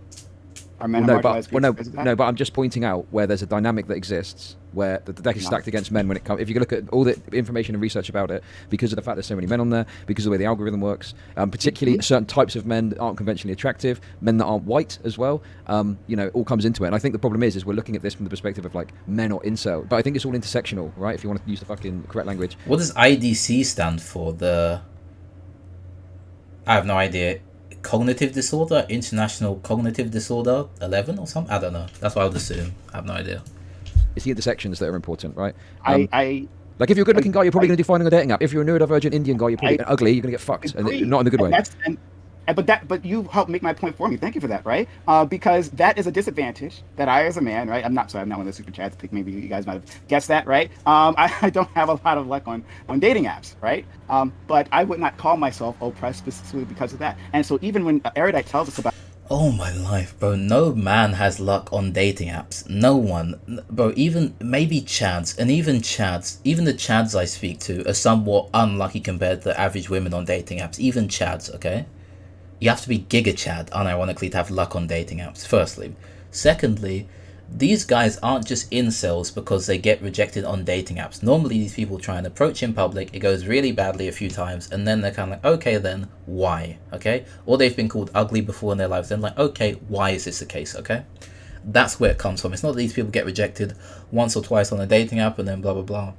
Are men a marginalized group? No, but I'm just pointing out where there's a dynamic that exists where the deck is stacked against men when it comes. If you look at all the information and research about it, because of the fact there's so many men on there, because of the way the algorithm works, particularly certain types of men that aren't conventionally attractive, men that aren't white as well, all comes into it. And I think the problem is we're looking at this from the perspective of like men or incel, but I think it's all intersectional, right? If you want to use the fucking correct language. What does IDC stand for? I have no idea. Cognitive disorder, International Cognitive Disorder 11 or something. I don't know. That's what I would assume. I have no idea. It's the intersections that are important, right? I like if you're a good-looking guy, you're probably going to do fine on a dating app. If you're a neurodivergent Indian guy, you're probably ugly. You're going to get fucked, and not in a good way. But you helped make my point for me. Thank you for that, right? Because that is a disadvantage that I, as a man, right? I'm not one of the super chats. I think maybe you guys might have guessed that, right? I don't have a lot of luck on dating apps, right? But I would not call myself oppressed specifically because of that. And so even when Erudite tells us about Oh my life, bro. No man has luck on dating apps. No one. Bro, even maybe Chads, and even the Chads I speak to are somewhat unlucky compared to the average women on dating apps. Even Chads, okay? You have to be Giga Chad, unironically, to have luck on dating apps, firstly. Secondly, these guys aren't just incels because they get rejected on dating apps. Normally, these people try and approach in public, it goes really badly a few times, and then they're kind of like, okay, then, why? Okay? Or they've been called ugly before in their lives, then like, okay, why is this the case? Okay? That's where it comes from. It's not that these people get rejected once or twice on a dating app and then blah, blah, blah.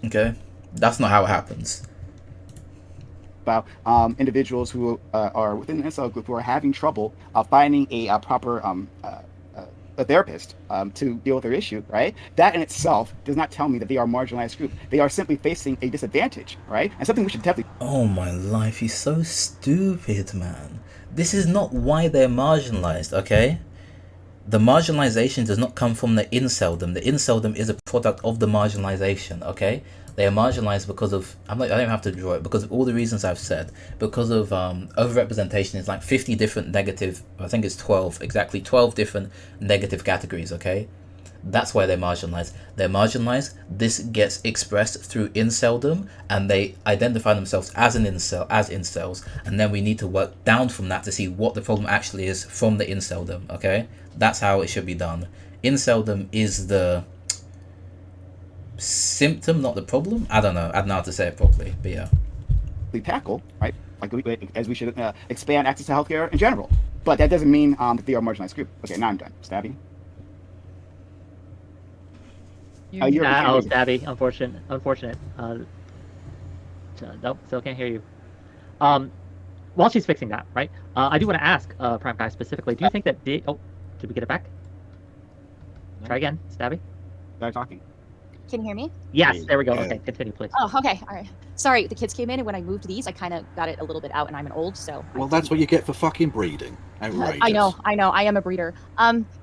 Okay? That's not how it happens. About individuals who are within the incel group who are having trouble finding a proper a therapist to deal with their issue, right? That in itself does not tell me that they are a marginalized group. They are simply facing a disadvantage, right? And something we should definitely... Oh my life, he's so stupid, man. This is not why they're marginalized, okay? The marginalization does not come from the inceldom. The inceldom is a product of the marginalization, okay? They are marginalized because of, I don't have to draw it, because of all the reasons I've said. Because of overrepresentation is like 50 different negative, I think it's 12, exactly 12 different negative categories, okay? That's why they're marginalized. They're marginalized, this gets expressed through inceldom, and they identify themselves as an incel, as incels, and then we need to work down from that to see what the problem actually is from the inceldom, okay? That's how it should be done. Inceldom is the symptom, not the problem. I don't know how to say it properly, but yeah. Tackle, right? As we should expand access to healthcare in general. But that doesn't mean that they are a marginalized group. Okay, now I'm done. Stabby? Stabby. Unfortunate. Nope, still can't hear you. While she's fixing that, right? I do want to ask Prime Guy specifically. Do you think that did we get it back? No. Try again, Stabby. Start talking. Can you hear me? Yes, there we go. Okay, continue, please. Oh, okay. All right. Sorry, the kids came in, and when I moved these, I kind of got it a little bit out, and I'm an old, so... Well, that's what you get for fucking breeding. Outrageous. I know. I am a breeder.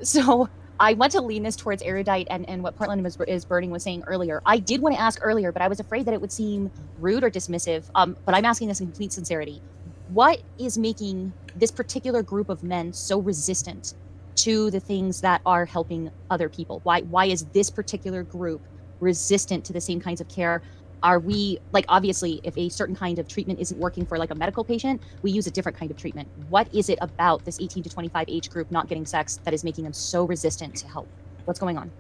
So I want to lean this towards Erudite and what Portland is Burning was saying earlier. I did want to ask earlier, but I was afraid that it would seem rude or dismissive. But I'm asking this in complete sincerity. What is making this particular group of men so resistant to the things that are helping other people? Why is this particular group resistant to the same kinds of care? Are we, like, obviously if a certain kind of treatment isn't working for like a medical patient, we use a different kind of treatment. What is it about this 18 to 25 age group not getting sex that is making them so resistant to help? What's going on?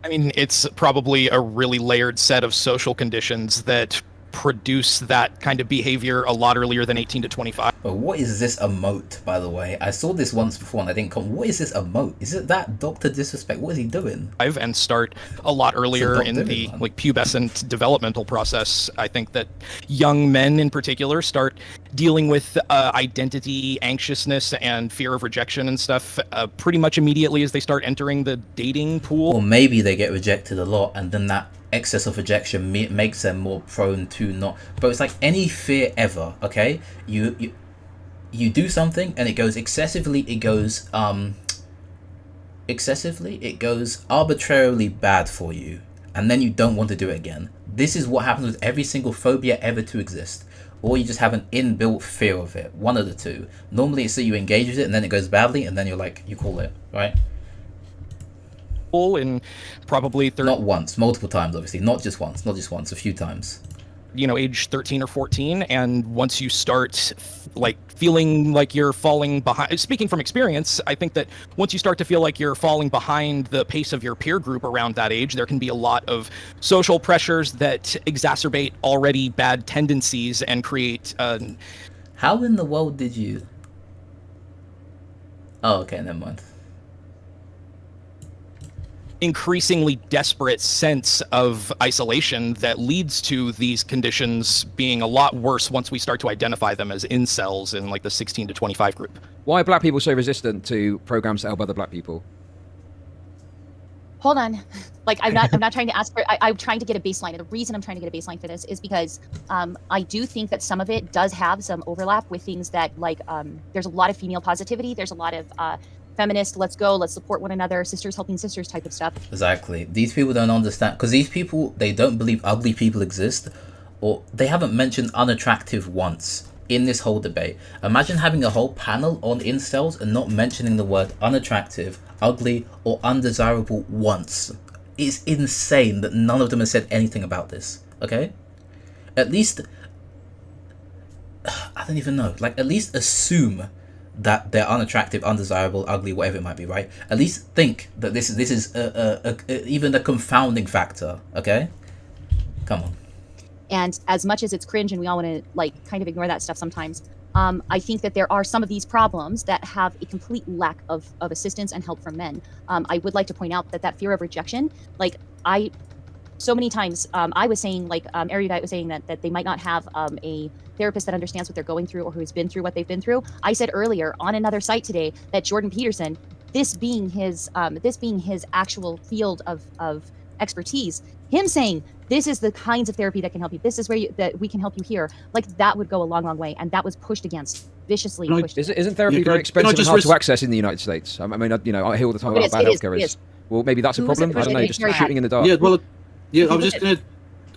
I mean, it's probably a really layered set of social conditions that produce that kind of behavior a lot earlier than 18 to 25. But what is this emote, by the way? I saw this once before and I didn't come. What is this emote? Is it that Dr. Disrespect? What is he doing? And start a lot earlier in the like pubescent developmental process. I think that young men in particular start dealing with identity anxiousness and fear of rejection and stuff pretty much immediately as they start entering the dating pool. Or maybe they get rejected a lot, and then that excess of rejection makes them more prone to not. But it's like any fear ever, okay? You do something and it goes excessively. It goes arbitrarily bad for you, and then you don't want to do it again. This is what happens with every single phobia ever to exist. Or you just have an inbuilt fear of it. One of the two. Normally it's that you engage with it and then it goes badly, and then you're like, you call it, right? In probably not once, multiple times, obviously. Not just once, a few times. Age 13 or 14, and once you start feeling like you're falling behind, speaking from experience, I think that once you start to feel like you're falling behind the pace of your peer group around that age, there can be a lot of social pressures that exacerbate already bad tendencies and create How in the world did you... Oh, okay, never mind. Increasingly desperate sense of isolation that leads to these conditions being a lot worse once we start to identify them as incels in the 16 to 25 group. Why are black people so resistant to programs to help other black people? Hold on. I'm not trying to ask for, I'm trying to get a baseline. And the reason I'm trying to get a baseline for this is because I do think that some of it does have some overlap with things that there's a lot of female positivity. There's a lot of feminist, let's go, let's support one another, sisters helping sisters type of stuff. Exactly. These people don't understand, because these people, they don't believe ugly people exist, or they haven't mentioned unattractive once in this whole debate. Imagine having a whole panel on incels and not mentioning the word unattractive, ugly, or undesirable once. It's insane that none of them have said anything about this, okay? At least, I don't even know, at least assume that they're unattractive, undesirable, ugly, whatever it might be, right? At least think that this is even a confounding factor, okay? Come on. And as much as it's cringe and we all want to kind of ignore that stuff sometimes, I think that there are some of these problems that have a complete lack of assistance and help from men. I would like to point out that fear of rejection, so many times I was saying, Erudite was saying that they might not have a therapist that understands what they're going through or who has been through what they've been through. I said earlier on another site today that Jordan Peterson, this being his actual field of expertise, him saying this is the kinds of therapy that can help you. This is where that we can help you here. That would go a long way, and that was pushed against viciously. Isn't therapy very expensive and hard to access in the United States? I mean, I hear all the time about bad healthcare is. Well, maybe that's a problem. I don't know. Just shooting in the dark. Yeah, well, yeah. I was just gonna.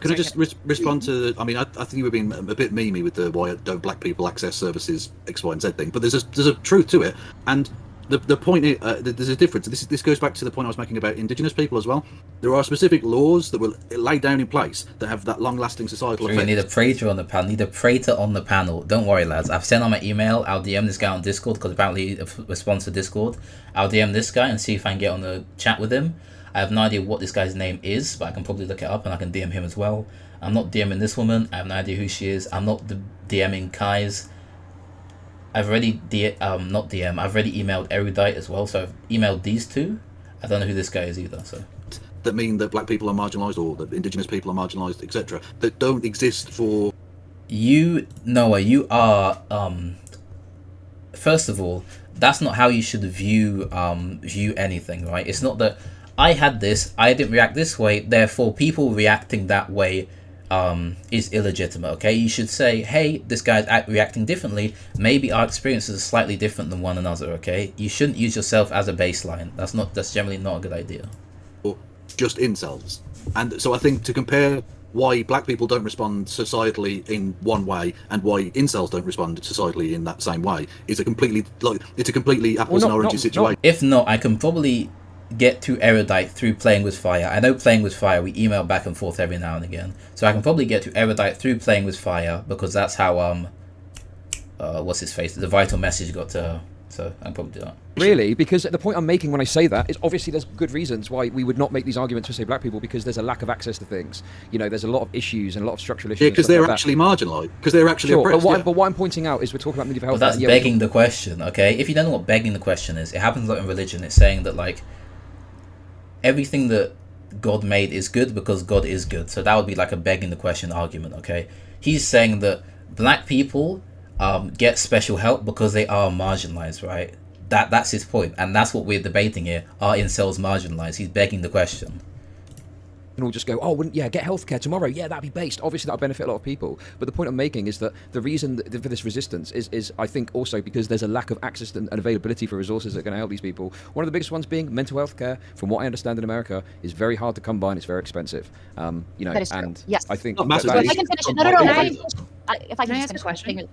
Can I just respond to? I mean, I think you were being a bit memey with the why don't black people access services X, Y, and Z thing. But there's a truth to it, and the point is, there's a difference. This goes back to the point I was making about indigenous people as well. There are specific laws that were laid down in place that have that long-lasting societal effect. We need a praetor on the panel. Don't worry, lads. I've sent on my email. I'll DM this guy on Discord because apparently he responds to Discord. I'll DM this guy and see if I can get on the chat with him. I have no idea what this guy's name is, but I can probably look it up and I can DM him as well. I'm not DMing this woman. I have no idea who she is. I'm not DMing Kai's. I've already I've already emailed Erudite as well, so I've emailed these two. I don't know who this guy is either. So that mean that black people are marginalised or that indigenous people are marginalised, etc. That don't exist for you, Noah. You are first of all, that's not how you should view anything, right? It's not that I had this, I didn't react this way, therefore people reacting that way is illegitimate, okay? You should say, hey, this guy's reacting differently. Maybe our experiences are slightly different than one another, okay? You shouldn't use yourself as a baseline. That's generally not a good idea. Or just incels. And so I think to compare why black people don't respond societally in one way and why incels don't respond societally in that same way is a completely apples and oranges situation. If not, I can probably get to Erudite through Playing with Fire. I know Playing with Fire, we email back and forth every now and again, so I can probably get to Erudite through Playing with Fire because that's how what's his face, the vital message got to her. So I can probably do that. Really? Because the point I'm making when I say that is obviously there's good reasons why we would not make these arguments for, say, black people, because there's a lack of access to things. There's a lot of issues and a lot of structural issues. Yeah, because they're actually marginalised. Because they're actually oppressed. But what I'm pointing out is we're talking about medieval health. But that's begging the question, okay? If you don't know what begging the question is, it happens a lot in religion. It's saying that, everything that God made is good because God is good. So that would be like a begging the question argument, okay? He's saying that black people get special help because they are marginalized, right? That's his point, and that's what we're debating here. Are incels marginalized? He's begging the question. And all just go, oh, wouldn't, yeah, get healthcare tomorrow. Yeah, that'd be based. Obviously, that'll benefit a lot of people. But the point I'm making is that the reason for this resistance is I think, also because there's a lack of access and availability for resources that are going to help these people. One of the biggest ones being mental health care, from what I understand in America, is very hard to come by and it's very expensive. You know, That is true. and Yes. I think Not that massively. If I can finish it. No. If I Can I can ask a finish question?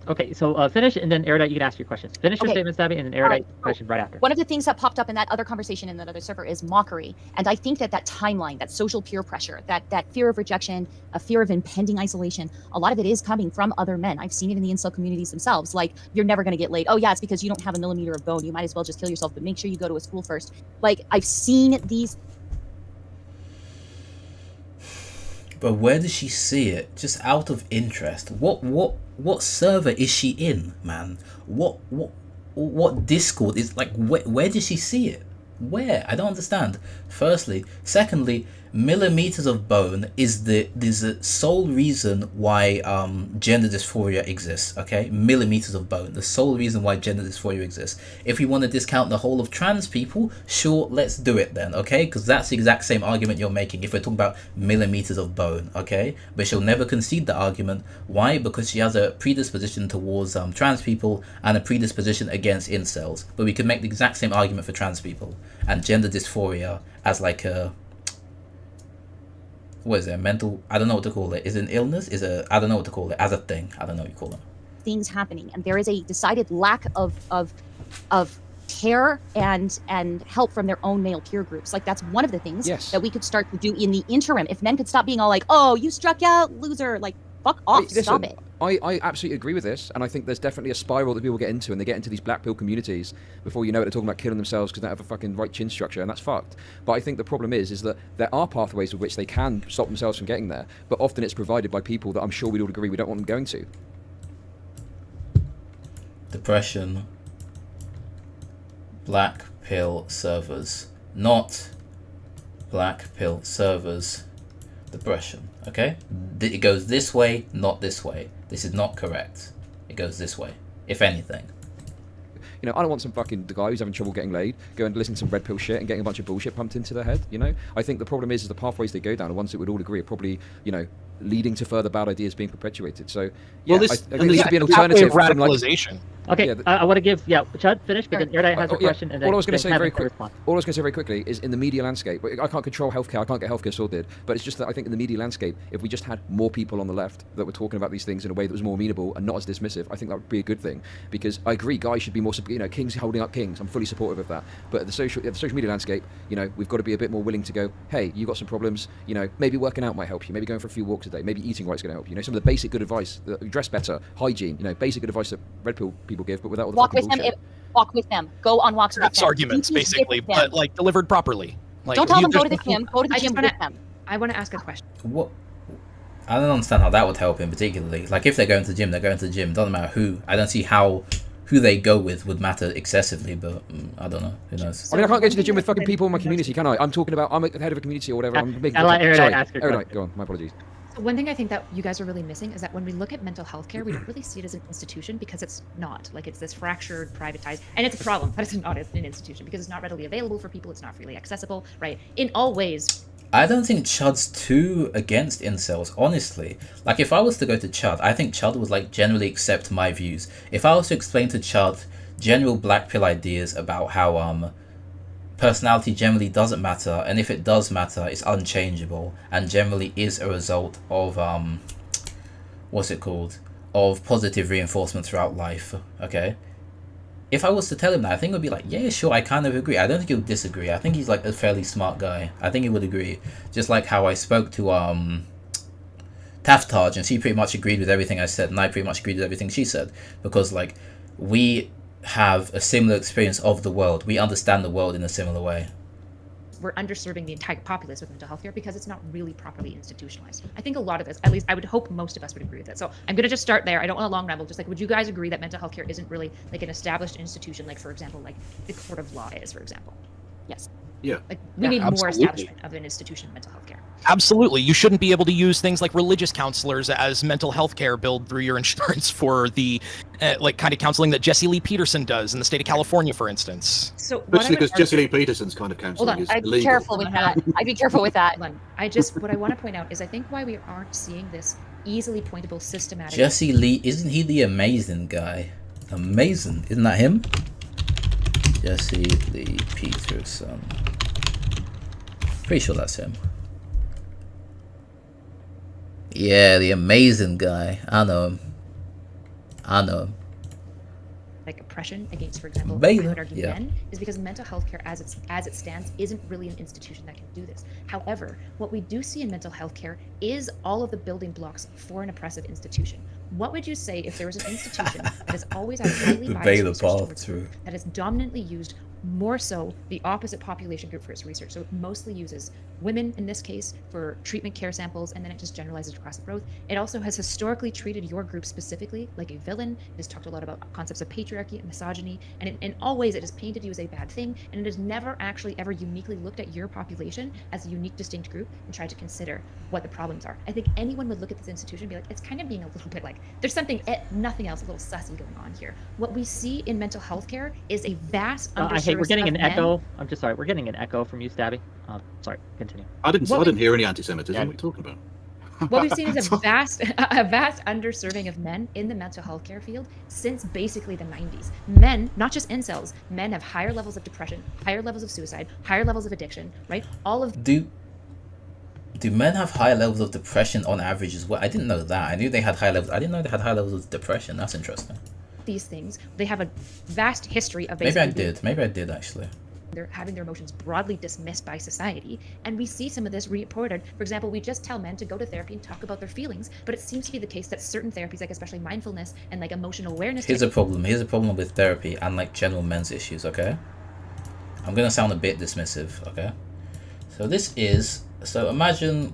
Okay, so finish, and then Erudite, you can ask your questions. Finish your Okay. statement, Stabby, and then All right, Erudite cool. question right after. One of the things that popped up in that other conversation in that other server is mockery. And I think that timeline, that social peer pressure, that fear of rejection, a fear of impending isolation, a lot of it is coming from other men. I've seen it in the incel communities themselves. Like, you're never going to get laid. Oh, yeah, it's because you don't have a millimeter of bone. You might as well just kill yourself, but make sure you go to a school first. Like, I've seen these. But where does she see it? Just out of interest. What server is she in, man? What Discord is like? Where does she see it? Where? I don't understand. Firstly, secondly, millimeters of bone is the sole reason why gender dysphoria exists. Okay, millimeters of bone, the sole reason why gender dysphoria exists. If we want to discount the whole of trans people, sure, let's do it then. Okay, because that's the exact same argument you're making if we're talking about millimeters of bone. Okay, but she'll never concede the argument. Why? Because she has a predisposition towards trans people and a predisposition against incels. But we could make the exact same argument for trans people and gender dysphoria as like a, what is it, mental, I don't know what to call it. Is it an illness? I don't know what to call it. As a thing, I don't know what you call it. Things happening, and there is a decided lack of care and help from their own male peer groups. Like, that's one of the things that we could start to do in the interim. If men could stop being all like, oh, you struck out, loser, like, fuck off, stop it. I absolutely agree with this, and I think there's definitely a spiral that people get into, and they get into these Blackpill communities before you know it, they're talking about killing themselves because they don't have a fucking right chin structure, and that's fucked. But I think the problem is that there are pathways with which they can stop themselves from getting there, but often it's provided by people that I'm sure we'd all agree we don't want them going to. Depression, Blackpill servers, not Blackpill servers. Depression. Okay, it goes this way, not this way. This is not correct. It goes this way, if anything. You know, I don't want some fucking the guy who's having trouble getting laid go and listen to some red pill shit and getting a bunch of bullshit pumped into their head. You know, I think the problem is the pathways they go down are ones that we'd all agree are probably, you know, leading to further bad ideas being perpetuated. So yeah, Well, I think there needs to be an pathway alternative of from like. radicalization. Okay, Yeah, I want to give Chud finish, but then Erudite has her question, and then All I was going to say Kevin very can quick. respond. All I was going to say very quickly is in the media landscape. I can't control healthcare. I can't get healthcare sorted. But it's just that I think in the media landscape, if we just had more people on the left that were talking about these things in a way that was more amenable and not as dismissive, I think that would be a good thing. Because I agree, guys should be more, you know, kings holding up kings. I'm fully supportive of that. But the social media landscape, you know, we've got to be a bit more willing to go, hey, you got some problems. You know, maybe working out might help you. Maybe going for a few walks a day. Maybe eating right's going to help you. You know, some of the basic good advice, dress better, hygiene. You know, basic good advice that red pill people give, but without all the Walk fucking with them. bullshit. Walk with them. Go on walks with That's them. arguments, Do things basically, with them. but like delivered properly. Like, Don't tell them go to there's the gym. Go to the I gym just with wanna, them. I want to ask a question. What? I don't understand how that would help him particularly. Like, if they're going to the gym, they're going to the gym. Doesn't matter who. I don't see how who they go with would matter excessively, but I don't know. Who knows? I mean, I can't go to the gym with fucking people in my community, can I? I'm talking about, I'm the head of a community or whatever. I'm making. I'll let Erudite Sorry, ask her Erudite, question. go on. My apologies. So one thing I think that you guys are really missing is that when we look at mental health care, we don't really see it as an institution because it's not. Like, it's this fractured, privatized, and it's a problem that it's not an institution because it's not readily available for people, it's not freely accessible, right? In all ways. I don't think Chud's too against incels, honestly. Like, if I was to go to Chud, I think Chud would, like, generally accept my views. If I was to explain to Chud general Blackpill ideas about how, personality generally doesn't matter, and if it does matter, it's unchangeable, and generally is a result of, what's it called? Of positive reinforcement throughout life, okay? If I was to tell him that, I think it would be like, yeah, sure, I kind of agree. I don't think he'll disagree. I think he's like a fairly smart guy. I think he would agree. Just like how I spoke to Taftage, and she pretty much agreed with everything I said, and I pretty much agreed with everything she said. Because, like, we have a similar experience of the world. We understand the world in a similar way. We're underserving the entire populace with mental health care because it's not really properly institutionalized. I think a lot of this, at least I would hope most of us would agree with it. So I'm going to just start there. I don't want a long ramble. Just like, would you guys agree that mental health care isn't really like an established institution, like, for example, like the court of law is, for example? Yes. Yeah. Like, we need more absolutely. establishment of an institution of mental health care. Absolutely. You shouldn't be able to use things like religious counselors as mental health care billed through your insurance for the like kind of counseling that Jesse Lee Peterson does in the state of California, for instance. So what I Especially would because Jesse argue- Lee Peterson's kind of counseling on, is I'd be illegal. careful with that. I'd be careful with that. Hold on. What I want to point out is I think why we aren't seeing this easily pointable systematic. Jesse Lee, isn't he the amazing guy? Amazing, isn't that him? Jesse Lee Peterson. Pretty sure that's him. Yeah, the amazing guy. I know him. Like oppression against, for example, Baylor, I would argue yeah. men, is because mental health care as it stands isn't really an institution that can do this. However, what we do see in mental health care is all of the building blocks for an oppressive institution. What would you say if there was an institution that has always had a highly The biased Baylor research path towards through. that is dominantly used more so the opposite population group for its research. So it mostly uses women in this case for treatment care samples, and then it just generalizes across the growth. It also has historically treated your group specifically like a villain. It has talked a lot about concepts of patriarchy and misogyny, and in all ways it has painted you as a bad thing, and it has never actually ever uniquely looked at your population as a unique, distinct group and tried to consider what the problems are. I think anyone would look at this institution and be like, it's kind of being a little bit like, there's something, nothing else, a little sussy going on here. What we see in mental health care is a vast We're getting an of men. echo. I'm just sorry. We're getting an echo from you, Stabby. Sorry, continue. I didn't hear any anti-Semitism. Yeah. What are you talking about? What we've seen is a vast underserving of men in the mental health care field since basically the 90s. Men, not just incels, men have higher levels of depression, higher levels of suicide, higher levels of addiction, right? All of Do men have high levels of depression on average as well? I didn't know that. I knew they had high levels. I didn't know they had high levels of depression. That's interesting. these things, they have a vast history of Maybe basically I did actually. they're having their emotions broadly dismissed by society, and we see some of this reported. For example, we just tell men to go to therapy and talk about their feelings, but it seems to be the case that certain therapies, like especially mindfulness and like emotional awareness Here's a problem with therapy and like general men's issues, okay? I'm gonna sound a bit dismissive, okay? So imagine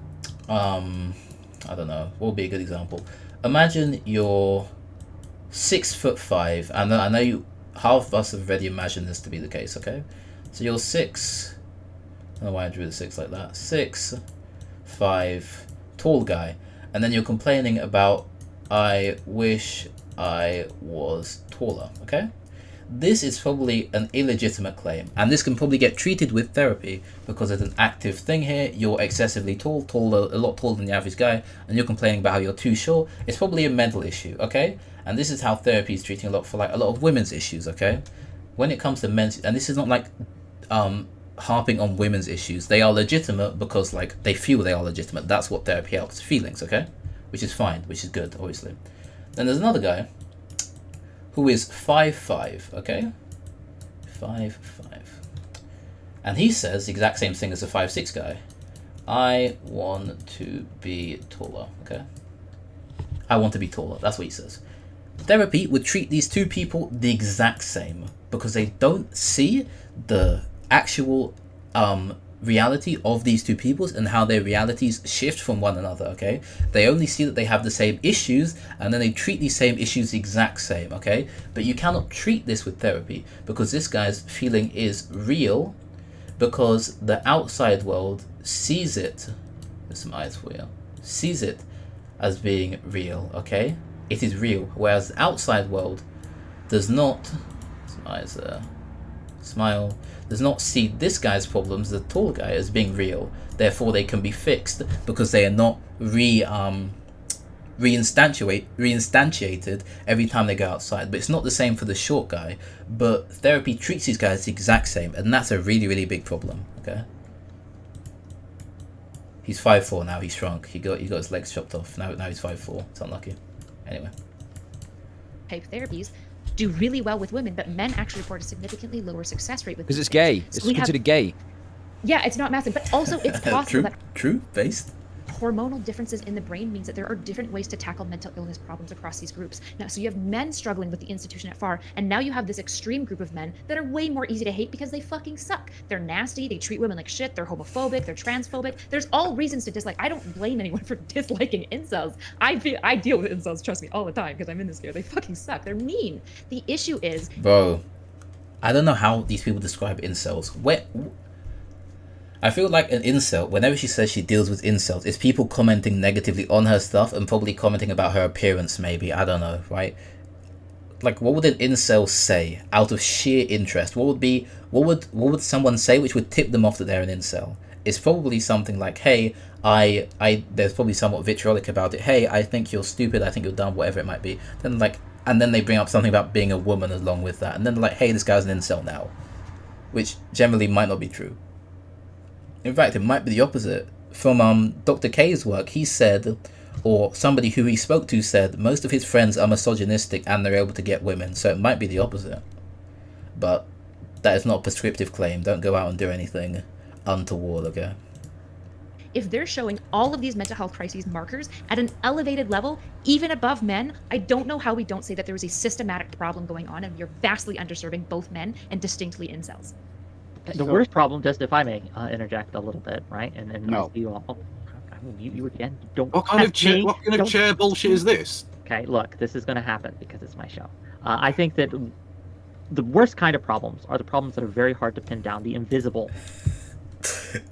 I don't know, what would be a good example? Imagine you're 6'5", and I know you half of us have already imagined this to be the case, okay? So you're 6, I don't know why I drew the 6 like that, 6'5", tall guy, and then you're complaining about, I wish I was taller, okay? This is probably an illegitimate claim, and this can probably get treated with therapy because it's an active thing here. You're excessively tall, a lot taller than the average guy, and you're complaining about how you're too short. It's probably a mental issue, okay? And this is how therapy is treating a lot of women's issues, okay? When it comes to men's, and this is not like harping on women's issues. They are legitimate because like they feel they are legitimate. That's what therapy helps, feelings, okay? Which is fine, which is good, obviously. Then there's another guy who is 5'5", okay? 5'5". And he says the exact same thing as the 5'6" guy. I want to be taller, okay? I want to be taller, that's what he says. Therapy would treat these two people the exact same because they don't see the actual reality of these two peoples and how their realities shift from one another, okay? They only see that they have the same issues and then they treat these same issues the exact same, okay? But you cannot treat this with therapy because this guy's feeling is real because the outside world sees it, there's some eyes for you, sees it as being real, okay? It is real, whereas the outside world does not, some eyes there, smile, does not see this guy's problems, the tall guy, as being real. Therefore, they can be fixed because they are not reinstantiated every time they go outside. But it's not the same for the short guy. But therapy treats these guys the exact same, and that's a really, really big problem. Okay. He's 5'4" now. He's shrunk. He got his legs chopped off. Now he's 5'4". It's unlucky. Anyway. type therapies do really well with women, but men actually report a significantly lower success rate with Because these it's gay. things. It's So we considered have, gay. yeah, it's not massive, but also it's possible that True. Based. hormonal differences in the brain means that there are different ways to tackle mental illness problems across these groups. Now, so you have men struggling with the institution at far, and now you have this extreme group of men that are way more easy to hate because they fucking suck. They're nasty, they treat women like shit, they're homophobic, they're transphobic. There's all reasons to dislike. I don't blame anyone for disliking incels. I deal with incels, trust me, all the time because I'm in this sphere. They fucking suck. They're mean. The issue is, Bro, I don't know how these people describe incels. I feel like an incel, whenever she says she deals with incels, it's people commenting negatively on her stuff and probably commenting about her appearance, maybe. I don't know, right? Like, what would an incel say out of sheer interest? What would someone say which would tip them off that they're an incel? It's probably something like, hey, there's probably somewhat vitriolic about it. Hey, I think you're stupid, I think you're dumb, whatever it might be. Then and then they bring up something about being a woman along with that. And then they're like, hey, this guy's an incel now. Which generally might not be true. In fact, it might be the opposite. From Dr. K's work, he said, or somebody who he spoke to said, most of his friends are misogynistic and they're able to get women. So it might be the opposite. But that is not a prescriptive claim. Don't go out and do anything untoward, okay? If they're showing all of these mental health crises markers at an elevated level, even above men, I don't know how we don't say that there is a systematic problem going on and you're vastly underserving both men and distinctly incels. The worst problem, just if I may interject a little bit, right? And No. you all, I will mute you again. Don't. What kind of test me. what kind of chair bullshit is this? Okay, look, this is going to happen because it's my show. I think that the worst kind of problems are the problems that are very hard to pin down, the invisible.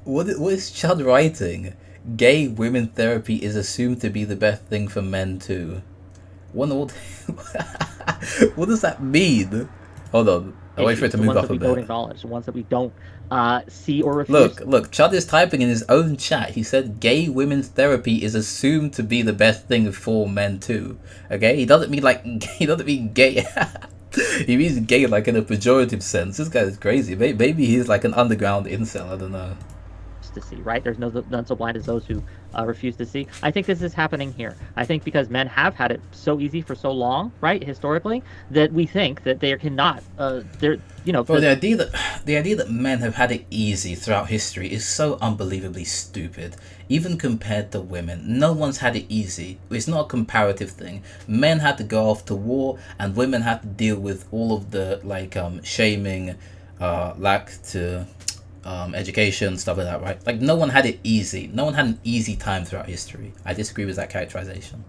What is Chud writing? Gay women therapy is assumed to be the best thing for men too. What does that mean? Hold on. I'll wait for it to move up a The ones that we don't bit. acknowledge, the ones that we don't see or refuse. Look, Chud is typing in his own chat. He said gay women's therapy is assumed to be the best thing for men too. Okay? He doesn't mean gay. He means gay like in a pejorative sense. This guy is crazy. Maybe he's like an underground incel, I don't know. To see, right? There's none so blind as those who refuse to see. I think this is happening here. I think because men have had it so easy for so long, right, historically, that we think that they cannot. They're, you know. Bro, the idea that men have had it easy throughout history is so unbelievably stupid. Even compared to women, no one's had it easy. It's not a comparative thing. Men had to go off to war, and women had to deal with all of the shaming, lack to. Education, stuff like that, right? Like, no one had it easy. No one had an easy time throughout history. I disagree with that characterization.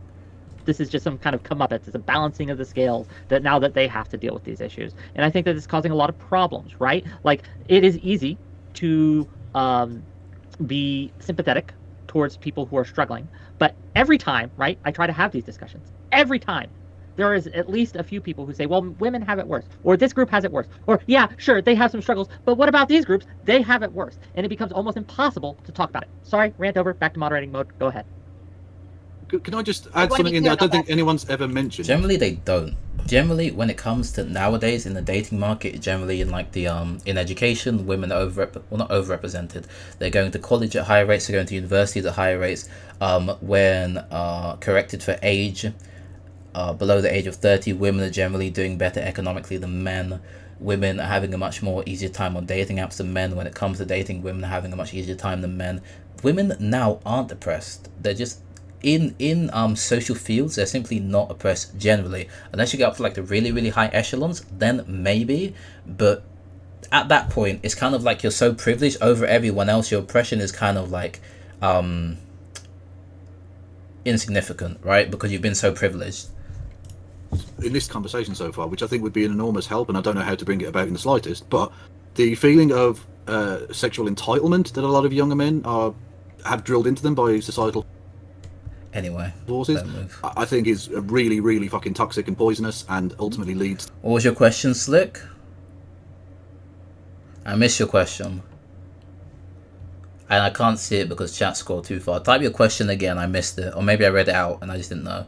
This is just some kind of comeuppance. It's a balancing of the scales that now that they have to deal with these issues. And I think that it's causing a lot of problems, right? Like, it is easy to be sympathetic towards people who are struggling. But every time, right, I try to have these discussions. Every time. There is at least a few people who say, well, women have it worse, or this group has it worse, or yeah, sure, they have some struggles, but what about these groups? They have it worse. And it becomes almost impossible to talk about it. Sorry, rant over, back to moderating mode. Go ahead. Can I just add something in there? I don't think anyone's ever mentioned. Generally, they don't. Generally, when it comes to nowadays in the dating market, generally in like the in education, women are not overrepresented. They're going to college at higher rates. They're going to universities at higher rates. When corrected for age. Below the age of 30, women are generally doing better economically than men. Women are having a much more easier time on dating apps than men. When it comes to dating, women are having a much easier time than men. Women now aren't oppressed. They're just in social fields. They're simply not oppressed generally, unless you get up to like the really, really high echelons. Then maybe, but at that point, it's kind of like you're so privileged over everyone else. Your oppression is kind of like insignificant, right? Because you've been so privileged. In this conversation so far, which I think would be an enormous help, and I don't know how to bring it about in the slightest, but the feeling of sexual entitlement that a lot of younger men have drilled into them by societal forces, I think is really, really fucking toxic and poisonous, and ultimately leads. What was your question, Slick? I missed your question. And I can't see it because chat scrolled too far. Type your question again, I missed it. Or maybe I read it out and I just didn't know.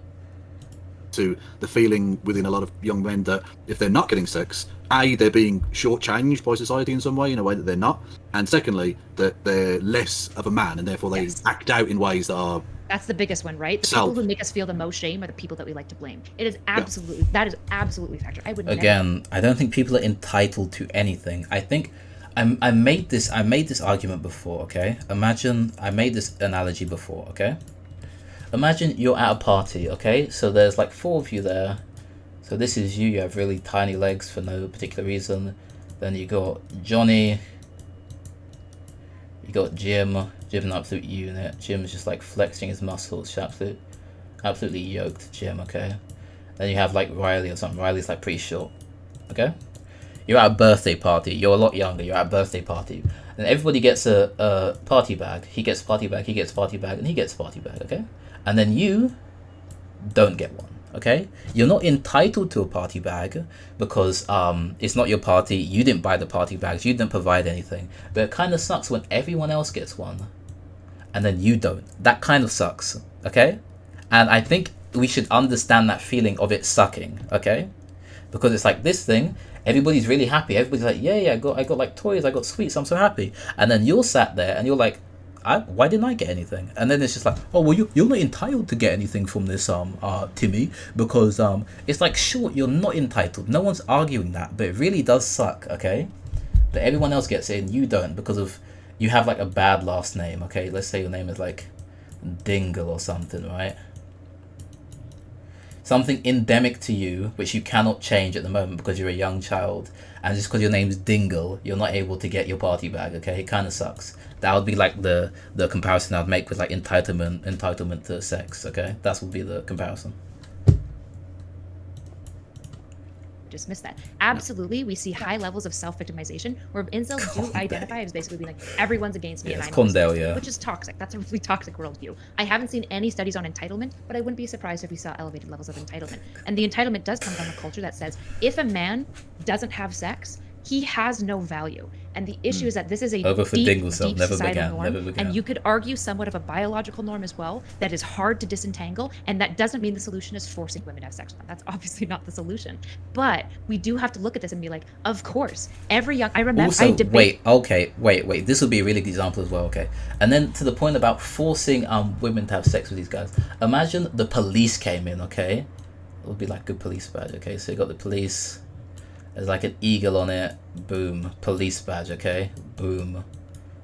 To the feeling within a lot of young men that if they're not getting sex, A, they're being shortchanged by society in some way, in a way that they're not, and secondly, that they're less of a man and therefore they act out in ways that are. That's the biggest one, right? The people who make us feel the most shame are the people that we like to blame. It is absolutely that is absolutely a factor. I would again. I don't think people are entitled to anything. I think I made this argument before. Okay, imagine I made this analogy before. Okay. Imagine you're at a party, okay? So there's like 4 of you there. So this is you have really tiny legs for no particular reason. Then you got Johnny. You got Jim. Jim's an absolute unit. Jim's just like flexing his muscles. Absolutely yoked Jim, okay? Then you have like Riley or something. Riley's like pretty short, okay? You're at a birthday party. You're a lot younger. You're at a birthday party. then everybody gets a party bag. He gets a party bag, he gets a party bag, and he gets a party bag, okay? And then you don't get one, okay? You're not entitled to a party bag because it's not your party, you didn't buy the party bags, you didn't provide anything. But it kind of sucks when everyone else gets one and then you don't. That kind of sucks, okay? And I think we should understand that feeling of it sucking, okay? Because it's like this thing, everybody's really happy. Everybody's like, yeah, I got like toys, I got sweets, I'm so happy. And then you're sat there and you're like, why didn't I get anything? And then it's just like, oh, well, you're not entitled to get anything from this Timmy, because it's like, sure, you're not entitled. No one's arguing that, but it really does suck, okay? That everyone else gets it and you don't because of you have like a bad last name, okay? Let's say your name is like Dingle or something, right? Something endemic to you, which you cannot change at the moment because you're a young child. And just because your name's Dingle, you're not able to get your party bag, okay? It kind of sucks. That would be like the comparison I'd make with like entitlement to sex, okay? That would be the comparison. Dismiss that. Absolutely, we see high levels of self-victimization where incels do identify as basically being like, everyone's against me and I'm Condell, yeah. Which is toxic. That's a really toxic worldview. I haven't seen any studies on entitlement, but I wouldn't be surprised if we saw elevated levels of entitlement. And the entitlement does come from a culture that says if a man doesn't have sex, he has no value. And the issue is that this is a deep societal norm, and you could argue somewhat of a biological norm as well that is hard to disentangle, and that doesn't mean the solution is forcing women to have sex with them. That's obviously not the solution. But we do have to look at this and be like, of course, every young... I remember... Also, wait, this would be a really good example as well, okay? And then to the point about forcing women to have sex with these guys, imagine the police came in, okay? It would be like a good police badge, okay? So you got the police... There's like an eagle on it. Boom. Police badge, okay? Boom.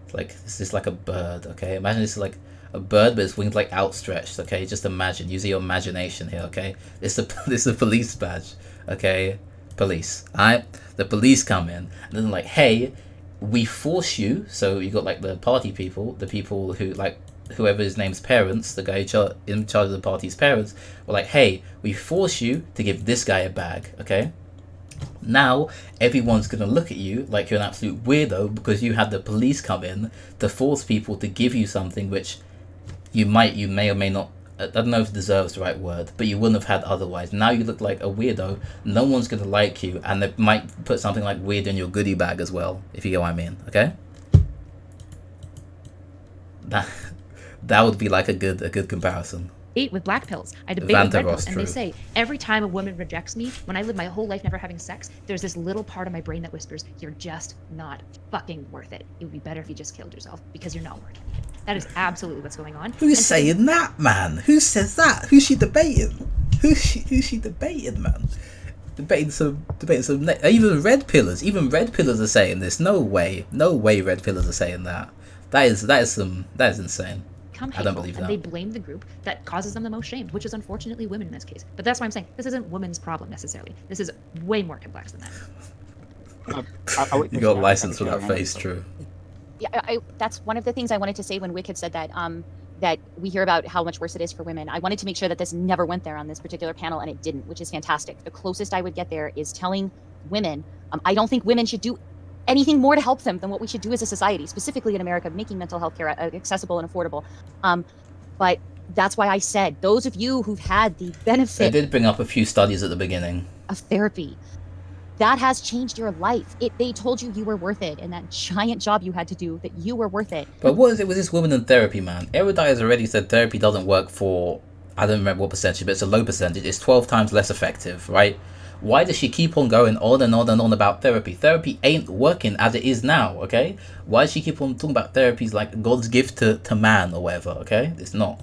It's like, this is like a bird, okay? Imagine this is like a bird, but its wings like outstretched, okay? Just imagine. Use your imagination here, okay? This is a police badge, okay? Police. Alright? The police come in, and then like, hey, we force you. So you got like the party people, the people who like, whoever his name's parents, the guy in charge of the party's parents, were like, hey, we force you to give this guy a bag, okay? Now everyone's gonna look at you like you're an absolute weirdo because you had the police come in to force people to give you something which you may or may not, I don't know if deserves the right word, but you wouldn't have had otherwise. Now you look like a weirdo, no one's gonna like you, and they might put something like weird in your goodie bag as well, if you get what I mean, okay? That would be like a good comparison. With black pills. I debate with red pills, and they say every time a woman rejects me, when I live my whole life never having sex, there's this little part of my brain that whispers, you're just not fucking worth it. It would be better if you just killed yourself because you're not worth it. That is absolutely what's going on. Who's saying that, man? Who says that? Who's she debating? Who's she debating, man? Debating some even red pillars are saying this. No way red pillars are saying that. That is insane. I don't believe that. And they blame the group that causes them the most shame, which is unfortunately women in this case. But that's why I'm saying this isn't women's problem necessarily. This is way more complex than that. You got license for that face, true. Yeah, that's one of the things I wanted to say when Wick had said that that we hear about how much worse it is for women. I wanted to make sure that this never went there on this particular panel, and it didn't, which is fantastic. The closest I would get there is telling women, I don't think women should do anything more to help them than what we should do as a society, specifically in America, making mental health care accessible and affordable. But that's why I said, those of you who've had the benefit... They did bring up a few studies at the beginning. ...of therapy, that has changed your life. They told you were worth it, and that giant job you had to do, that you were worth it. But what is it with this woman in therapy, man? Erudite has already said therapy doesn't work for... I don't remember what percentage, but it's a low percentage. It's 12 times less effective, right? Why does she keep on going on and on and on about therapy? Therapy ain't working as it is now, okay? Why does she keep on talking about therapies like God's gift to man or whatever, okay? It's not.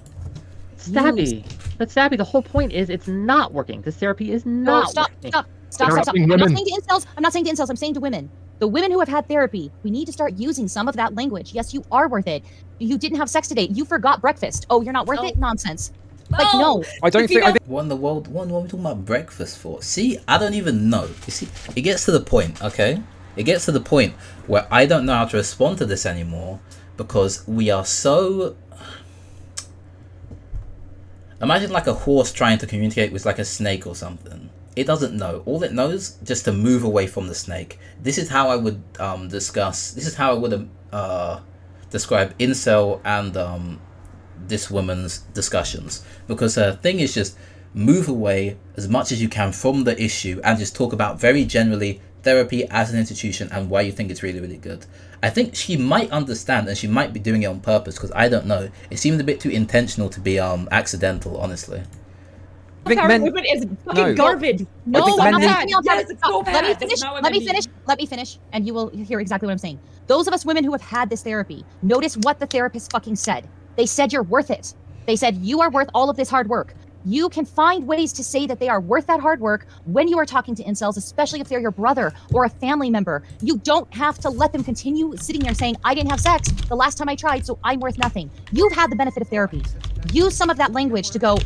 Stabby. But Stabby, the whole point is it's not working. This therapy is not working. Stop. I'm not saying to incels. I'm saying to women. The women who have had therapy, we need to start using some of that language. Yes, you are worth it. You didn't have sex today. You forgot breakfast. Oh, you're not worth it? Nonsense. Like, no. I don't think... What in the world? What are we talking about breakfast for? See, I don't even know. You see, it gets to the point, okay? It gets to the point where I don't know how to respond to this anymore because we are so... Imagine like a horse trying to communicate with like a snake or something. It doesn't know. All it knows just to move away from the snake. This is how I would discuss... This is how I would describe incel and this woman's discussions, because her thing is just move away as much as you can from the issue and just talk about very generally therapy as an institution and why you think it's really, really good. I think she might understand, and she might be doing it on purpose, because I don't know. It seems a bit too intentional to be accidental, honestly. I think men... movement is fucking garbage. No, think I'm men not need- saying Yes, it's so bad. Let me That's finish. not what Let I me mean. finish. Let me finish, and you will hear exactly what I'm saying. Those of us women who have had this therapy, notice what the therapist fucking said. They said you're worth it. They said you are worth all of this hard work. You can find ways to say that they are worth that hard work when you are talking to incels, especially if they're your brother or a family member. You don't have to let them continue sitting there saying, I didn't have sex the last time I tried, so I'm worth nothing. You've had the benefit of therapy. Use some of that language to go,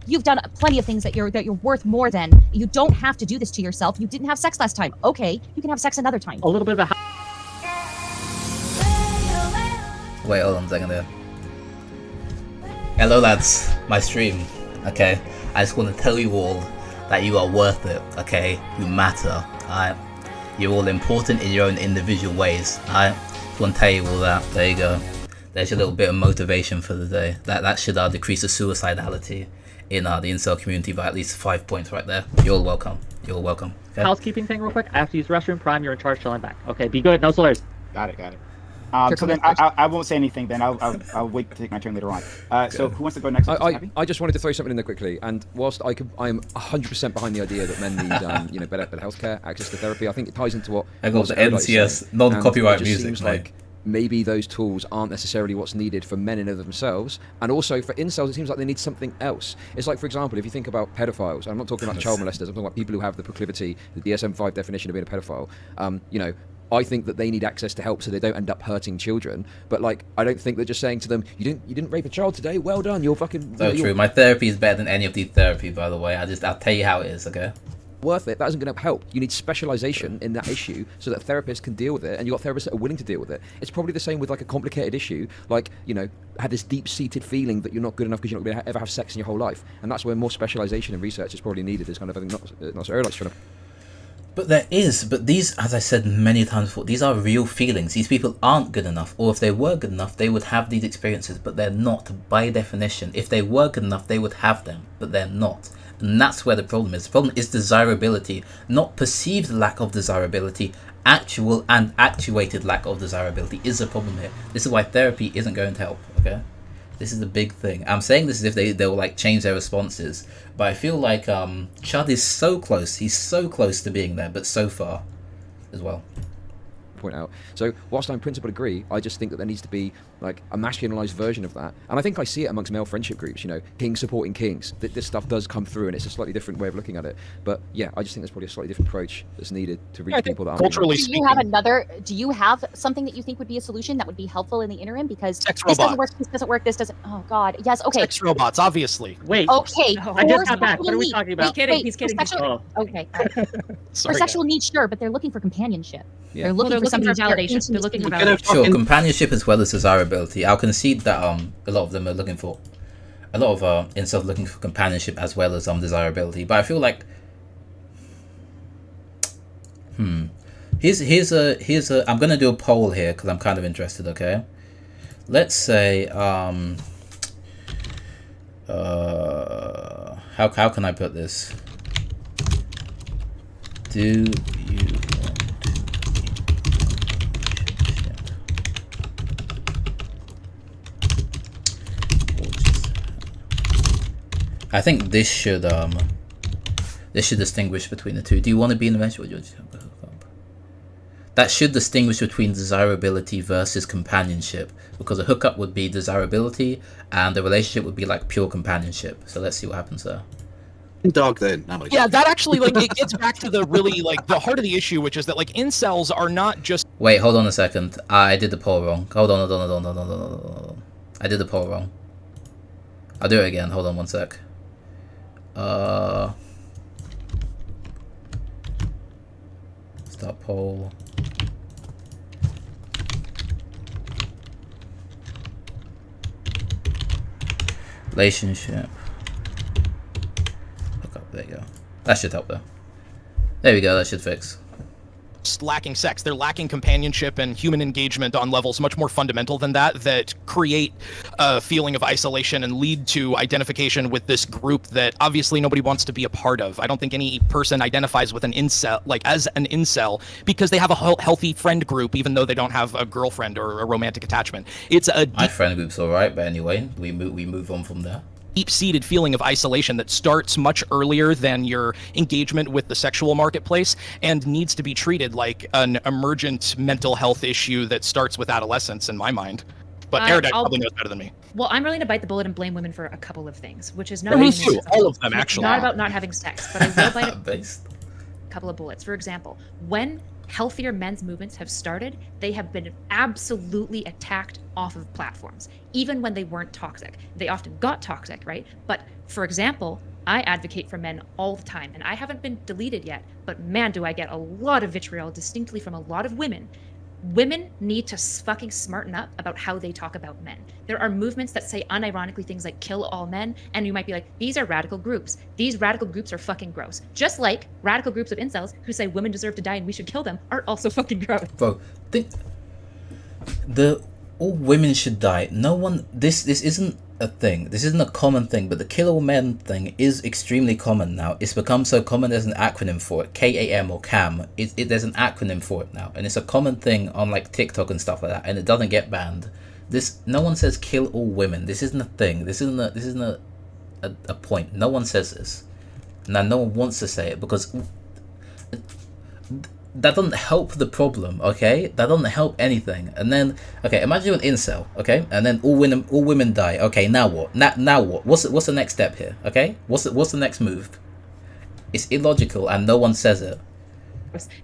you've done plenty of things that you're worth more than. You don't have to do this to yourself. You didn't have sex last time. Okay, you can have sex another time. A little bit of a Wait, hold on a second there. Hello lads, my stream. Okay, I just want to tell you all that you are worth it. Okay, you matter. Alright, you're all important in your own individual ways. Alright, just want to tell you all that. There you go. There's your little bit of motivation for the day. That should decrease the suicidality in the incel community by at least 5 points right there. You're all welcome. You're all welcome. Okay? housekeeping thing real quick. I have to use the restroom. Prime, you're in charge till I'm back. Okay, be good. No slurs. Got it. Sure, So come then in first. I won't say anything. Then I'll wait to take my turn later on. So who wants to go next? I just wanted to throw something in there quickly, and whilst I'm 100% behind the idea that men need better healthcare, access to therapy, I think it ties into what I got what the Erudite's NCS, saying. non-copyright And it just music, seems mate. like maybe those tools aren't necessarily what's needed for men in and of themselves, and also for incels it seems like they need something else. It's like, for example, if you think about pedophiles, and I'm not talking about child molesters, I'm talking about people who have the proclivity, the DSM-5 definition of being a pedophile. I think that they need access to help so they don't end up hurting children. But like, I don't think they're just saying to them, "You didn't rape a child today. Well done. You're fucking." So you're true. My therapy is better than any of the therapy, by the way. I'll tell you how it is, okay? worth it. That isn't going to help. You need specialization in that issue so that therapists can deal with it, and you've got therapists that are willing to deal with it. It's probably the same with like a complicated issue, like, you know, had this deep-seated feeling that you're not good enough because you're not going to ever have sex in your whole life, and that's where more specialization and research is probably needed. Is kind of, I think, not so early, trying to. But there is, but these, as I said many times before, these are real feelings. These people aren't good enough, or if they were good enough, they would have these experiences, but they're not by definition. If they were good enough, they would have them, but they're not. And that's where the problem is. The problem is desirability, not perceived lack of desirability, actual and actuated lack of desirability is the problem here. This is why therapy isn't going to help, okay? This is the big thing. I'm saying this as if they'll like change their responses, but I feel like Chud is so close. He's so close to being there, but so far as well. Point out. So whilst I in principle agree, I just think that there needs to be like a masculinized version of that, and I think I see it amongst male friendship groups. You know, kings supporting kings. This stuff does come through, and it's a slightly different way of looking at it. But yeah, I just think there's probably a slightly different approach that's needed to reach people that aren't. Culturally Do speaking, you have something that you think would be a solution that would be helpful in the interim? Because Sex this doesn't robots. work, this doesn't work, this doesn't. Oh God, yes, okay, sex robots, obviously. Wait, okay. I just for got back. What are we sexual talking need- about? wait, He's kidding, for he's sexual- Okay, for Sorry, sexual needs, sure, but they're looking for companionship. Yeah. They're looking They're for looking something for validation. They're looking for validation. Sure, companionship as well as desirability. I'll concede that a lot of them are looking for a lot of incels looking for companionship as well as desirability. But I feel like here's a I'm gonna do a poll here because I'm kind of interested. Okay, let's say how can I put this? Do you want to be in a relationship? I think this should distinguish between the two. Do you want to be in a relationship? That should distinguish between desirability versus companionship, because a hookup would be desirability and the relationship would be like pure companionship. So let's see what happens there. Dog then. No, no, Yeah, that actually like it gets back to the really like the heart of the issue, which is that like incels are not just Wait, hold on a second. I did the poll wrong. Hold on. I did the poll wrong. I'll do it again. Hold on one sec. Start poll. Relationship. Hook up. There you go. That should help though. There we go. That should fix. lacking sex. They're lacking companionship and human engagement on levels much more fundamental than that create a feeling of isolation and lead to identification with this group that obviously nobody wants to be a part of. I don't think any person identifies with an incel, like as an incel, because they have a healthy friend group, even though they don't have a girlfriend or a romantic attachment. It's a My friend group's alright, but anyway, we move on from there. Deep-seated feeling of isolation that starts much earlier than your engagement with the sexual marketplace and needs to be treated like an emergent mental health issue that starts with adolescence, in my mind. But Erudite probably knows better than me. Well, I'm willing to bite the bullet and blame women for a couple of things, which is not Me even too, all of them, actually. not about not having sex, but I will bite a Based. couple of bullets. For example, when healthier men's movements have started, they have been absolutely attacked off of platforms, even when they weren't toxic. They often got toxic, right? But for example, I advocate for men all the time, and I haven't been deleted yet, but man, do I get a lot of vitriol distinctly from a lot of women. Women need to fucking smarten up about how they talk about men. There are movements that say unironically things like kill all men, and you might be like, these are radical groups. These radical groups are fucking gross. Just like radical groups of incels who say women deserve to die and we should kill them are also fucking gross. Bro, all women should die. No one. This isn't a thing. This isn't a common thing. But the kill all men thing is extremely common now. It's become so common. There's an acronym for it. KAM or CAM. There's an acronym for it now, and it's a common thing on like TikTok and stuff like that. And it doesn't get banned. No one says kill all women. This isn't a thing. This isn't a point. No one says this. Now no one wants to say it because that doesn't help the problem, okay? That doesn't help anything. And then, okay, imagine you're an incel, okay? And then all women die. Okay, now what? Now what? What's the next step here? Okay? What's the next move? It's illogical, and no one says it.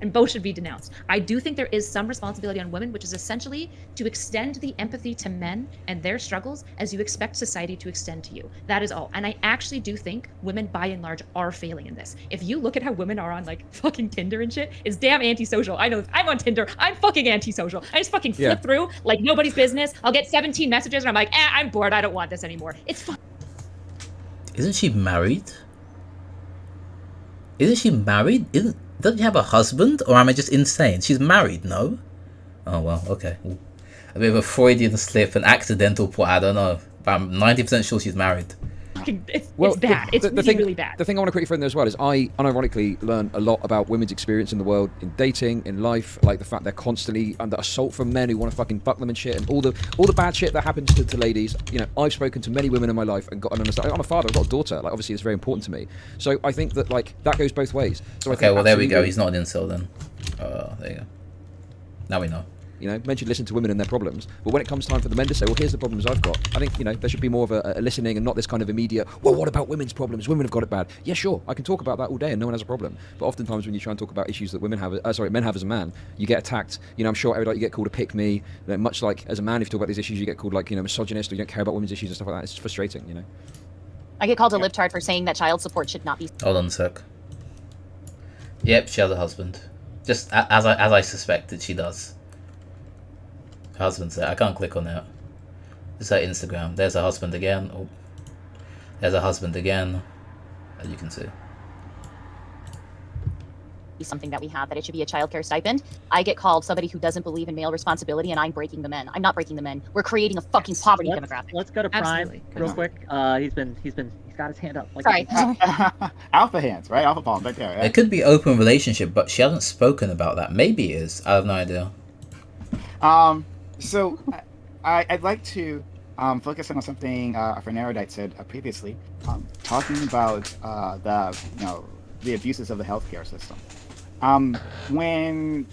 And both should be denounced. I do think there is some responsibility on women, which is essentially to extend the empathy to men and their struggles as you expect society to extend to you. That is all. And I actually do think women, by and large, are failing in this. If you look at how women are on like fucking Tinder and shit, it's damn antisocial. I know if I'm on Tinder, I'm fucking antisocial. I just fucking flip through like nobody's business. I'll get 17 messages and I'm like, I'm bored. I don't want this anymore. It's fun. Isn't she married? Doesn't she have a husband, or am I just insane? She's married, no? Oh, well, okay. A bit of a Freudian slip, an accidental point, I don't know. But I'm 90% sure she's married. It's bad. It's really bad. The thing I want to quickly throw in there as well is I unironically learn a lot about women's experience in the world, in dating, in life, like the fact they're constantly under assault from men who want to fucking fuck them and shit, and all the bad shit that happens to ladies. You know, I've spoken to many women in my life and got an understanding. I'm a father, I've got a daughter. Like, obviously, it's very important to me. So I think that like that goes both ways. So okay, well there we go. He's not an incel then. There you go. Now we know. You know, men should listen to women and their problems. But when it comes time for the men to say, well, here's the problems I've got, I think, you know, there should be more of a listening and not this kind of immediate, well, what about women's problems? Women have got it bad. Yeah, sure, I can talk about that all day and no one has a problem. But oftentimes when you try and talk about issues that men have as a man, you get attacked. You know, I'm sure you get called a pick-me. You know, much like as a man, if you talk about these issues, you get called like, you know, misogynist, or you don't care about women's issues and stuff like that. It's frustrating, you know. I get called a libtard for saying that child support should not be. Hold on a sec. Yep, she has a husband. Just as I suspected she does. Husband's there. I can't click on that. It's her Instagram. There's her husband again. Oh, there's her husband again. As you can see. Something that we have, that it should be a childcare stipend. I get called somebody who doesn't believe in male responsibility, and I'm breaking the men. I'm not breaking the men. We're creating a fucking poverty demographic. Let's go to Prime real quick. He's got his hand up. Like Sorry. Alpha hands, right? Alpha palm, right there. Right? It could be open relationship, but she hasn't spoken about that. Maybe it is. I have no idea. So I'd like to focus on something friend Erudite said previously, talking about the abuses of the healthcare system. And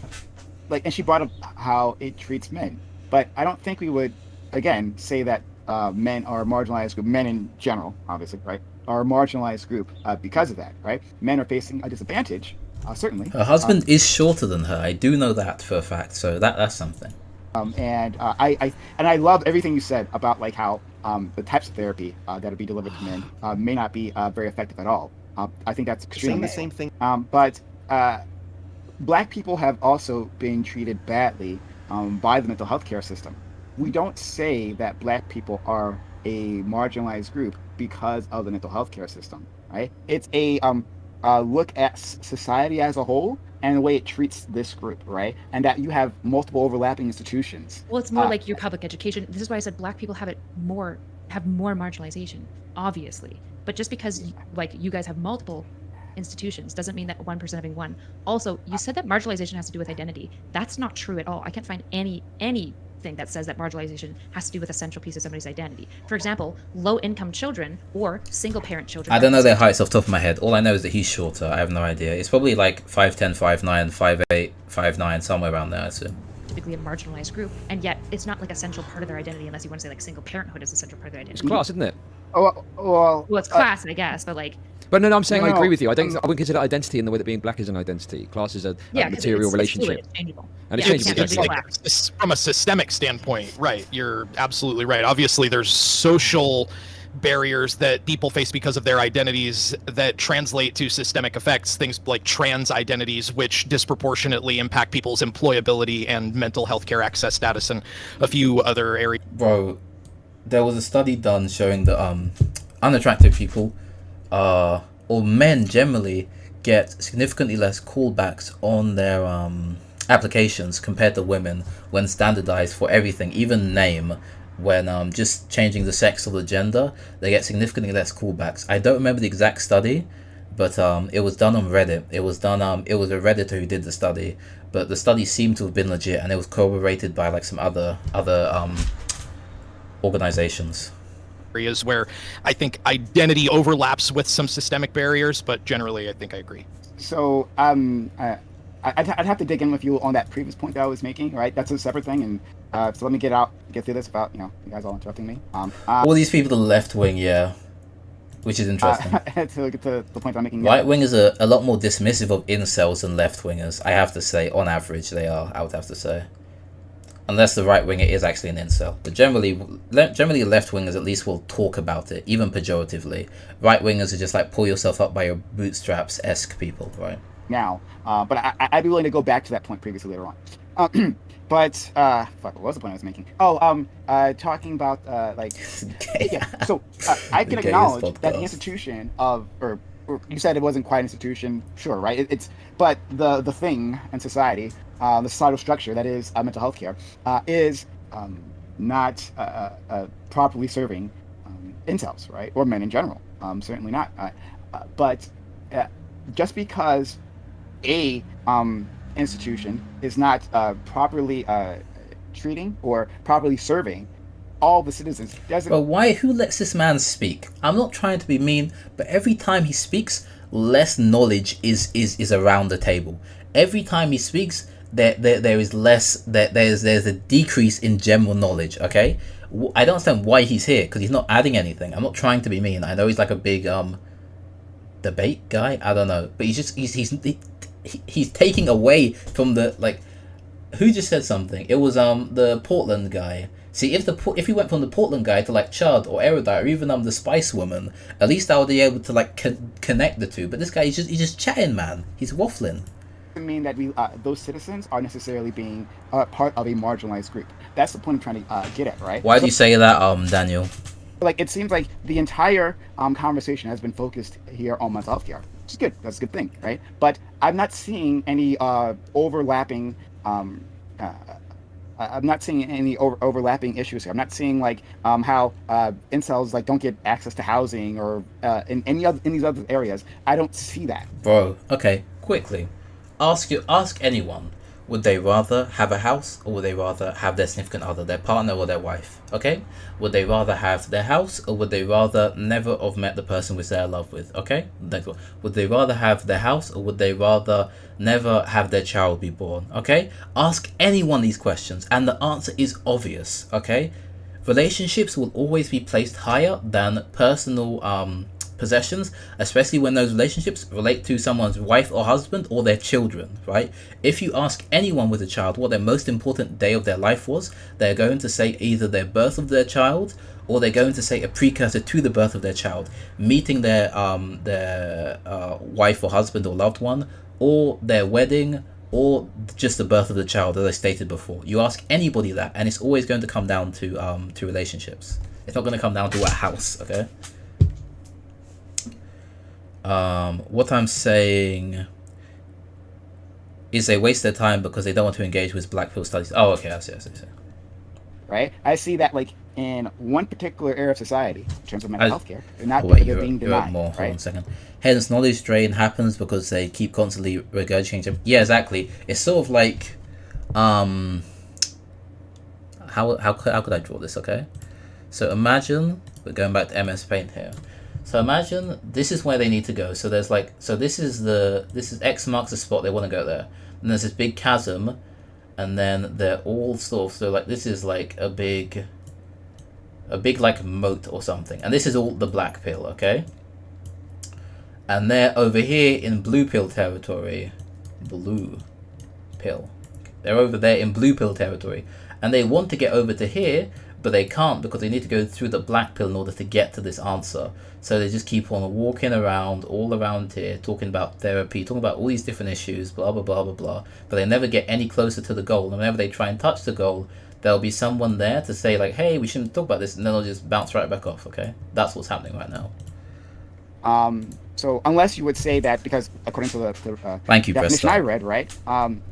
she brought up how it treats men, but I don't think we would, again, say that men are a marginalized group. Men in general, obviously, right, are a marginalized group because of that, right? Men are facing a disadvantage, certainly. Her husband is shorter than her. I do know that for a fact, so that's something. I love everything you said about like how the types of therapy that would be delivered to men may not be very effective at all. I think that's extremely the same thing. But Black people have also been treated badly by the mental health care system. We don't say that Black people are a marginalized group because of the mental health care system, right? It's a look at society as a whole and the way it treats this group, right? And that you have multiple overlapping institutions. Well, it's more like your public education. This is why I said black people have more marginalization, obviously. But just because like you guys have multiple institutions doesn't mean that 1% having one. Also, you said that marginalization has to do with identity. That's not true at all. I can't find anything that says that marginalization has to do with a central piece of somebody's identity. For example, low-income children or single-parent children. I don't know their heights off the top of my head. All I know is that he's shorter. I have no idea. It's probably like 5'10", 5'9", 5'8", 5'9", somewhere around there, I assume. Typically a marginalized group, and yet it's not like a central part of their identity unless you want to say like single parenthood is a central part of their identity. It's class, isn't it? Well, It's class, I guess, but like. But no, I'm saying I No, agree with you. I wouldn't consider identity in the way that being black is an identity. Class is a 'cause material it's relationship. fluid, it's changeable. And it's Yeah, changeable, it's definitely. class. From a systemic standpoint, right? You're absolutely right. Obviously, there's social barriers that people face because of their identities that translate to systemic effects, things like trans identities, which disproportionately impact people's employability and mental health care access status and a few other areas. Bro, there was a study done showing that unattractive people, or men generally, get significantly less callbacks on their applications compared to women when standardized for everything, even name. When just changing the sex or the gender, they get significantly less callbacks. I don't remember the exact study, but it was done on Reddit. It was done. It was a Redditor who did the study, but the study seemed to have been legit, and it was corroborated by like some other organizations. Areas where I think identity overlaps with some systemic barriers, but generally, I think I agree. So I'd have to dig in with you on that previous point that I was making, right? That's a separate thing, and so let me get through this without you guys all interrupting me. All these people are left wing, yeah, which is interesting. To get to the point I'm making. Right wingers are a lot more dismissive of incels than left wingers. I have to say, on average, they are. I would have to say, unless the right winger is actually an incel. But generally left wingers at least will talk about it, even pejoratively. Right wingers are just like pull yourself up by your bootstraps-esque people, right? Now, but I'd be willing to go back to that point previously later on. But fuck, what was the point I was making? Talking about like, yeah. So I can acknowledge that the institution of, or you said it wasn't quite an institution, sure, right? But the thing in society, the societal structure that is mental health care, is not properly serving incels, right, or men in general. Certainly not. But just because a institution is not properly treating or properly serving all the citizens doesn't. But why? Who lets this man speak? I'm not trying to be mean, but every time he speaks, less knowledge is around the table. Every time he speaks, there is less. There's a decrease in general knowledge. Okay, I don't understand why he's here because he's not adding anything. I'm not trying to be mean. I know he's like a big debate guy. I don't know, but he's taking away from the like. Who just said something? It was the Portland guy. See, if we went from the Portland guy to like Chud or Erudite or even the Spice Woman, at least I would be able to like connect the two. But this guy, he's just chatting, man. He's waffling. Doesn't mean that those citizens are necessarily being part of a marginalized group. That's the point I'm trying to get at, right? Why do you say that, Daniel? Like it seems like the entire conversation has been focused here on mental health care, which is good. That's a good thing, right? But I'm not seeing any overlapping. I'm not seeing any overlapping issues here. I'm not seeing like how incels like don't get access to housing or in these other areas. I don't see that. Bro, okay, quickly, ask anyone. Would they rather have a house or would they rather have their significant other, their partner or their wife? Okay? Would they rather have their house or would they rather never have met the person which they're in love with? Okay? Next one. Would they rather have their house or would they rather never have their child be born? Okay? Ask anyone these questions and the answer is obvious. Okay? Relationships will always be placed higher than personal possessions, especially when those relationships relate to someone's wife or husband or their children, right? If you ask anyone with a child what their most important day of their life was, they're going to say either their birth of their child or they're going to say a precursor to the birth of their child, meeting their wife or husband or loved one, or their wedding, or just the birth of the child, as I stated before. You ask anybody that, and it's always going to come down to relationships. It's not going to come down to a house, okay? What I'm saying is they waste their time because they don't want to engage with Blackpill studies. Oh, okay, I see. Right? I see that like in one particular area of society, in terms of mental health care, they're not Wait, they're being denied. more. Hold on Right? a second. Hence, knowledge drain happens because they keep constantly regurgitating them. Yeah, exactly. It's sort of like, how could I draw this? Okay, so imagine we're going back to MS Paint here. So imagine this is where they need to go. So there's like, so this is X marks the spot they want to go there. And there's this big chasm, and then they're all sort of, so like this is like a big like moat or something. And this is all the black pill, okay? And they're over here in blue pill territory. Blue pill. They're over there in blue pill territory. And they want to get over to here, but they can't because they need to go through the black pill in order to get to this answer. So they just keep on walking around, all around here, talking about therapy, talking about all these different issues, blah, blah, blah, blah, blah. But they never get any closer to the goal. And whenever they try and touch the goal, there'll be someone there to say like, hey, we shouldn't talk about this. And then they'll just bounce right back off, okay? That's what's happening right now. So unless you would say that, because according to the Thank you, definition Presta. I read, right,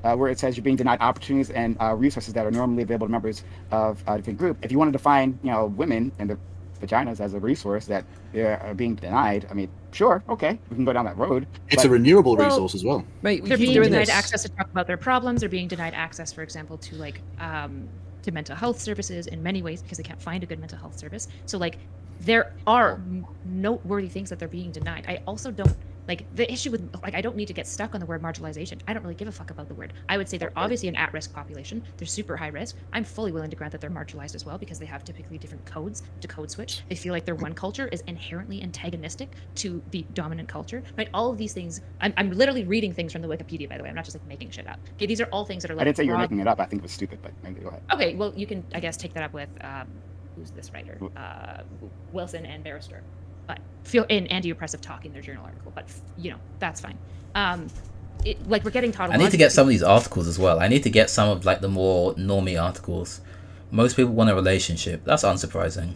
where it says you're being denied opportunities and resources that are normally available to members of a different group. If you wanted to define, women and the vaginas as a resource that they are being denied, I mean, sure, okay, we can go down that road. It's a renewable resource as well. Mate, we They're keep being doing denied this. access to talk about their problems. They're being denied access, for example, to like to mental health services in many ways because they can't find a good mental health service. So like there are noteworthy things that they're being denied. I also don't like the issue with like I don't need to get stuck on the word marginalization. I don't really give a fuck about the word. I would say they're obviously an at-risk population. They're super high risk. I'm fully willing to grant that they're marginalized as well because they have typically different codes to code switch. They feel like their one culture is inherently antagonistic to the dominant culture. Right? All of these things. I'm literally reading things from the Wikipedia, by the way. I'm not just like making shit up. Okay, these are all things that are like. I didn't say you were making it up. I think it was stupid, but maybe go ahead. Okay, well you can I guess take that up with who's this writer? Wilson and Barrister. But feel in anti-oppressive talk in their journal article, but that's fine. Like we're getting taught. I need to get some of these articles as well. I need to get some of like the more normie articles. Most people want a relationship. That's unsurprising.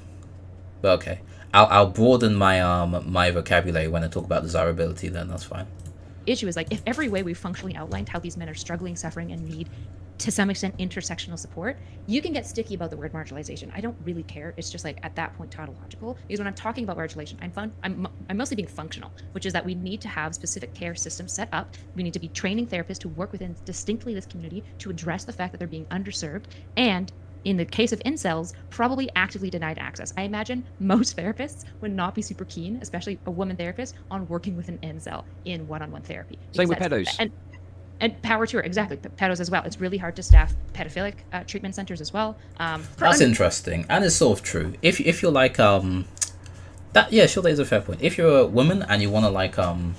But okay, I'll broaden my my vocabulary when I talk about desirability. Then that's fine. Issue is like if every way we functionally outlined how these men are struggling, suffering, and need to some extent intersectional support, you can get sticky about the word marginalization. I don't really care. It's just like at that point tautological. Because when I'm talking about marginalization, I'm mostly being functional, which is that we need to have specific care systems set up. We need to be training therapists who work within distinctly this community to address the fact that they're being underserved, and in the case of incels, probably actively denied access. I imagine most therapists would not be super keen, especially a woman therapist, on working with an incel in one-on-one therapy. Same with pedos. And power to her, exactly. Pedos as well. It's really hard to staff pedophilic treatment centers as well. That's interesting, and it's sort of true. If you're like that, yeah, sure, that is a fair point. If you're a woman and you want to like and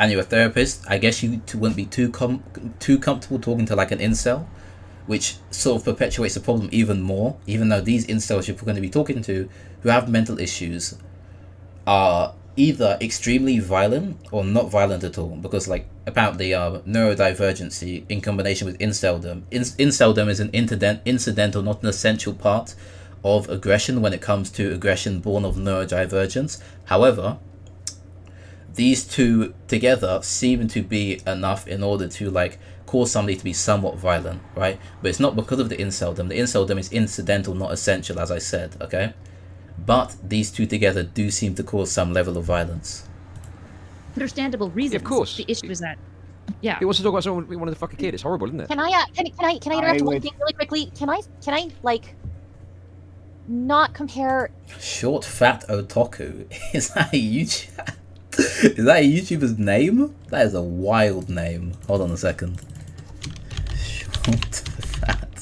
you're a therapist, I guess you wouldn't be too comfortable talking to like an incel, which sort of perpetuates the problem even more. Even though these incels you're going to be talking to who have mental issues are either extremely violent or not violent at all, because like apparently neurodivergency in combination with inceldom is an incidental, not an essential part of aggression when it comes to aggression born of neurodivergence. However, these two together seem to be enough in order to like cause somebody to be somewhat violent, right? But it's not because of the inceldom. The inceldom is incidental, not essential, as I said, okay? But these two together do seem to cause some level of violence. Understandable reasons. Yeah, of course. The issue is that, yeah. He wants to talk about someone we wanted to fuck a kid. It's horrible, isn't it? Can I interrupt one thing really quickly? Can I like not compare? Short fat otaku. Is that a YouTube? Is that a YouTuber's name? That is a wild name. Hold on a second. Short fat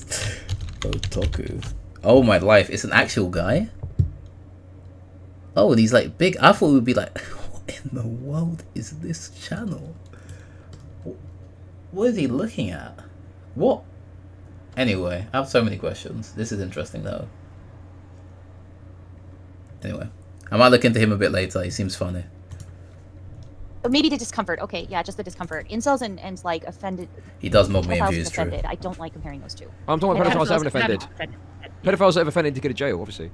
otaku. Oh my life! It's an actual guy. Oh, and he's like big. I thought it would be like, what in the world is this channel? What is he looking at? What? Anyway, I have so many questions. This is interesting though. Anyway, I might look into him a bit later. He seems funny. Maybe the discomfort. Okay, yeah, just the discomfort. Incels and like offended. He does mob me in pedophiles views, and true. offended. I don't like comparing those two. I'm talking about pedophiles that haven't offended. Pedophiles that have offended to go to jail, obviously.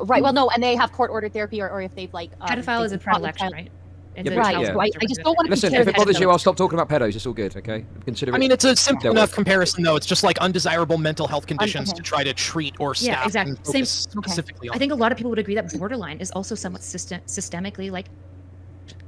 Right. Well, no, and they have court-ordered therapy, or if they've like. Pedophile is a predilection, right? And Yeah, so Right. it's So I different just than- don't want to Listen, compare if it bothers pedos. you, I'll stop talking about pedos. It's all good, okay? Consider I mean, it. it's a simple dealt enough with. comparison, though. It's just like undesirable mental health conditions okay. to try to treat or Yeah, staff exactly. and Same- focus specifically on. I think a lot of people would agree that borderline is also somewhat systemically, like,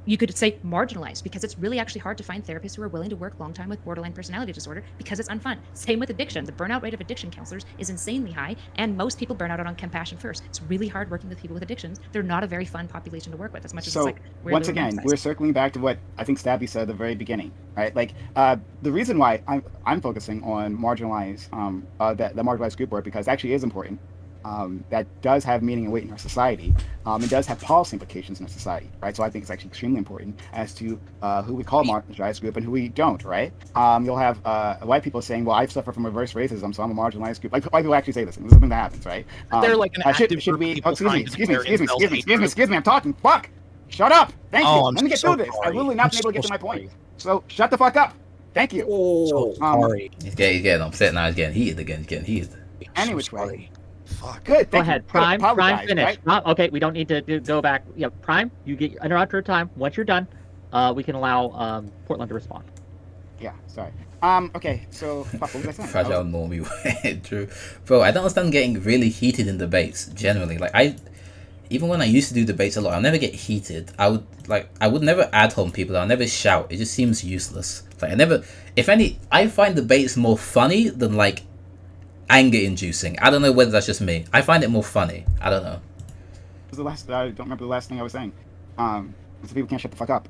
you could say marginalized, because it's really actually hard to find therapists who are willing to work long time with borderline personality disorder because it's unfun. Same with addiction. The burnout rate of addiction counselors is insanely high, and most people burn out on compassion first. It's really hard working with people with addictions. They're not a very fun population to work with, as much as So it's like once again, we're circling back to what I think Stabby said at the very beginning, right? Like the reason why I'm focusing on marginalized the marginalized group work, because it actually is important. That does have meaning and weight in our society. It does have policy implications in our society, right? So I think it's actually extremely important as to who we call marginalized group and who we don't, right? You'll have white people saying, "Well, I suffer from reverse racism, so I'm a marginalized group." Like white people actually say this, and this is something that happens, right? They're like an active should group of we? people Oh, excuse me, trying to excuse me, declare excuse me, incels excuse me, hate excuse me, group. excuse me. I'm talking. Fuck. Shut up. Thank you. Oh, I'm Let me get so through this. sorry. I'm really not I'm been able to get so to my point. sorry. So shut the fuck up. Thank you. So sorry. He's getting upset now. He's getting heated again. He's getting heated. Any So which way. sorry. Fuck. Good. Go Thank ahead, you. Good, Prime. Prime, apologize, finish. right? Okay, we don't need to go back. Yeah, Prime, you get interrupt your time. Once you're done, we can allow Portland to respond. Yeah. Sorry. Okay. So fuck. What was I saying? Fragile normie way. True, bro. I don't understand getting really heated in debates. Generally, like even when I used to do debates a lot, I never get heated. I would never ad hom people. I'll never shout. It just seems useless. Like I find debates more funny than like anger inducing. I don't know whether that's just me. I find it more funny. I don't know. What was the last? I don't remember the last thing I was saying. So people can't shut the fuck up.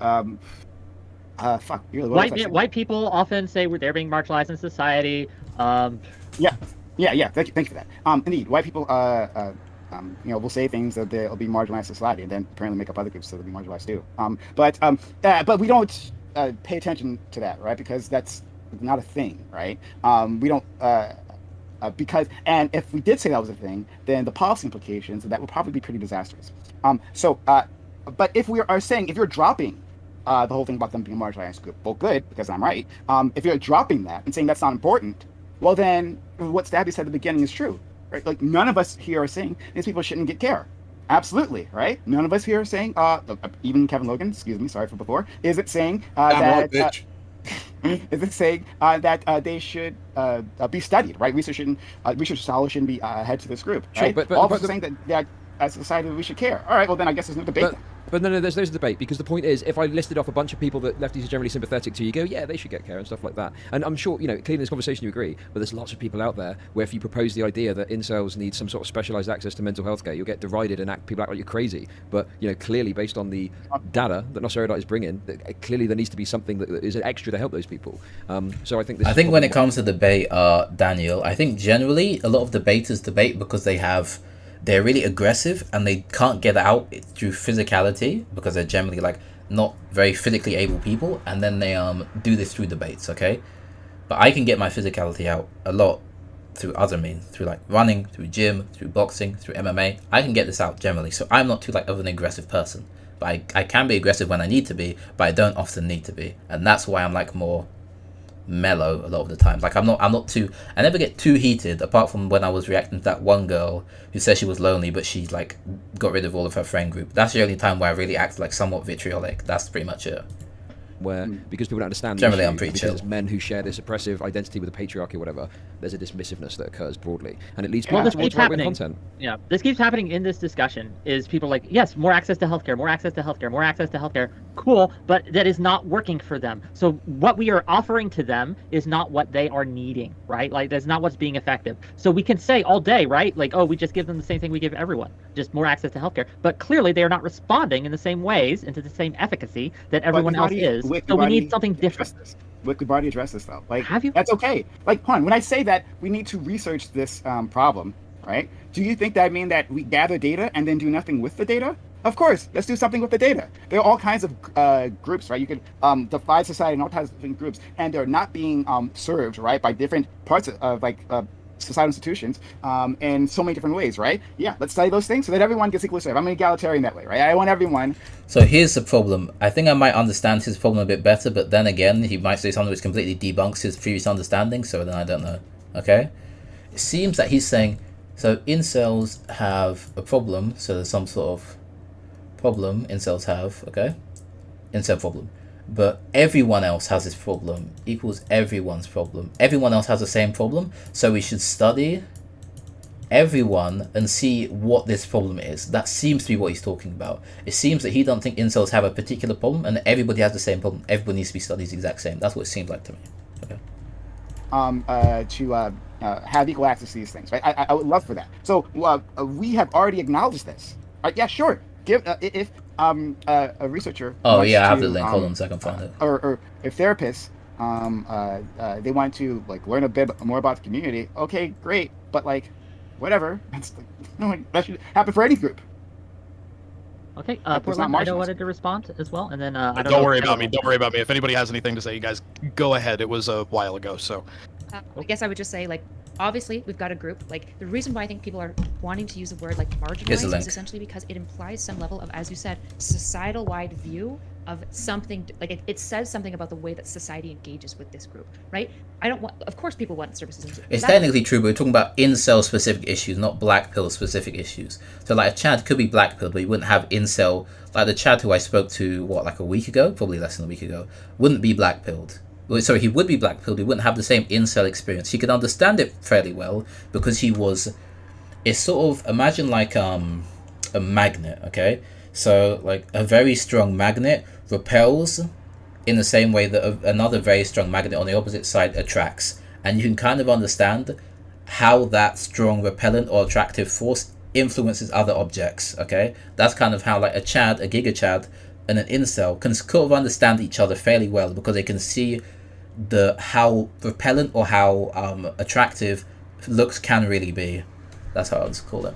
Fuck. Really, what was I saying? White people often say they're being marginalized in society. Yeah. Thank you for that. Indeed, white people, will say things that they'll be marginalized in society, and then apparently make up other groups so they'll be marginalized too. But we don't pay attention to that, right? Because that's not a thing, right? We don't. And if we did say that was a thing, then the policy implications of that would probably be pretty disastrous. But if we are saying, if you're dropping the whole thing about them being a marginalized group, well, good, because I'm right. If you're dropping that and saying that's not important, well, then what Stabby said at the beginning is true, right? Like none of us here are saying these people shouldn't get care. Absolutely, right? None of us here are saying, even Kevin Logan, excuse me, sorry for before, isn't saying that. Bitch. Is it saying that they should be studied, right? Research scholars shouldn't be head to this group, right? Sure, but all of us are saying that as a society we should care. All right, well then I guess there's no debate. But no, there's a debate, because the point is, if I listed off a bunch of people that lefties are generally sympathetic to, you go, yeah, they should get care and stuff like that. And I'm sure, clearly in this conversation you agree, but there's lots of people out there where if you propose the idea that incels need some sort of specialized access to mental health care, you'll get derided and people act like you're crazy. But, clearly based on the data that Nosferatu is bringing, clearly there needs to be something that is extra to help those people. So I think this I think when it comes to debate, Daniel, I think generally a lot of debaters debate because they're really aggressive and they can't get out through physicality because they're generally like not very physically able people, and then they do this through debates, okay? But I can get my physicality out a lot through other means, through like running, through gym, through boxing, through MMA. I can get this out generally, so I'm not too like of an aggressive person, but I can be aggressive when I need to be, but I don't often need to be, and that's why I'm like more mellow a lot of the time. Like I never get too heated, apart from when I was reacting to that one girl who said she was lonely but she like got rid of all of her friend group. That's the only time where I really act like somewhat vitriolic. That's pretty much it. Where, because people don't understand Generally, the issue, I'm pretty because chill. it's men who share this oppressive identity with the patriarchy or whatever, there's a dismissiveness that occurs broadly, and it leads Well, people this towards keeps right-wing happening. content. Yeah, this keeps happening in this discussion. Is people are like, yes, more access to healthcare, more access to healthcare, more access to healthcare. Cool, but that is not working for them. So what we are offering to them is not what they are needing, right? Like that's not what's being effective. So we can say all day, right? Like, oh, we just give them the same thing we give everyone, just more access to healthcare. But clearly they are not responding in the same ways and to the same efficacy that everyone else is. So we need something different. We've already addressed this though. Like, have you? That's okay. Like, hold on. When I say that we need to research this problem, right? Do you think that mean that we gather data and then do nothing with the data? Of course, let's do something with the data. There are all kinds of groups, right? You could divide society in all kinds of different groups, and they're not being served, right, by different parts of societal institutions in so many different ways, right? Yeah, let's study those things so that everyone gets equally served. I'm an egalitarian that way, right? I want everyone. So here's the problem. I think I might understand his problem a bit better, but then again, he might say something which completely debunks his previous understanding, so then I don't know. Okay? It seems that he's saying, so incels have a problem, so there's some sort of problem incels have, okay? incel problem. But everyone else has this problem equals everyone's problem. Everyone else has the same problem, so we should study everyone and see what this problem is. That seems to be what he's talking about. It seems that he don't think incels have a particular problem and everybody has the same problem. Everybody needs to be studied the exact same. That's what it seems like to me. Okay. To have equal access to these things, right? I would love for that. So we have already acknowledged this. Yeah, sure. Give if a researcher. Oh yeah, I have to, the link. Hold on so I can find it. Or if therapists, they want to like learn a bit more about the community. Okay, great, but like, whatever. That's like, that should happen for any group. Okay, That does not Portland, I marginalize. wanted to respond as well, and then I don't Don't know worry if about me. everyone- Don't worry about me. If anybody has anything to say, you guys go ahead. It was a while ago, so. I guess I would just say, like, obviously we've got a group. Like, the reason why I think people are wanting to use the word like Here's the marginalized link. is essentially because it implies some level of, as you said, societal-wide view of something. Like, it says something about the way that society engages with this group, right? I don't want. Of course, people want services. It's that- technically true, but we're talking about incel specific issues, not Blackpill specific issues. So like a Chad could be Blackpill, but he wouldn't have incel. Like the Chad who I spoke to, like a week ago, probably less than a week ago, wouldn't be Blackpilled. Well, sorry, he would be Blackpilled, he wouldn't have the same incel experience. He could understand it fairly well because he was. It's sort of, imagine like a magnet, okay? So like a very strong magnet repels in the same way that another very strong magnet on the opposite side attracts. And you can kind of understand how that strong repellent or attractive force influences other objects, okay? That's kind of how like a Chad, a Giga Chad, and an incel can sort of understand each other fairly well because they can see how repellent or how attractive looks can really be. That's how I would call it.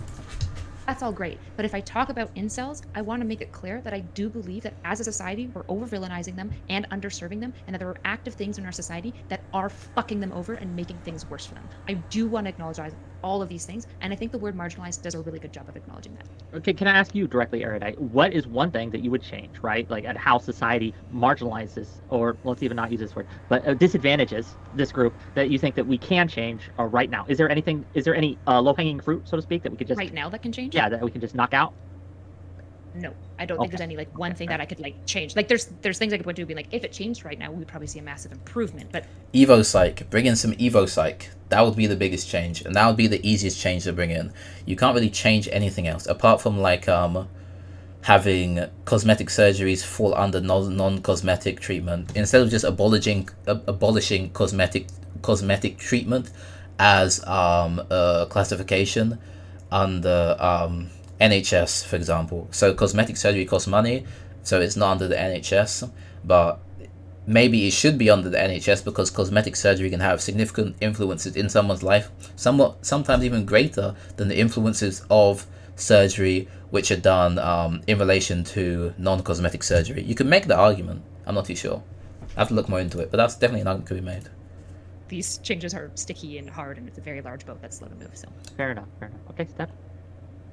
That's all great. But if I talk about incels, I want to make it clear that I do believe that as a society, we're over-villainizing them and underserving them, and that there are active things in our society that are fucking them over and making things worse for them. I do want to acknowledge all of these things, and I think the word marginalized does a really good job of acknowledging that. Okay, can I ask you directly, Erudite, what is one thing that you would change, right? Like at how society marginalizes, or let's even not use this word, but disadvantages this group that you think that we can change right now? Is there any low-hanging fruit, so to speak, that we could just Right now that can change? Yeah, that we can just knock out? No, I don't think there's any like one thing that I could like change. Like there's things I could point to and be like, if it changed right now, we would probably see a massive improvement. But Evo Psych, bring in some Evo Psych. That would be the biggest change, and that would be the easiest change to bring in. You can't really change anything else apart from like having cosmetic surgeries fall under non-cosmetic treatment instead of just abolishing cosmetic treatment as a classification under NHS, for example. So cosmetic surgery costs money, so it's not under the NHS, but maybe it should be under the NHS because cosmetic surgery can have significant influences in someone's life, sometimes even greater than the influences of surgery which are done in relation to non-cosmetic surgery. You can make the argument. I'm not too sure. I have to look more into it, but that's definitely an argument that could be made. these changes are sticky and hard, and it's a very large boat that's slow to move. So Fair enough. Okay, Steph.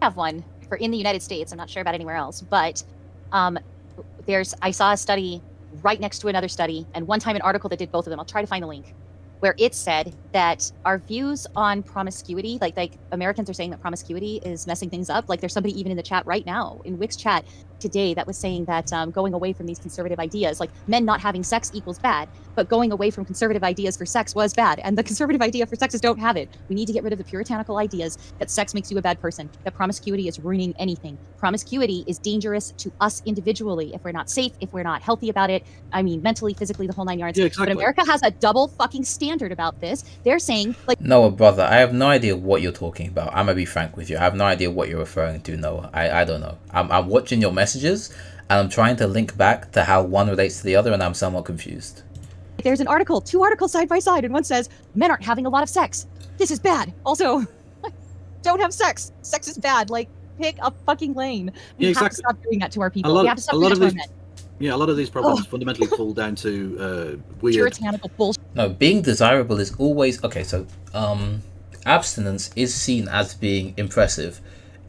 I have one for in the United States. I'm not sure about anywhere else, but I saw a study right next to another study, and one time an article that did both of them. I'll try to find the link, where it said that our views on promiscuity, like Americans are saying that promiscuity is messing things up. Like there's somebody even in the chat right now, in Wix chat today, that was saying that going away from these conservative ideas, like men not having sex equals bad, but going away from conservative ideas for sex was bad. And the conservative idea for sex is don't have it. We need to get rid of the puritanical ideas that sex makes you a bad person, that promiscuity is ruining anything. Promiscuity is dangerous to us individually if we're not safe, if we're not healthy about it. I mean, mentally, physically, the whole nine yards. Yeah, exactly. But America has a double fucking standard about this. They're saying, like, Noah, brother, I have no idea what you're talking about. I'm gonna be frank with you. I have no idea what you're referring to, Noah. I don't know. I'm watching your messages, and I'm trying to link back to how one relates to the other, and I'm somewhat confused. there's an article, two articles side by side, and one says, men aren't having a lot of sex. This is bad. Also, don't have sex. Sex is bad. Like, pick a fucking lane. We Yeah, have to exactly. stop doing that to our people. A lot- we have to stop a doing lot that of to our these- men. Yeah, a lot of these problems fundamentally fall down to weird. Puritanical bullshit. No, being desirable is always okay. So, abstinence is seen as being impressive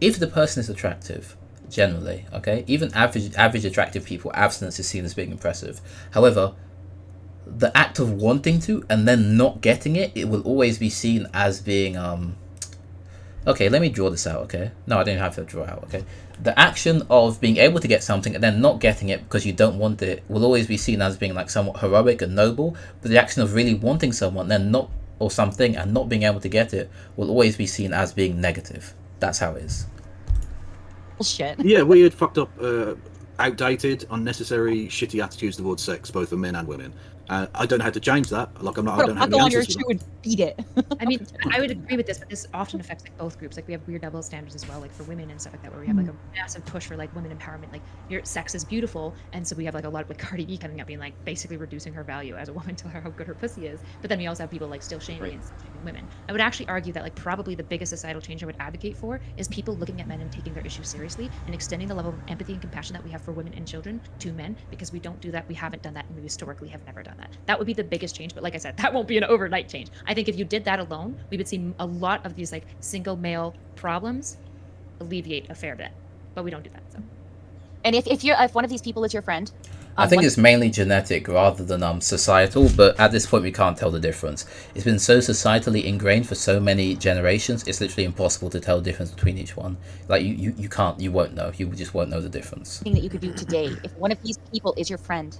if the person is attractive. Generally, okay, even average attractive people, abstinence is seen as being impressive. However, the act of wanting to and then not getting it, it will always be seen as being Okay, let me draw this out, okay? No, I don't have to draw out, okay? The action of being able to get something and then not getting it because you don't want it will always be seen as being like somewhat heroic and noble, but the action of really wanting someone then not or something and not being able to get it will always be seen as being negative. That's how it is. Bullshit. Yeah, weird, fucked up, outdated, unnecessary, shitty attitudes towards sex, both for men and women. I don't know how to change that. Like, I don't have I'll any go on your answers for shoe that. and beat it. I mean, I would agree with this, but this often affects like both groups. Like we have weird double standards as well, like for women and stuff like that, where we have like a massive push for like women empowerment. Like your sex is beautiful, and so we have like a lot of like Cardi B coming up being like basically reducing her value as a woman to how good her pussy is. But then we also have people like still shaming and shaming women. I would actually argue that like probably the biggest societal change I would advocate for is people looking at men and taking their issues seriously and extending the level of empathy and compassion that we have for women and children to men, because we don't do that. We haven't done that, and we historically have never done that. That would be the biggest change, but like I said, that won't be an overnight change. I think if you did that alone, we would see a lot of these like single male problems alleviate a fair bit, but we don't do that. So, And if one of these people is your friend, I think it's mainly genetic rather than societal, but at this point we can't tell the difference. It's been so societally ingrained for so many generations, it's literally impossible to tell the difference between each one. Like you won't know. You just won't know the difference. thing that you could do today, if one of these people is your friend,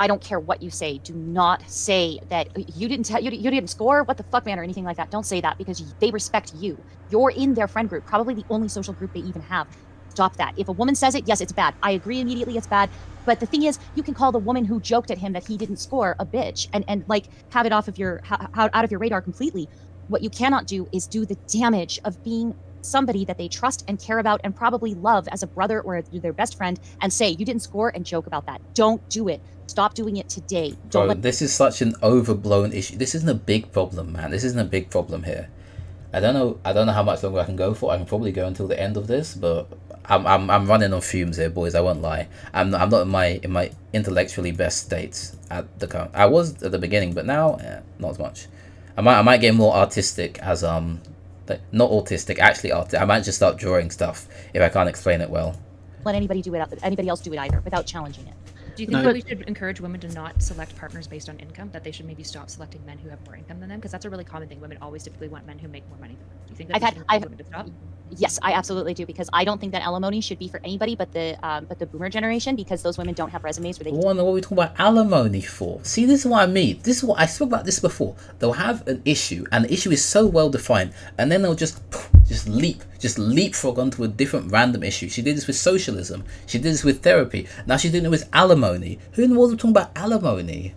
I don't care what you say. Do not say that you didn't score. What the fuck, man, or anything like that. Don't say that, because they respect you. You're in their friend group, probably the only social group they even have. Stop that. If a woman says it, yes, it's bad. I agree immediately, it's bad. But the thing is, you can call the woman who joked at him that he didn't score a bitch and like have it off of your out of your radar completely. What you cannot do is do the damage of being somebody that they trust and care about and probably love as a brother or their best friend, and say you didn't score and joke about that. Don't do it. Stop doing it today. Bro, this is such an overblown issue. This isn't a big problem, man. This isn't a big problem here. I don't know how much longer I can go for. I can probably go until the end of this, but I'm running on fumes here, boys. I won't lie. I'm not in my intellectually best states at the current. I was at the beginning, but now not as much. I might get more artistic as not autistic, actually artistic. I might just start drawing stuff if I can't explain it well. Let anybody else do it either without challenging it. do you think that we should encourage women to not select partners based on income? That they should maybe stop selecting men who have more income than them? Because that's a really common thing. Women always typically want men who make more money than them. Do you think that women to stop? Yes, I absolutely do, because I don't think that alimony should be for anybody but the boomer generation, because those women don't have resumes where they what are we talking about alimony for? See, this is what I mean. This is what I spoke about this before. They'll have an issue, and the issue is so well defined, and then they'll just leapfrog onto a different random issue. She did this with socialism. She did this with therapy. Now she's doing it with alimony. Who in the world is talking about alimony?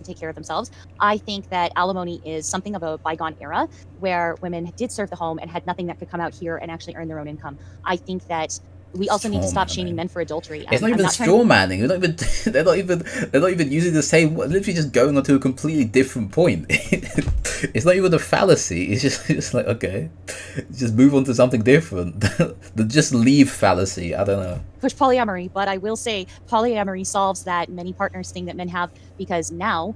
take care of themselves. I think that alimony is something of a bygone era where women did serve the home and had nothing that could come out here and actually earn their own income. I think that we also need to stop shaming men for adultery. It's not even straw manning. They're not even using the same. Literally, just going on to a completely different point. It's not even a fallacy. It's just like, okay, just move on to something different. The just leave fallacy. I don't know. Push polyamory, but I will say polyamory solves that many partners thing that men have, because now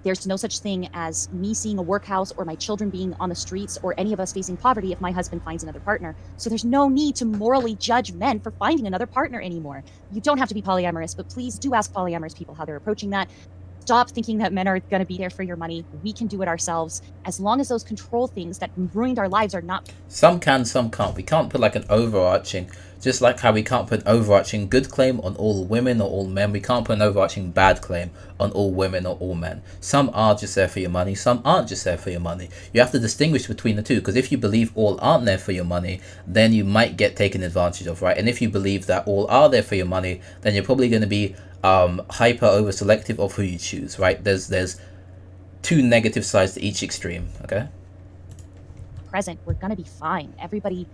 there's no such thing as me seeing a workhouse or my children being on the streets or any of us facing poverty if my husband finds another partner. So there's no need to morally judge men for finding another partner anymore. You don't have to be polyamorous, but please do ask polyamorous people how they're approaching that. Stop thinking that men are going to be there for your money. We can do it ourselves, as long as those control things that ruined our lives are not. Some can, some can't. We can't put like an overarching, just like how we can't put an overarching good claim on all women or all men. We can't put an overarching bad claim on all women or all men. Some are just there for your money, some aren't just there for your money. You have to distinguish between the two, because if you believe all aren't there for your money, then you might get taken advantage of, right? And if you believe that all are there for your money, then you're probably going to be hyper over selective of who you choose, right? There's two negative sides to each extreme, okay? Present, we're gonna be fine. Everybody.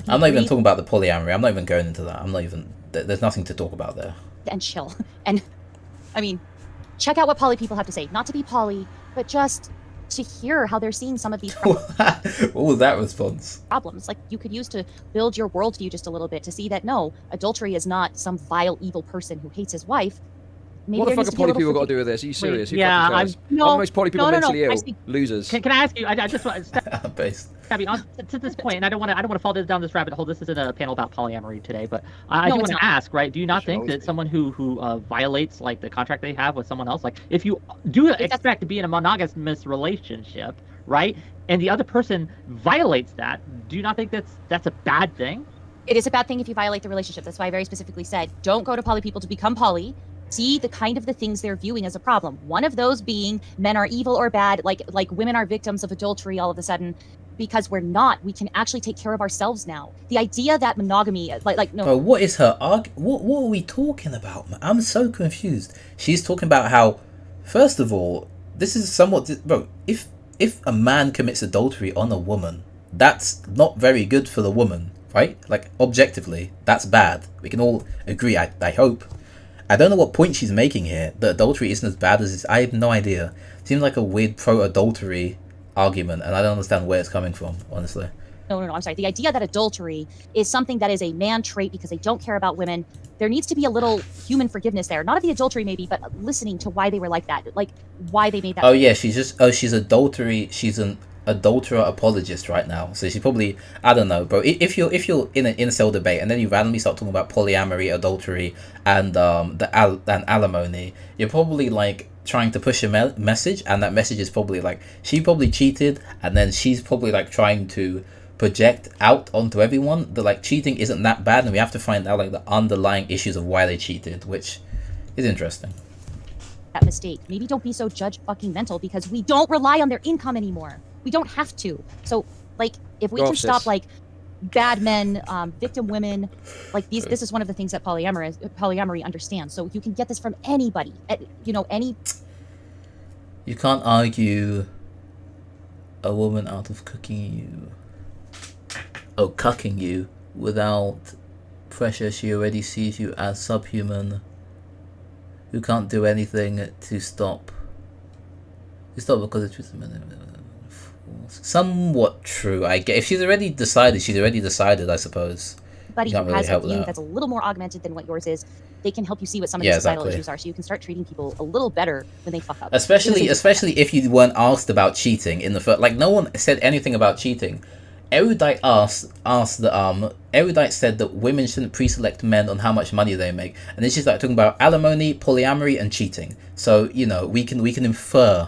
I'm not even talking about the polyamory. I'm not even going into that. I'm not even. There's nothing to talk about there. And chill. And I mean, check out what poly people have to say. Not to be poly, but just to hear how they're seeing some of these What was that response? problems. Like, you could use to build your worldview just a little bit to see that no, adultery is not some vile, evil person who hates his wife. Maybe What the there fuck needs are to be a poly little people got to forgive- do with this? Are you serious? Who yeah, fucking cares? no, Are most poly people no, mentally I ill? speak- Losers. Can I ask you? I just want Based. Gabby, to this point, and I don't want to fall down this rabbit hole. This isn't a panel about polyamory today, but I No, do it's want to not. ask, right? Do you not Should think always that be. someone who violates like the contract they have with someone else, like if you do expect to be in a monogamous relationship, right? And the other person violates that. Do you not think that's a bad thing? It is a bad thing if you violate the relationship. That's why I very specifically said, don't go to poly people to become poly. See the kind of the things they're viewing as a problem. One of those being men are evil or bad, like women are victims of adultery all of a sudden, because we're not. We can actually take care of ourselves now. The idea that monogamy, no. Bro, what is her what are we talking about, man? I'm so confused. She's talking about how, first of all, this is somewhat, bro, if a man commits adultery on a woman, that's not very good for the woman, right? Like, objectively, that's bad. We can all agree, I hope. I don't know what point she's making here. That adultery isn't as bad as it's... I have no idea. Seems like a weird pro-adultery argument, and I don't understand where it's coming from, honestly. No, I'm sorry. The idea that adultery is something that is a man trait because they don't care about women, there needs to be a little human forgiveness there. Not of the adultery, maybe, but listening to why they were like that. Like, why they made that... Oh, yeah, she's adultery... She's an adulterer apologist right now. So she probably... I don't know, bro. If you're in an incel debate, and then you randomly start talking about polyamory, adultery, and alimony, you're probably, like, trying to push a message, and that message is probably, like, she probably cheated, and then she's probably, like, trying to project out onto everyone that, like, cheating isn't that bad, and we have to find out, like, the underlying issues of why they cheated, which is interesting. That mistake. Maybe don't be so judge fucking mental, because we don't rely on their income anymore. We don't have to. So, like, if we can stop, like, bad men, victim women, like these, this is one of the things that polyamory understands. So you can get this from anybody, any. You can't argue a woman out of cucking you without pressure. She already sees you as subhuman, who can't do anything to stop. Because it's just somewhat true. I get, if she's already decided, I suppose. Buddy who really has a help view that. that's a little more augmented than what yours is, they can help you see what some of the societal issues are, so you can start treating people a little better when they fuck up. Especially if you weren't asked about cheating in the first. Like, no one said anything about cheating. Erudite Erudite said that women shouldn't pre-select men on how much money they make, and then she's like talking about alimony, polyamory, and cheating. So we can infer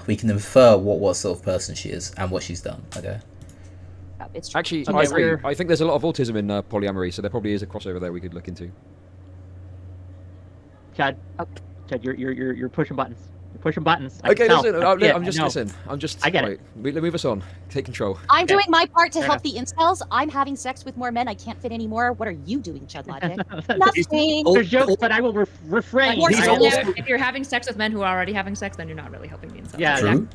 what sort of person she is and what she's done. Okay. It's true. Actually, I agree. I think there's a lot of autism in polyamory, so there probably is a crossover there we could look into. Chad, you're pushing buttons. You're pushing buttons. Okay, listen. Listen. I'm just. I get it. Move us on. Take control. I'm doing my part to help the incels. I'm having sex with more men. I can't fit anymore. What are you doing, Chud Logic? Nothing. There's jokes, but I will refrain. If you're having sex with men who are already having sex, then you're not really helping the incels. Yeah. True.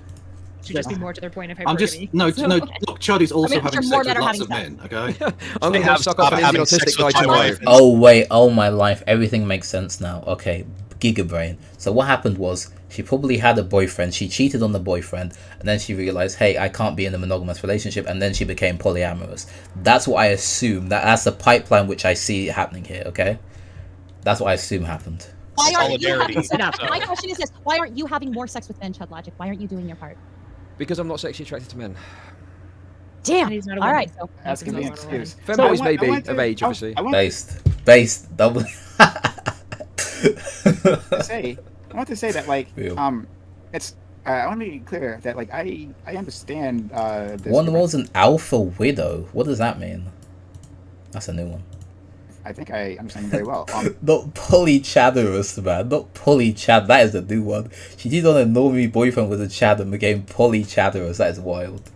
Should just be more to their point of hypergamy. I'm just look, Chud is also having sex with lots of men, okay? I'm gonna suck off an autistic guy tomorrow. Oh wait, oh my life, everything makes sense now. Okay, Gigabrain. So what happened was she probably had a boyfriend, she cheated on the boyfriend, and then she realized, hey, I can't be in a monogamous relationship, and then she became polyamorous. That's what I assume. That's the pipeline which I see happening here, okay? That's what I assume happened. Why aren't you having sex? My question is this: why aren't you having more sex with men, Chud Logic? Why aren't you doing your part? Because I'm not sexually attracted to men. Damn. He's not a All woman. right. So That's gonna be an excuse. Femboys may be of age, obviously. Based double. I want to say that, like, it's. I want to be clear that, like, I understand. One was an alpha widow. What does that mean? That's a new one. I think I understand very well. Not polychatterous, man. Not polychat. That is a new one. She did on a normie boyfriend with a chat and became polychatterous. That is wild.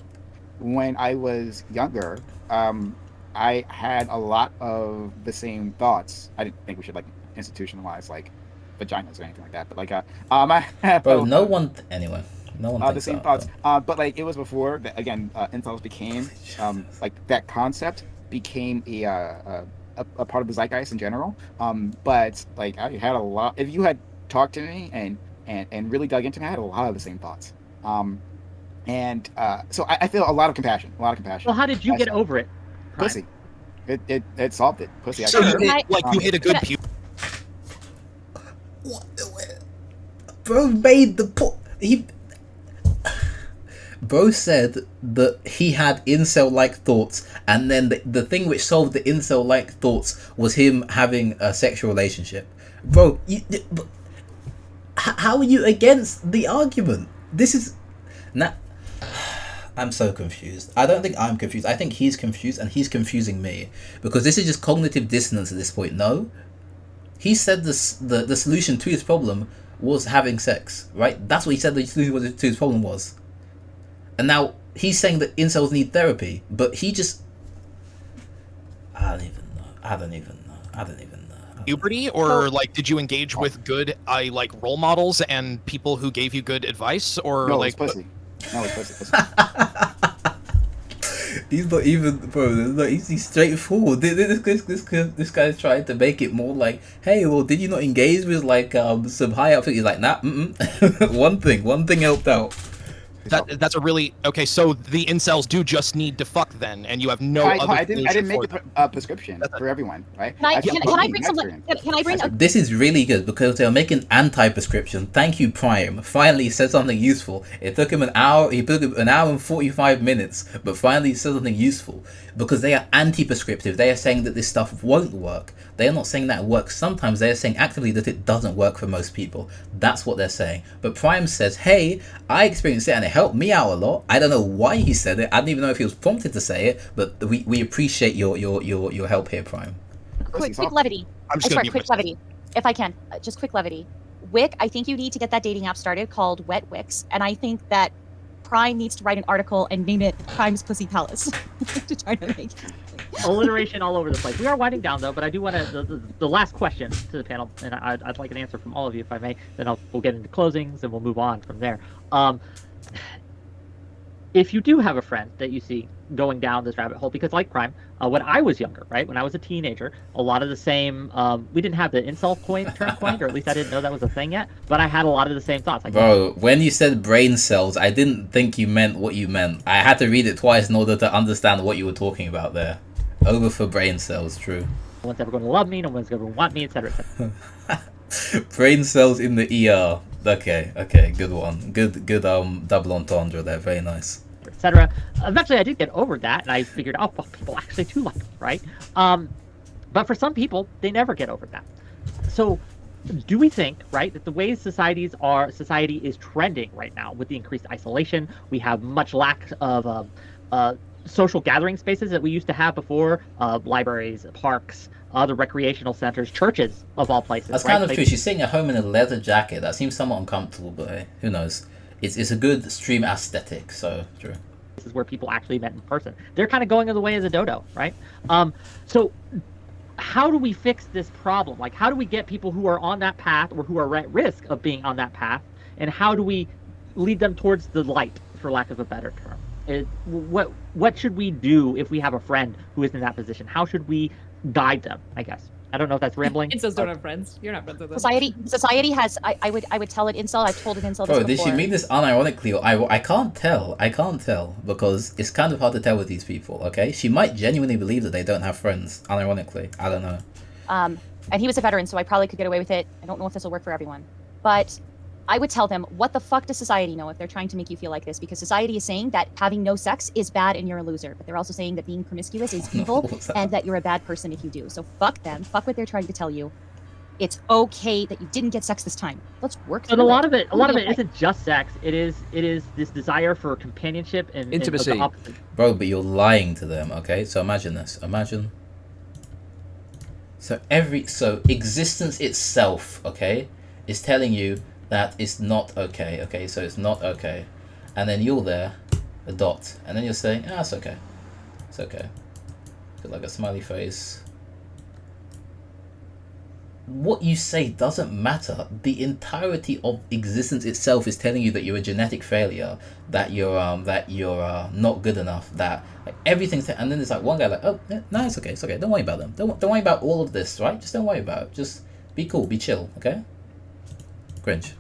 When I was younger, I had a lot of the same thoughts. I didn't think we should, like, institutionalize, like, vaginas or anything like that. But, like, I had no one thinks the same that, thoughts. But, like, it was before that, again, incels became like, that concept became a part of the zeitgeist in general. But, like, I had a lot. If you had talked to me and really dug into me, I had a lot of the same thoughts. So I feel a lot of compassion. Well, how did you get over it? Pussy. It solved it. Pussy. So you hit a good puke. Bro made the point. Bro said that he had incel-like thoughts, and then the thing which solved the incel-like thoughts was him having a sexual relationship. Bro, how are you against the argument? This is... I'm so confused. I don't think I'm confused. I think he's confused and he's confusing me. Because this is just cognitive dissonance at this point. No. He said the solution to his problem was having sex, right? That's what he said the solution to his problem was. And now he's saying that incels need therapy, but he just... I don't even know. Puberty, or like, did you engage with good like role models and people who gave you good advice, or No, like it's pussy. No, it's pussy. He's not even, bro. Like, he's straightforward. This guy's trying to make it more like, hey, well, did you not engage with like some high outfit? He's like, nah, one thing helped out. that's a really okay. So the incels do just need to fuck then, and you have no other. I didn't solution make for a prescription for everyone, right? Can I bring some? Can I bring? This is really good because they're making anti-prescription. Thank you, Prime. Finally, he said something useful. It took him an hour. He took him an hour and 45 minutes, but finally, he said something useful because they are anti-prescriptive. They are saying that this stuff won't work. They are not saying that it works sometimes. They are saying actively that it doesn't work for most people. That's what they're saying. But Prime says, hey, I experienced it and it helped me out a lot. I don't know why he said it. I don't even know if he was prompted to say it, but we appreciate your help here, Prime. Quick levity. I'm just gonna quick levity, if I can. Just quick levity. Wick, I think you need to get that dating app started called Wet Wicks, and I think that Prime needs to write an article and name it Prime's Pussy Palace to try to make alliteration all over the place. We are winding down though, but I do want to the last question to the panel, and I'd like an answer from all of you if I may. Then we'll get into closings and we'll move on from there. If you do have a friend that you see going down this rabbit hole, because like Prime, when I was younger, right, when I was a teenager, a lot of the same, we didn't have the incel term coined, or at least I didn't know that was a thing yet, but I had a lot of the same thoughts. Like, bro, when you said brain cells, I didn't think you meant what you meant. I had to read it twice in order to understand what you were talking about there. Over for brain cells, true. No one's ever going to love me, no one's ever going to want me, etc. Brain cells in the ER. Okay, good one. Good double entendre there, very nice. Etc. Eventually I did get over that, and I figured, oh, well, people actually do like me, right? But for some people, they never get over that. So do we think, right, that the way society is trending right now with the increased isolation, we have much lack of social gathering spaces that we used to have before, libraries, parks, other recreational centers, churches of all places. That's right? kind of true. She's sitting at home in a leather jacket. That seems somewhat uncomfortable, but hey, who knows? It's a good stream aesthetic, so true. This is where people actually met in person. They're kind of going the way as a dodo, right? So how do we fix this problem? Like, how do we get people who are on that path or who are at risk of being on that path, and how do we lead them towards the light, for lack of a better term? What should we do if we have a friend who is in that position? How should we guide them, I guess? I don't know if that's rambling. Incels don't have friends. You're not friends with them. Society has. I would tell an incel. I've told an incel Bro, this did before. she mean this unironically? Or I can't tell. I can't tell because it's kind of hard to tell with these people. Okay, she might genuinely believe that they don't have friends. Unironically, I don't know. And he was a veteran, so I probably could get away with it. I don't know if this will work for everyone, but I would tell them, what the fuck does society know if they're trying to make you feel like this? Because society is saying that having no sex is bad and you're a loser. But they're also saying that being promiscuous is evil and that you're a bad person if you do. So fuck them. Fuck what they're trying to tell you. It's okay that you didn't get sex this time. Let's work through But a lot it. of it isn't just sex. It is this desire for companionship and Intimacy. And the opposite. Bro, but you're lying to them, okay? So imagine this. Imagine. So existence itself, okay, is telling you that it's not okay, okay? So it's not okay. And then you're there, a dot, and then you're saying, it's okay. It's okay. Got like a smiley face. What you say doesn't matter. The entirety of existence itself is telling you that you're a genetic failure, that you're not good enough, that like everything's and then there's like one guy like, oh yeah, no, it's okay, don't worry about them, don't worry about all of this, right? Just don't worry about it. Just be cool, be chill, okay? Cringe.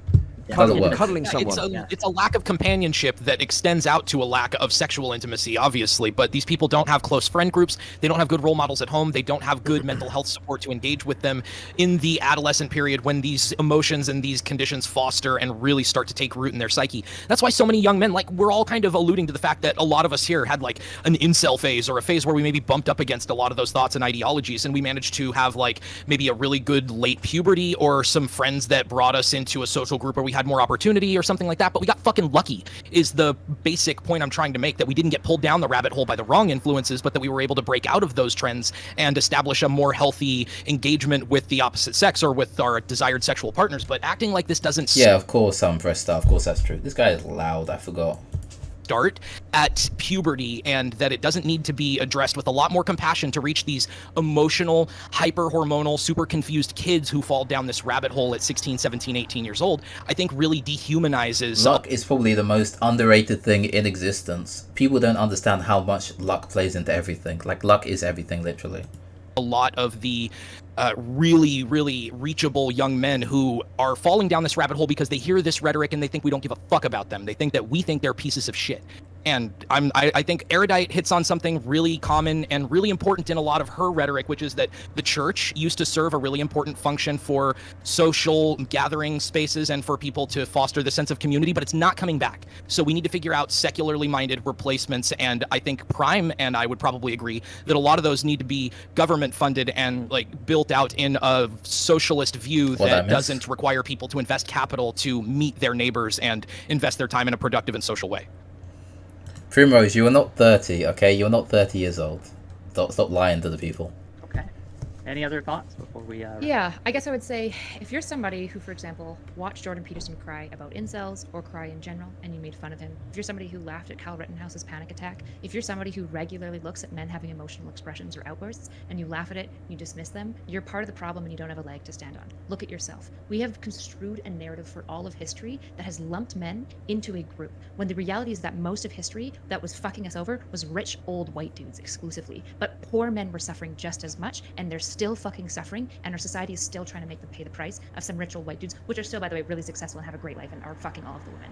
Cuddling someone. It's a lack of companionship that extends out to a lack of sexual intimacy, obviously, but these people don't have close friend groups, they don't have good role models at home, they don't have good mental health support to engage with them in the adolescent period when these emotions and these conditions foster and really start to take root in their psyche. That's why so many young men, like, we're all kind of alluding to the fact that a lot of us here had like an incel phase, or a phase where we maybe bumped up against a lot of those thoughts and ideologies, and we managed to have like maybe a really good late puberty, or some friends that brought us into a social group where we had more opportunity or something like that, but we got fucking lucky is the basic point I'm trying to make, that we didn't get pulled down the rabbit hole by the wrong influences, but that we were able to break out of those trends and establish a more healthy engagement with the opposite sex or with our desired sexual partners. But acting like this doesn't Yeah, of course, Presta. Of course, that's true. This guy is loud. I forgot. start at puberty, and that it doesn't need to be addressed with a lot more compassion to reach these emotional, hyper hormonal, super confused kids who fall down this rabbit hole at 16, 17, 18 years old, I think really dehumanizes. Luck is probably the most underrated thing in existence. People don't understand how much luck plays into everything. Like, luck is everything, literally. A lot of the really, really reachable young men who are falling down this rabbit hole because they hear this rhetoric and they think we don't give a fuck about them. They think that we think they're pieces of shit. And I think Erudite hits on something really common and really important in a lot of her rhetoric, which is that the church used to serve a really important function for social gathering spaces and for people to foster the sense of community, but it's not coming back. So we need to figure out secularly minded replacements. And I think Prime and I would probably agree that a lot of those need to be government funded and like built out in a socialist view that doesn't require people to invest capital to meet their neighbors and invest their time in a productive and social way. Primrose, you are not 30, okay? You're not 30 years old. Stop lying to the people. Okay. Any other thoughts before we... Yeah, I guess I would say, if you're somebody who, for example, watched Jordan Peterson cry about incels or cry in general, and you made fun of him, if you're somebody who laughed at Kyle Rittenhouse's panic attack, if you're somebody who regularly looks at men having emotional expressions or outbursts, and you laugh at it, you dismiss them, you're part of the problem and you don't have a leg to stand on. Look at yourself. We have construed a narrative for all of history that has lumped men into a group, when the reality is that most of history that was fucking us over was rich, old white dudes exclusively. But poor men were suffering just as much, and they're still fucking suffering, and our society is still trying to make them pay the price of some rich old white dudes, which are still, by the way, really successful and have a great life and are fucking all of the women.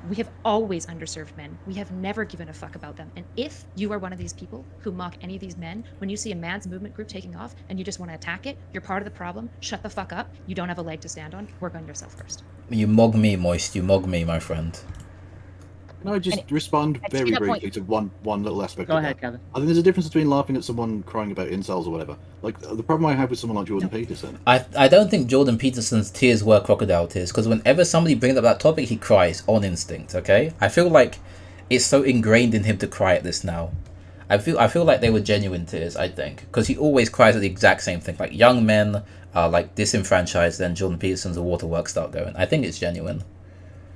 We have always underserved men. We have never given a fuck about them. And if you are one of these people who mock any of these men, when you see a man's movement group taking off and you just want to attack it, you're part of the problem. Shut the fuck up. You don't have a leg to stand on. Work on yourself first. You mog me, Moist. You mog me, my friend. Can I just respond very briefly to one little aspect Go of ahead, that? Kevin. I think there's a difference between laughing at someone crying about incels or whatever. Like, the problem I have with someone like Jordan Peterson. I don't think Jordan Peterson's tears were crocodile tears, because whenever somebody brings up that topic, he cries on instinct, okay? I feel like it's so ingrained in him to cry at this now. I feel like they were genuine tears, I think, because he always cries at the exact same thing. Like, young men are, like, disenfranchised, then Jordan Peterson's waterworks start going. I think it's genuine.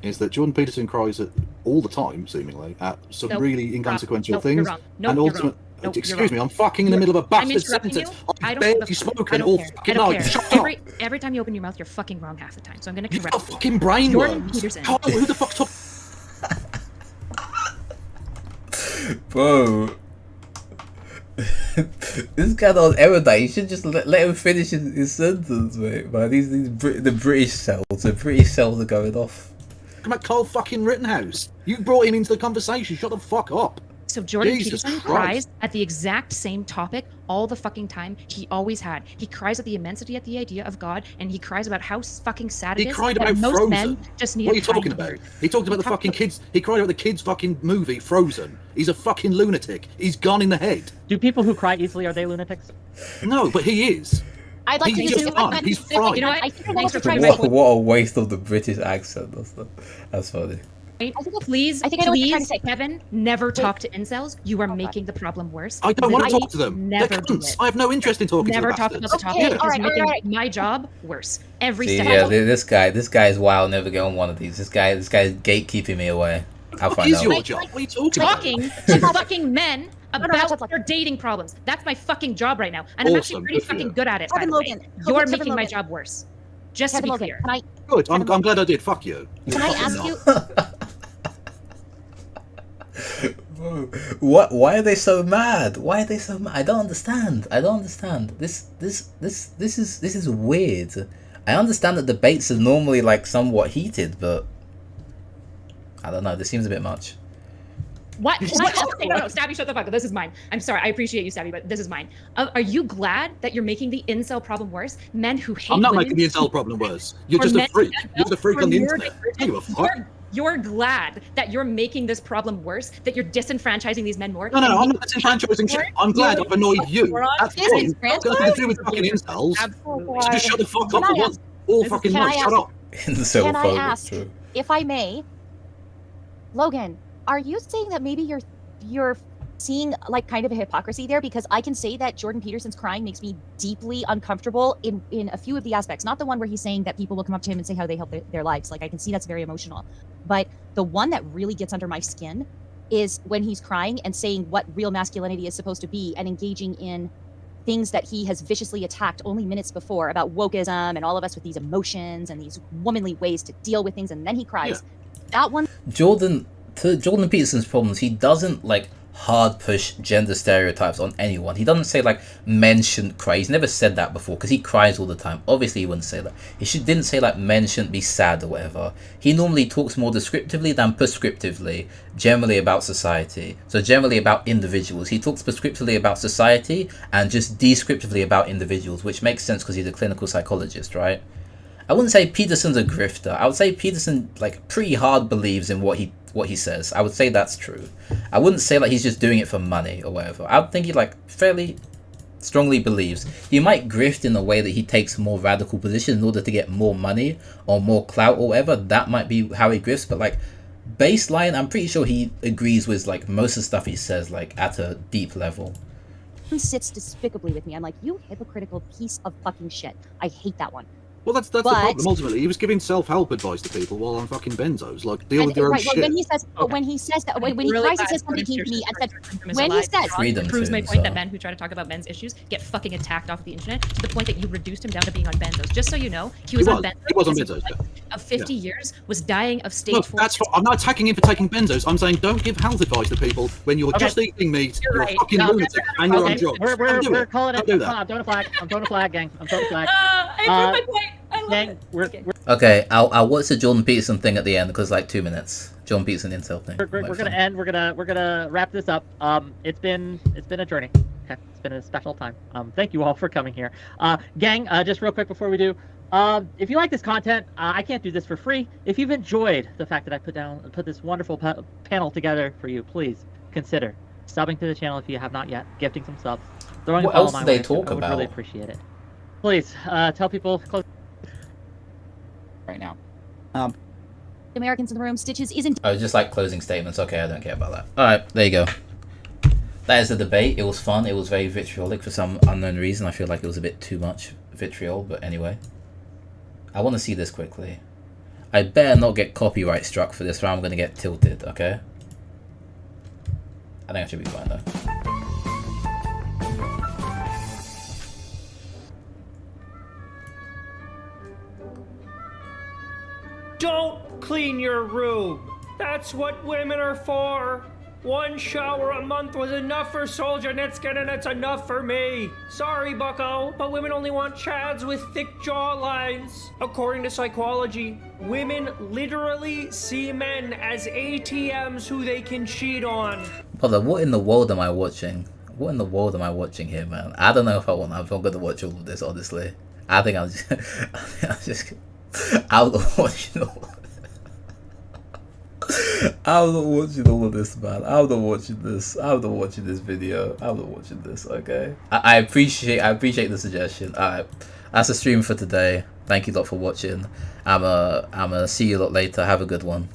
Is that Jordan Peterson cries all the time, seemingly, at some really inconsequential things. You're wrong. And ultimately, excuse me, I'm fucking in the middle of a bastard sentence. I'm barely spoken all fucking night. Shut up. Every time you open your mouth, you're fucking wrong half the time. So I'm going to You've correct got fucking brain Jordan worms. Peterson. Oh, who the fuck's talking? Bro. This guy on Erudite, you should just let him finish his sentence, mate. Man, the British cells are going off. About Carl fucking Rittenhouse. You brought him into the conversation. Shut the fuck up. So Jordan Jesus Peterson Christ. cries at the exact same topic all the fucking time. He always had. He cries at the immensity at the idea of God, and he cries about how fucking sad He it is cried that about most Frozen. men just need What are you a kind talking about? word. He talked about the fucking kids. He cried about the kids' fucking movie, Frozen. He's a fucking lunatic. He's gone in the head. Do people who cry easily, are they lunatics? No, but he is. I'd like He's to just fine. He's fried. You know what? I think Thanks for trying trying to to What a waste of the British accent. That's funny. Please, I think I know what you're trying to say. Kevin, never talk to incels. You are making the problem worse. I don't want to Literally talk to them. Never They're do cunts. it. I have no interest in talking Never to talk them. about the Okay, topic. all It's right. making my job worse. Every See, step. yeah, this guy is wild. Never get on one of these. This guy is gatekeeping me away. I'll What find is out. your job? What are you talking about? Talking to fucking men about their dating problems. That's my fucking job right now, and I'm actually Awesome. pretty Good for fucking you. good at it. By Kevin the way. Logan. You're Kevin making my Logan. job worse. Just Kevin to be Logan, clear. can I Good. I'm glad I did. Fuck you. can I ask you? Bro, why are they so mad? Why are they so mad? I don't understand. This is weird. I understand that debates are normally like somewhat heated, but I don't know. This seems a bit much. What? No, Stabby, shut the fuck up. This is mine. I'm sorry. I appreciate you, Stabby, but this is mine. Are you glad that you're making the incel problem worse? Men who hate I'm not women, making the incel problem worse. You're or just a men freak. who You're the freak on the or internet. I don't give a fuck. You're glad that you're making this problem worse, that you're disenfranchising these men more. No, and I'm making not disenfranchising shit. I'm glad I've annoyed you. That's fine. It's got nothing to do with fucking incels. So just shut the fuck up for once. All fucking Can I once. Shut ask- up. Incel Can I phobic, ask, true. if I may, Logan, are you saying that maybe you're seeing like kind of a hypocrisy there? Because I can say that Jordan Peterson's crying makes me deeply uncomfortable in a few of the aspects. Not the one where he's saying that people will come up to him and say how they help their lives. Like I can see that's very emotional. But the one that really gets under my skin is when he's crying and saying what real masculinity is supposed to be and engaging in things that he has viciously attacked only minutes before about wokeism and all of us with these emotions and these womanly ways to deal with things, and then he cries. That one. Jordan Peterson's problems, he doesn't like hard push gender stereotypes on anyone. He doesn't say like men shouldn't cry. He's never said that before because he cries all the time. Obviously he wouldn't say that. Didn't say like men shouldn't be sad or whatever. He normally talks more descriptively than prescriptively, generally about society. So generally about individuals. He talks prescriptively about society and just descriptively about individuals, which makes sense because he's a clinical psychologist, right? I wouldn't say Peterson's a grifter. I would say Peterson like pretty hard believes in what he says. I would say that's true. I wouldn't say like he's just doing it for money or whatever. I would think he like fairly strongly believes. He might grift in a way that he takes a more radical position in order to get more money or more clout or whatever. That might be how he grifts, but like baseline, I'm pretty sure he agrees with like most of the stuff he says like at a deep level. Sits despicably with me. I'm like, you hypocritical piece of fucking shit. I hate that one. Well, that's the problem. Ultimately, he was giving self-help advice to people while on fucking benzos. Like, deal with your own shit. When he says that, when he cries and says something to me, and says, when he says, it proves my point that men who try to talk about men's issues get fucking attacked off the internet to the point that you reduced him down to being on benzos. Just so you know, he was on benzos. He was on benzos. Of 50 years, was dying of stage 4. That's I'm not attacking him for taking benzos. I'm saying don't give health advice to people when you're just eating meat. You're a fucking lunatic and you're on drugs. We're calling it. I'm throwing a flag, gang. I'm throwing a flag. I proved my point. Gang, okay, I'll watch the Jordan Peterson thing at the end because like 2 minutes. Jordan Peterson incel thing. We're gonna end. We're gonna wrap this up. It's been a journey. Okay, it's been a special time. Thank you all for coming here. Gang, just real quick before we do, if you like this content, I can't do this for free. If you've enjoyed the fact that I put this wonderful panel together for you, please consider subbing to the channel if you have not yet, gifting some subs, throwing what a follow else my do they way. talk I would about? really appreciate it. Please tell people. Right now. Americans in the room, Stitches isn't. Oh, just like closing statements. Okay, I don't care about that. Alright, there you go. That is the debate. It was fun. It was very vitriolic for some unknown reason. I feel like it was a bit too much vitriol, but anyway. I want to see this quickly. I better not get copyright struck for this or I'm going to get tilted, okay? I think I should be fine though. Don't clean your room. That's what women are for. One shower a month was enough for Soldier Nitskin, and it's enough for me. Sorry, bucko, but women only want chads with thick jawlines. According to psychology, women literally see men as ATMs who they can cheat on. Brother, what in the world am I watching? What in the world am I watching here, man? I don't know if I'm going to watch all of this, honestly. I think I'm just I'm not watching all of this. I'm not watching all of this, man. I'm not watching this. I'm not watching this video. I'm not watching this, okay? I appreciate the suggestion. Alright. That's the stream for today. Thank you lot for watching. I'm see you lot later. Have a good one.